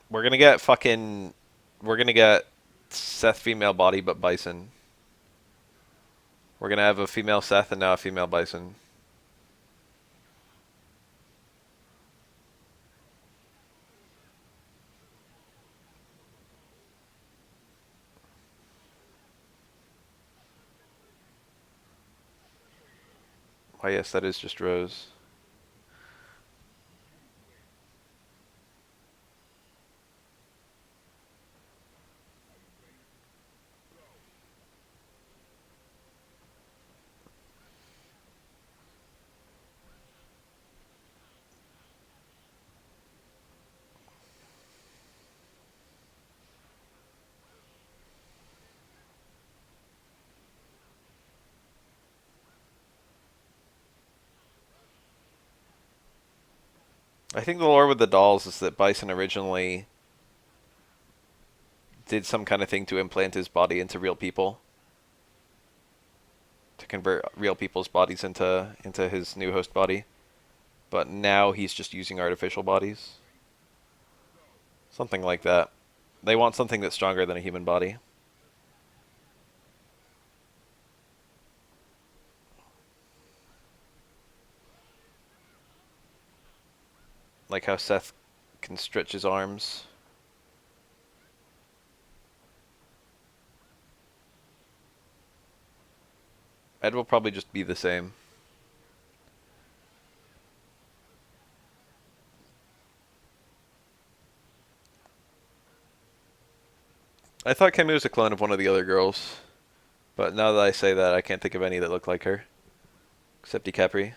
We're gonna get fucking... We're gonna get Seth female body, but Bison. We're gonna have a female Seth and now a female Bison. Why, yes, that is just Rose. I think the lore with the dolls is that Bison originally did some kind of thing to implant his body into real people, to convert real people's bodies into his new host body. But now he's just using artificial bodies. Something like that. They want something that's stronger than a human body. Like how Seth can stretch his arms. Ed will probably just be the same. I thought Camus was a clone of one of the other girls, but now that I say that, I can't think of any that look like her, except DiCapri.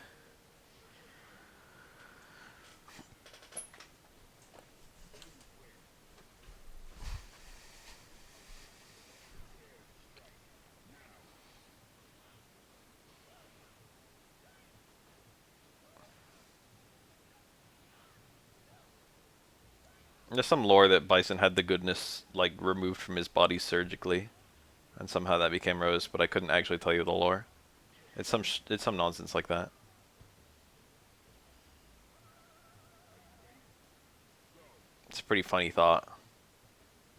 There's some lore that Bison had the goodness like removed from his body surgically, and somehow that became Rose, but I couldn't actually tell you the lore. It's some nonsense like that. It's a pretty funny thought.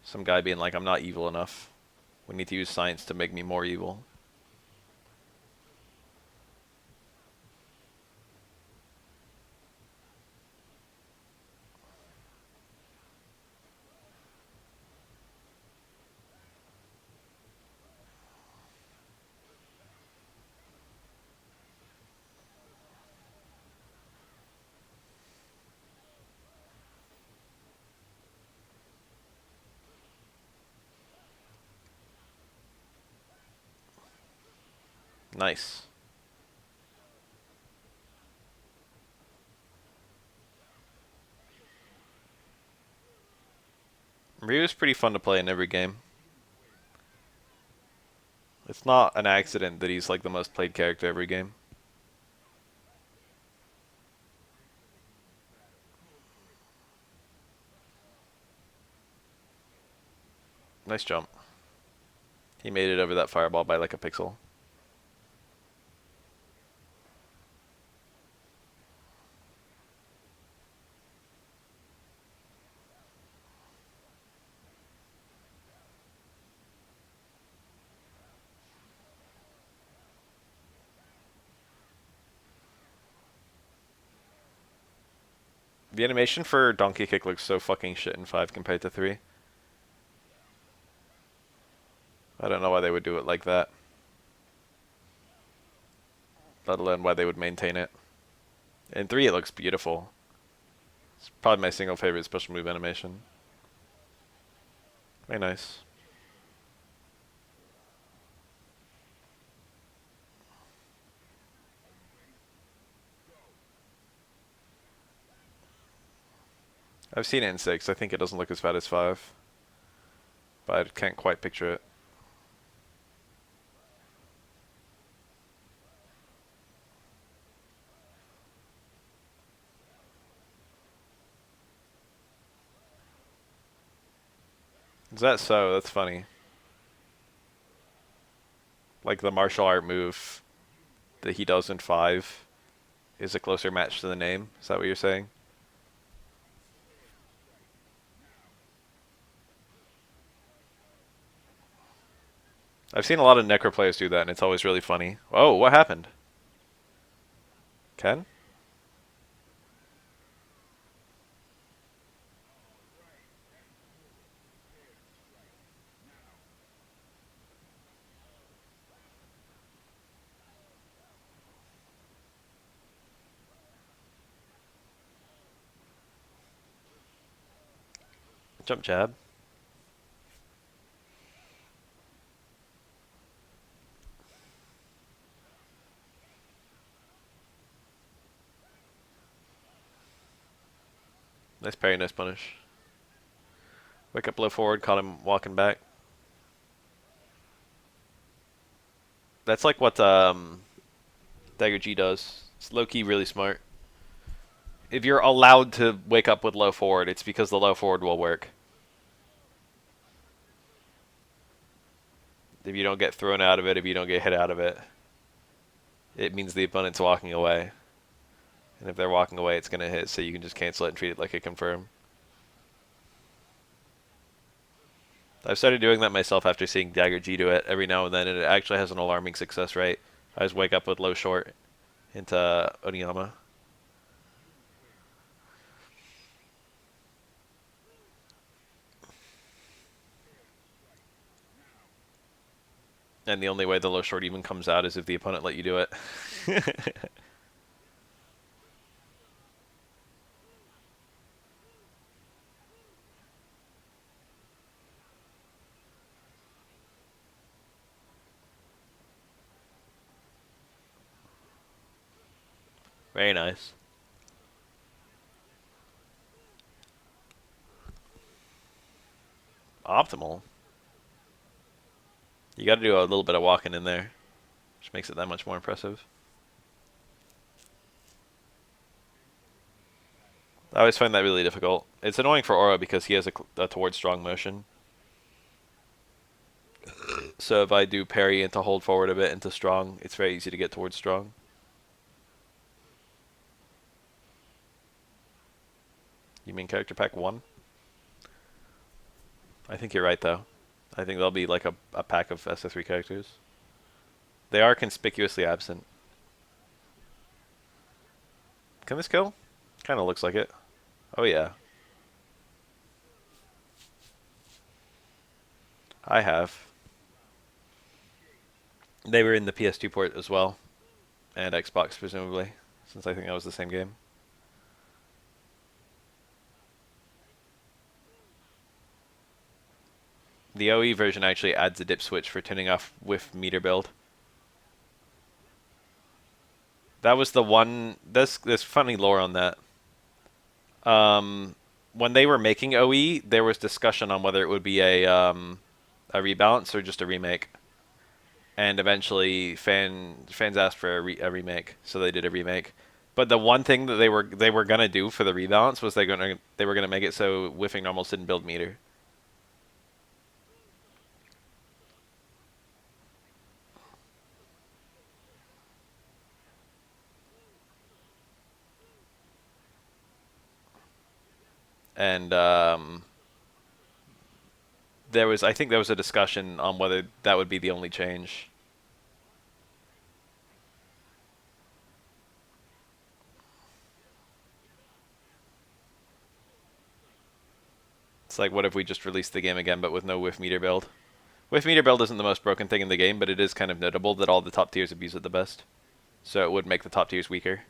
Some guy being like, I'm not evil enough. We need to use science to make me more evil. Nice. Ryu's pretty fun to play in every game. It's not an accident that he's like the most played character every game. Nice jump. He made it over that fireball by like a pixel. The animation for Donkey Kick looks so fucking shit in 5 compared to 3. I don't know why they would do it like that. Let alone why they would maintain it. In 3 it looks beautiful. It's probably my single favorite special move animation. Very nice. I've seen it in 6. I think it doesn't look as bad as 5. But I can't quite picture it. Is that so? That's funny. Like the martial art move that he does in 5 is a closer match to the name. Is that what you're saying? I've seen a lot of Necro players do that, and it's always really funny. Oh, what happened? Ken? Jump jab. Nice parry, nice punish. Wake up, blow forward, caught him walking back. That's like what Dagger G does. It's low key really smart. If you're allowed to wake up with low forward, it's because the low forward will work. If you don't get thrown out of it, if you don't get hit out of it, it means the opponent's walking away. And if they're walking away, it's going to hit, so you can just cancel it and treat it like a confirm. I've started doing that myself after seeing Dagger G do it every now and then, and it actually has an alarming success rate. I just wake up with low short into Oniyama. And the only way the low short even comes out is if the opponent let you do it. Very nice. Optimal. You got to do a little bit of walking in there, which makes it that much more impressive. I always find that really difficult. It's annoying for Oro because he has a towards strong motion. So if I do parry into hold forward a bit into strong, it's very easy to get towards strong. You mean character pack 1? I think you're right, though. I think there'll be like a pack of SF3 characters. They are conspicuously absent. Can this kill? Kind of looks like it. Oh, yeah. I have. They were in the PS2 port as well. And Xbox, presumably. Since I think that was the same game. The OE version actually adds a dip switch for turning off with meter build. That was the one. There's funny lore on that. When they were making OE, there was discussion on whether it would be a rebalance or just a remake. And eventually, fans asked for a remake, so they did a remake. But the one thing that they were gonna do for the rebalance was they were gonna make it so whiffing normals didn't build meter. And I think there was a discussion on whether that would be the only change. It's like, what if we just released the game again, but with no whiff meter build? Whiff meter build isn't the most broken thing in the game, but it is kind of notable that all the top tiers abuse it the best. So it would make the top tiers weaker.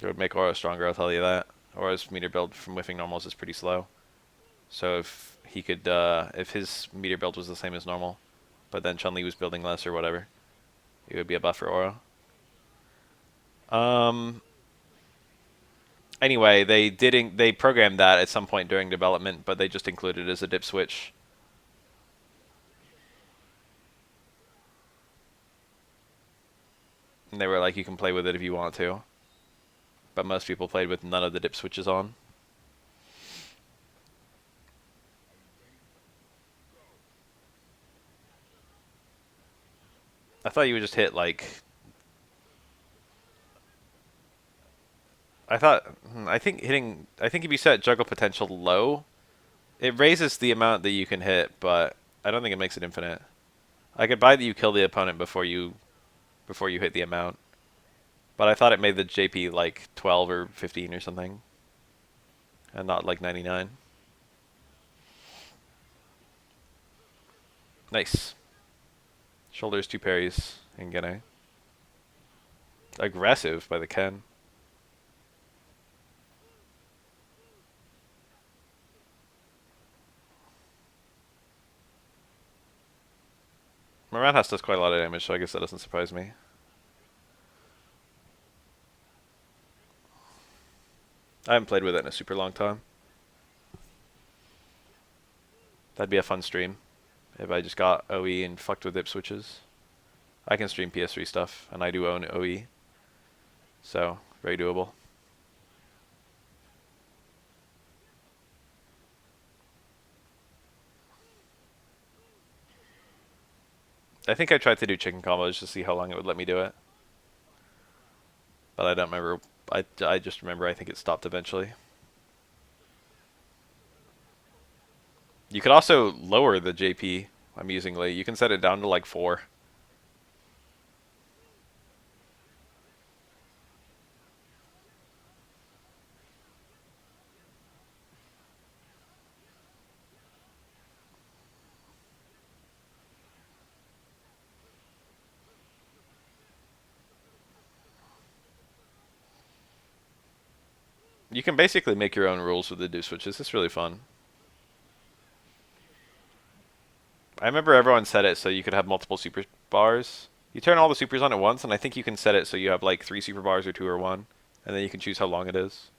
It would make Oro stronger, I'll tell you that. Oro's meter build from whiffing normals is pretty slow. So if he could, if his meter build was the same as normal, but then Chun-Li was building less or whatever, it would be a buff for Oro. Anyway, they programmed that at some point during development, but they just included it as a dip switch. And they were like, you can play with it if you want to. But most people played with none of the dip switches on. I thought you would just hit like... I think if you set juggle potential low, it raises the amount that you can hit, but I don't think it makes it infinite. I could buy that you kill the opponent before you hit the amount. But I thought it made the JP like 12 or 15 or something. And not like 99. Nice. Shoulders, 2 parries, and Gene. Aggressive by the Ken. My Roundhouse does quite a lot of damage, so I guess that doesn't surprise me. I haven't played with it in a super long time. That'd be a fun stream if I just got OE and fucked with dip switches. I can stream PS3 stuff, and I do own OE, so very doable. I think I tried to do chicken combos to see how long it would let me do it, but I don't remember. I just remember I think it stopped eventually. You could also lower the JP amusingly. You can set it down to like 4. You can basically make your own rules with the do switches. It's really fun. I remember everyone set it so you could have multiple super bars. You turn all the supers on at once, and I think you can set it so you have like 3 super bars or 2 or 1, and then you can choose how long it is.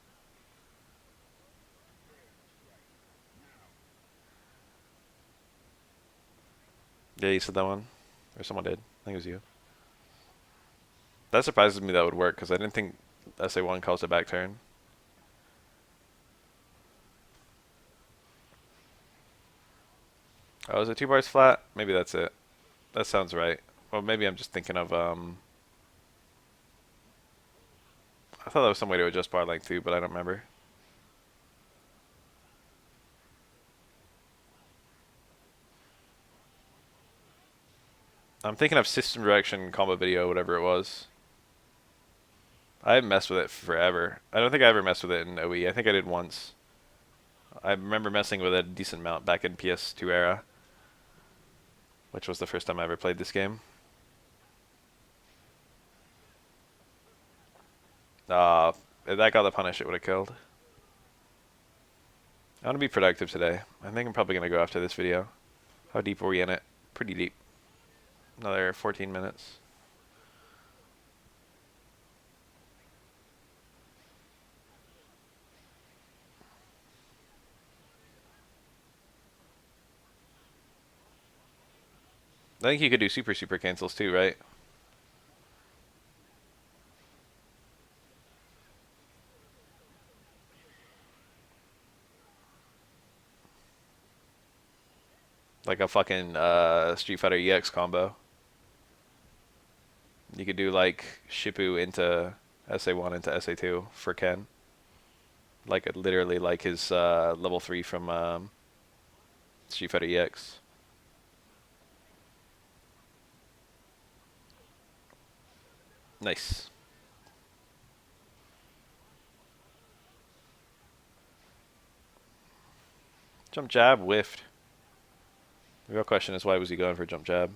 Yeah, you said that one, or someone did. I think it was you. That surprises me that would work because I didn't think SA1 caused a back turn. Oh, is it 2 bars flat? Maybe that's it. That sounds right. Well, maybe I'm just thinking of I thought there was some way to adjust bar length too, but I don't remember. I'm thinking of system direction combo video, whatever it was. I haven't messed with it forever. I don't think I ever messed with it in OE. I think I did once. I remember messing with it a decent amount back in PS2 era, which was the first time I ever played this game. If that got the punish, it would have killed. I want to be productive today. I think I'm probably going to go after this video. How deep are we in it? Pretty deep. Another 14 minutes. I think you could do super cancels too, right? Like a fucking Street Fighter EX combo. You could do like Shippu into SA1 into SA2 for Ken. Like literally like his level 3 from Street Fighter EX. Nice. Jump jab, whiffed. The real question is why was he going for jump jab?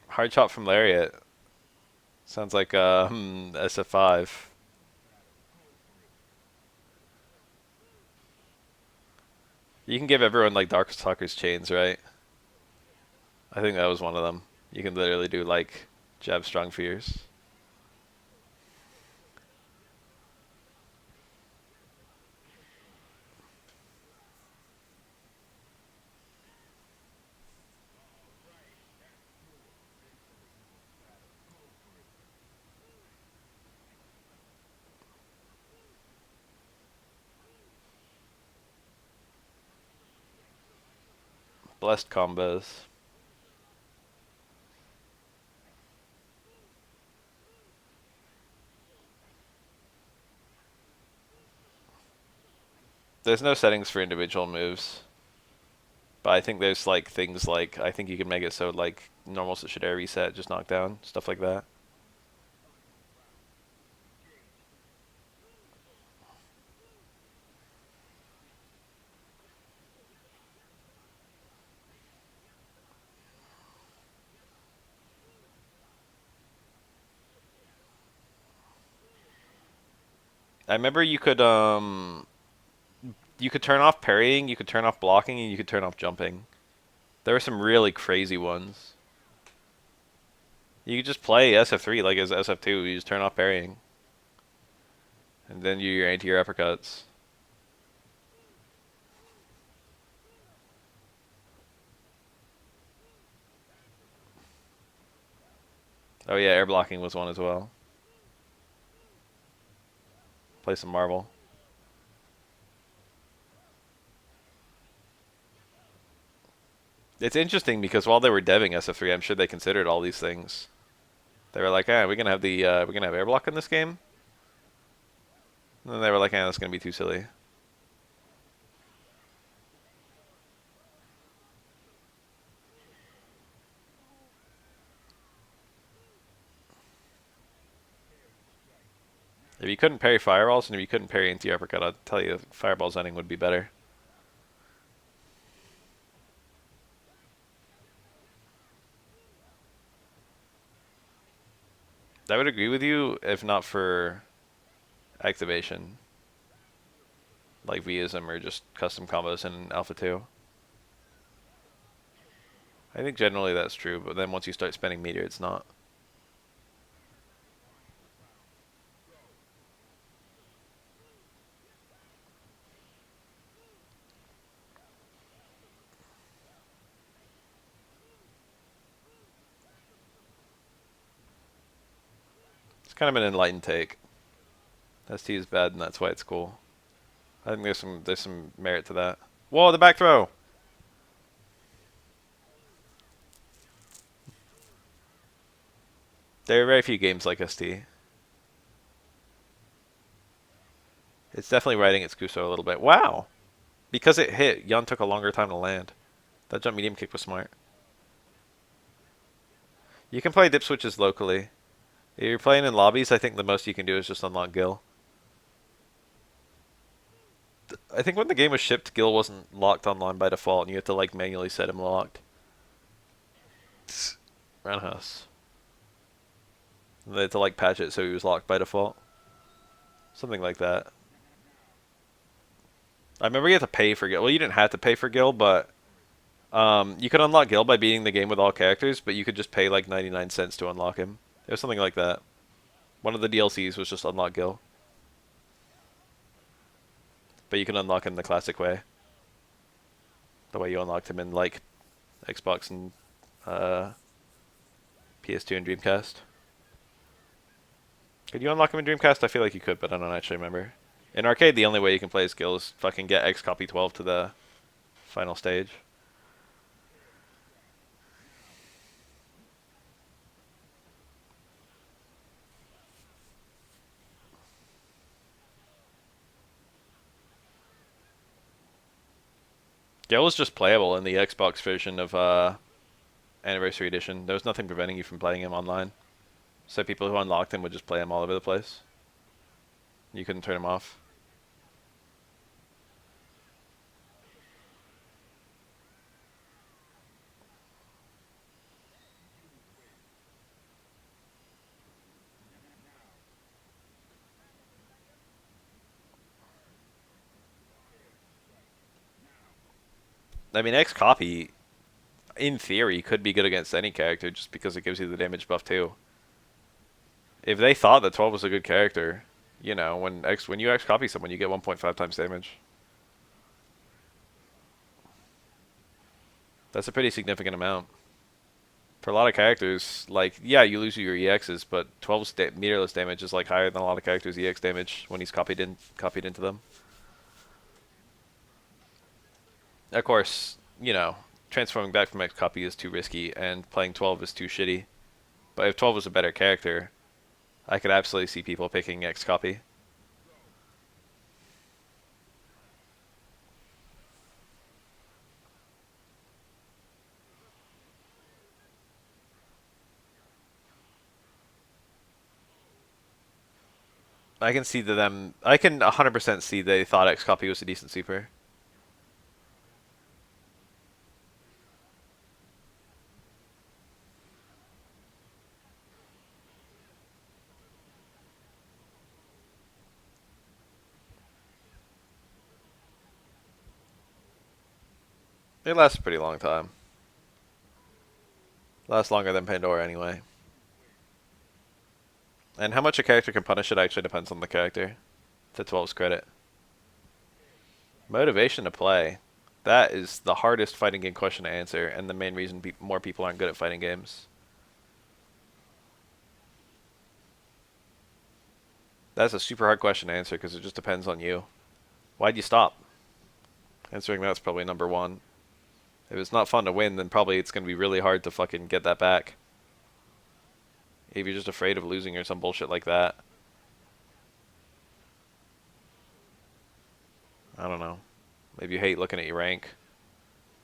Hard chop from Lariat. Sounds like SF5. You can give everyone like Darkstalker's chains, right? I think that was one of them. You can literally do like jab strong fears. Blessed combos. There's no settings for individual moves, but I think there's like things like I think you can make it so like normal should air reset, just knock down, stuff like that. I remember you could turn off parrying, you could turn off blocking, and you could turn off jumping. There were some really crazy ones. You could just play SF3 like as SF2. You just turn off parrying, and then you your anti-air uppercuts. Oh yeah, air blocking was one as well. Play some Marvel. It's interesting because while they were deving SF3, I'm sure they considered all these things. They were like, we're gonna have we're gonna have air block in this game. And then they were like, that's gonna be too silly. If you couldn't parry fireballs and if you couldn't parry anti-uppercut, I'd tell you fireball's ending would be better. I would agree with you if not for activation, like Vism or just custom combos in Alpha 2. I think generally that's true, but then once you start spending meter, it's not. It's kind of an enlightened take. ST is bad, and that's why it's cool. I think there's some merit to that. Whoa, the back throw! There are very few games like ST. It's definitely riding its Kuso a little bit. Wow! Because it hit, Yun took a longer time to land. That jump medium kick was smart. You can play dip switches locally. If you're playing in lobbies, I think the most you can do is just unlock Gil. I think when the game was shipped, Gil wasn't locked online by default, and you have to like manually set him locked. Roundhouse. And they had to like patch it so he was locked by default. Something like that. I remember you had to pay for Gil. Well, you didn't have to pay for Gil, but you could unlock Gil by beating the game with all characters, but you could just pay like 99 cents to unlock him. It was something like that. One of the DLCs was just unlock Gil. But you can unlock him the classic way. The way you unlocked him in like Xbox and PS2 and Dreamcast. Could you unlock him in Dreamcast? I feel like you could, but I don't actually remember. In arcade, the only way you can play as Gil is fucking get X copy 12 to the final stage. Gil was just playable in the Xbox version of Anniversary Edition. There was nothing preventing you from playing him online. So people who unlocked him would just play him all over the place. You couldn't turn him off. I mean, X copy, in theory, could be good against any character just because it gives you the damage buff too. If they thought that 12 was a good character, you know, when you X copy someone, you get 1.5 times damage. That's a pretty significant amount. For a lot of characters, like, yeah, you lose your EXs, but 12's meterless damage is like higher than a lot of characters' EX damage when he's copied into them. Of course, you know, transforming back from X copy is too risky, and playing 12 is too shitty. But if 12 was a better character, I could absolutely see people picking X copy. I can see them. I can 100% see they thought X copy was a decent super. It lasts a pretty long time. Lasts longer than Pandora anyway. And how much a character can punish it actually depends on the character. To 12's credit. Motivation to play. That is the hardest fighting game question to answer, and the main reason more people aren't good at fighting games. That's a super hard question to answer because it just depends on you. Why'd you stop? Answering that's probably number one. If it's not fun to win, then probably it's going to be really hard to fucking get that back. If you're just afraid of losing or some bullshit like that. I don't know. Maybe you hate looking at your rank.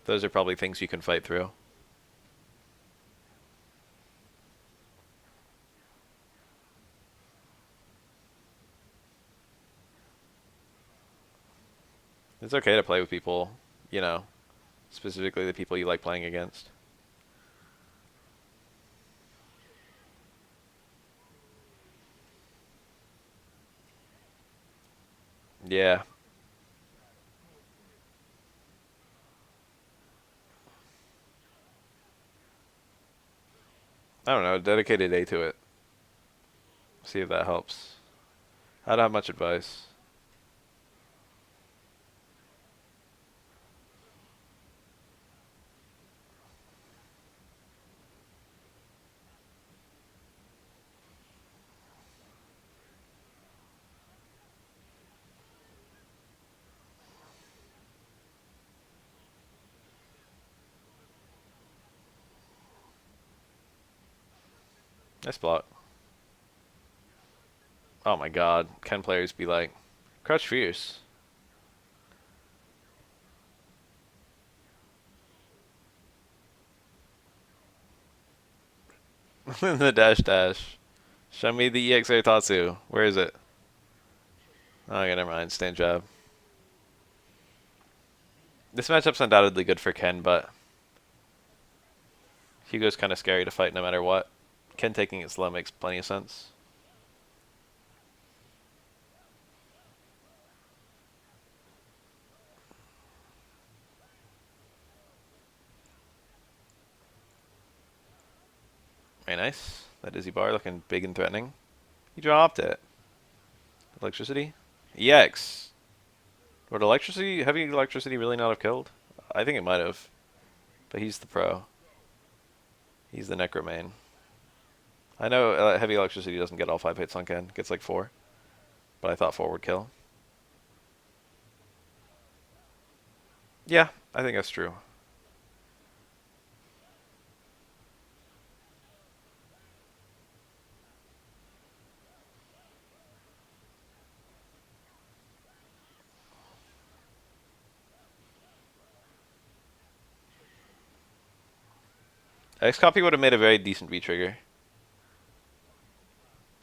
Those are probably things you can fight through. It's okay to play with people, you know, specifically the people you like playing against. Yeah. I don't know, dedicate a day to it. See if that helps. I don't have much advice. Nice block. Oh my god. Ken players be like, crouch fierce. The dash dash. Show me the EXA Tatsu. Where is it? Oh, okay, never mind. Stand jab. This matchup's undoubtedly good for Ken, but Hugo's kind of scary to fight no matter what. Ken taking it slow makes plenty of sense. Very nice. That dizzy bar looking big and threatening. He dropped it. Electricity? EX. Would electricity, heavy electricity really not have killed? I think it might have. But he's the pro. He's the necro main. I know heavy electricity doesn't get all 5 hits on Ken. It gets like 4. But I thought 4 would kill. Yeah, I think that's true. X copy would have made a very decent V trigger.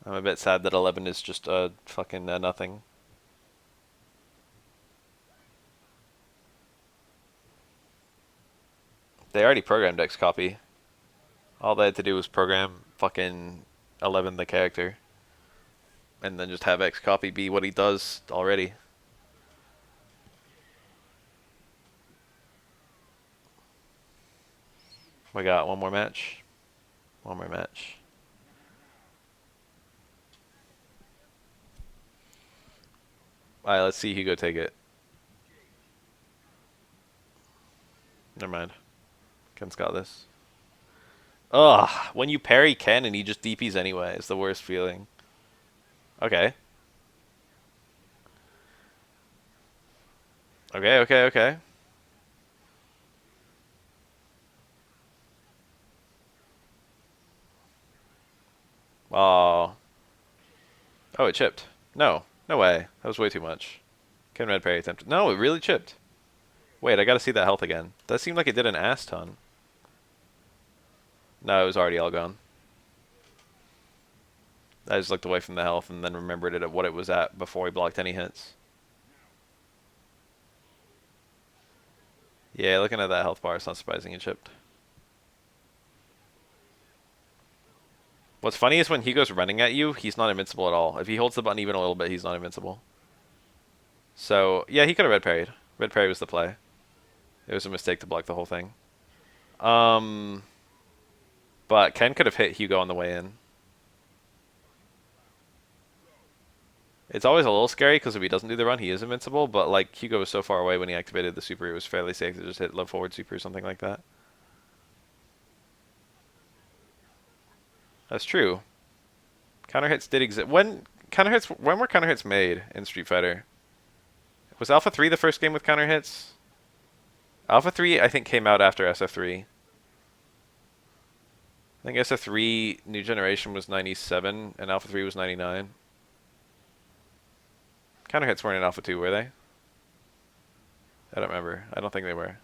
I'm a bit sad that 11 is just fucking nothing. They already programmed X copy. All they had to do was program fucking 11 the character. And then just have X copy be what he does already. We got one more match. One more match. Alright, let's see Hugo take it. Never mind. Ken's got this. Ugh, when you parry Ken and he just DPs anyway, it's the worst feeling. Okay. Okay, okay, okay. Oh. Oh, it chipped. No. No way. That was way too much. Ken red parry attempt. No, it really chipped. Wait, I gotta see that health again. That seemed like it did an ass ton. No, it was already all gone. I just looked away from the health and then remembered it at what it was at before he blocked any hits. Yeah, looking at that health bar, it's not surprising it chipped. What's funny is when Hugo's running at you, he's not invincible at all. If he holds the button even a little bit, he's not invincible. So, yeah, he could have red parried. Red parry was the play. It was a mistake to block the whole thing. But Ken could have hit Hugo on the way in. It's always a little scary because if he doesn't do the run, he is invincible. But like Hugo was so far away when he activated the super, it was fairly safe to just hit low forward super or something like that. That's true. Counter hits did exist. When Counter hits. When were counter hits made in Street Fighter? Was Alpha 3 the first game with counter hits? Alpha 3, I think, came out after SF3. I think SF3 New Generation was 97 and Alpha 3 was 99. Counter hits weren't in Alpha 2, were they? I don't remember. I don't think they were.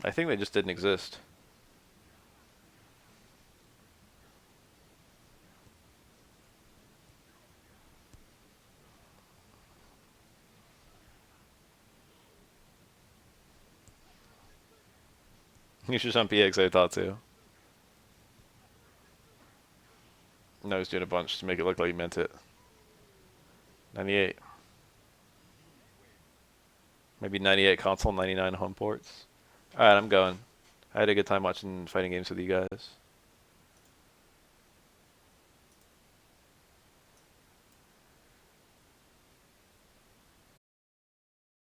I think they just didn't exist. You should jump EX, I thought too. No, he's doing a bunch to make it look like he meant it. 98. Maybe 98 console, 99 home ports. Alright, I'm going. I had a good time watching fighting games with you guys.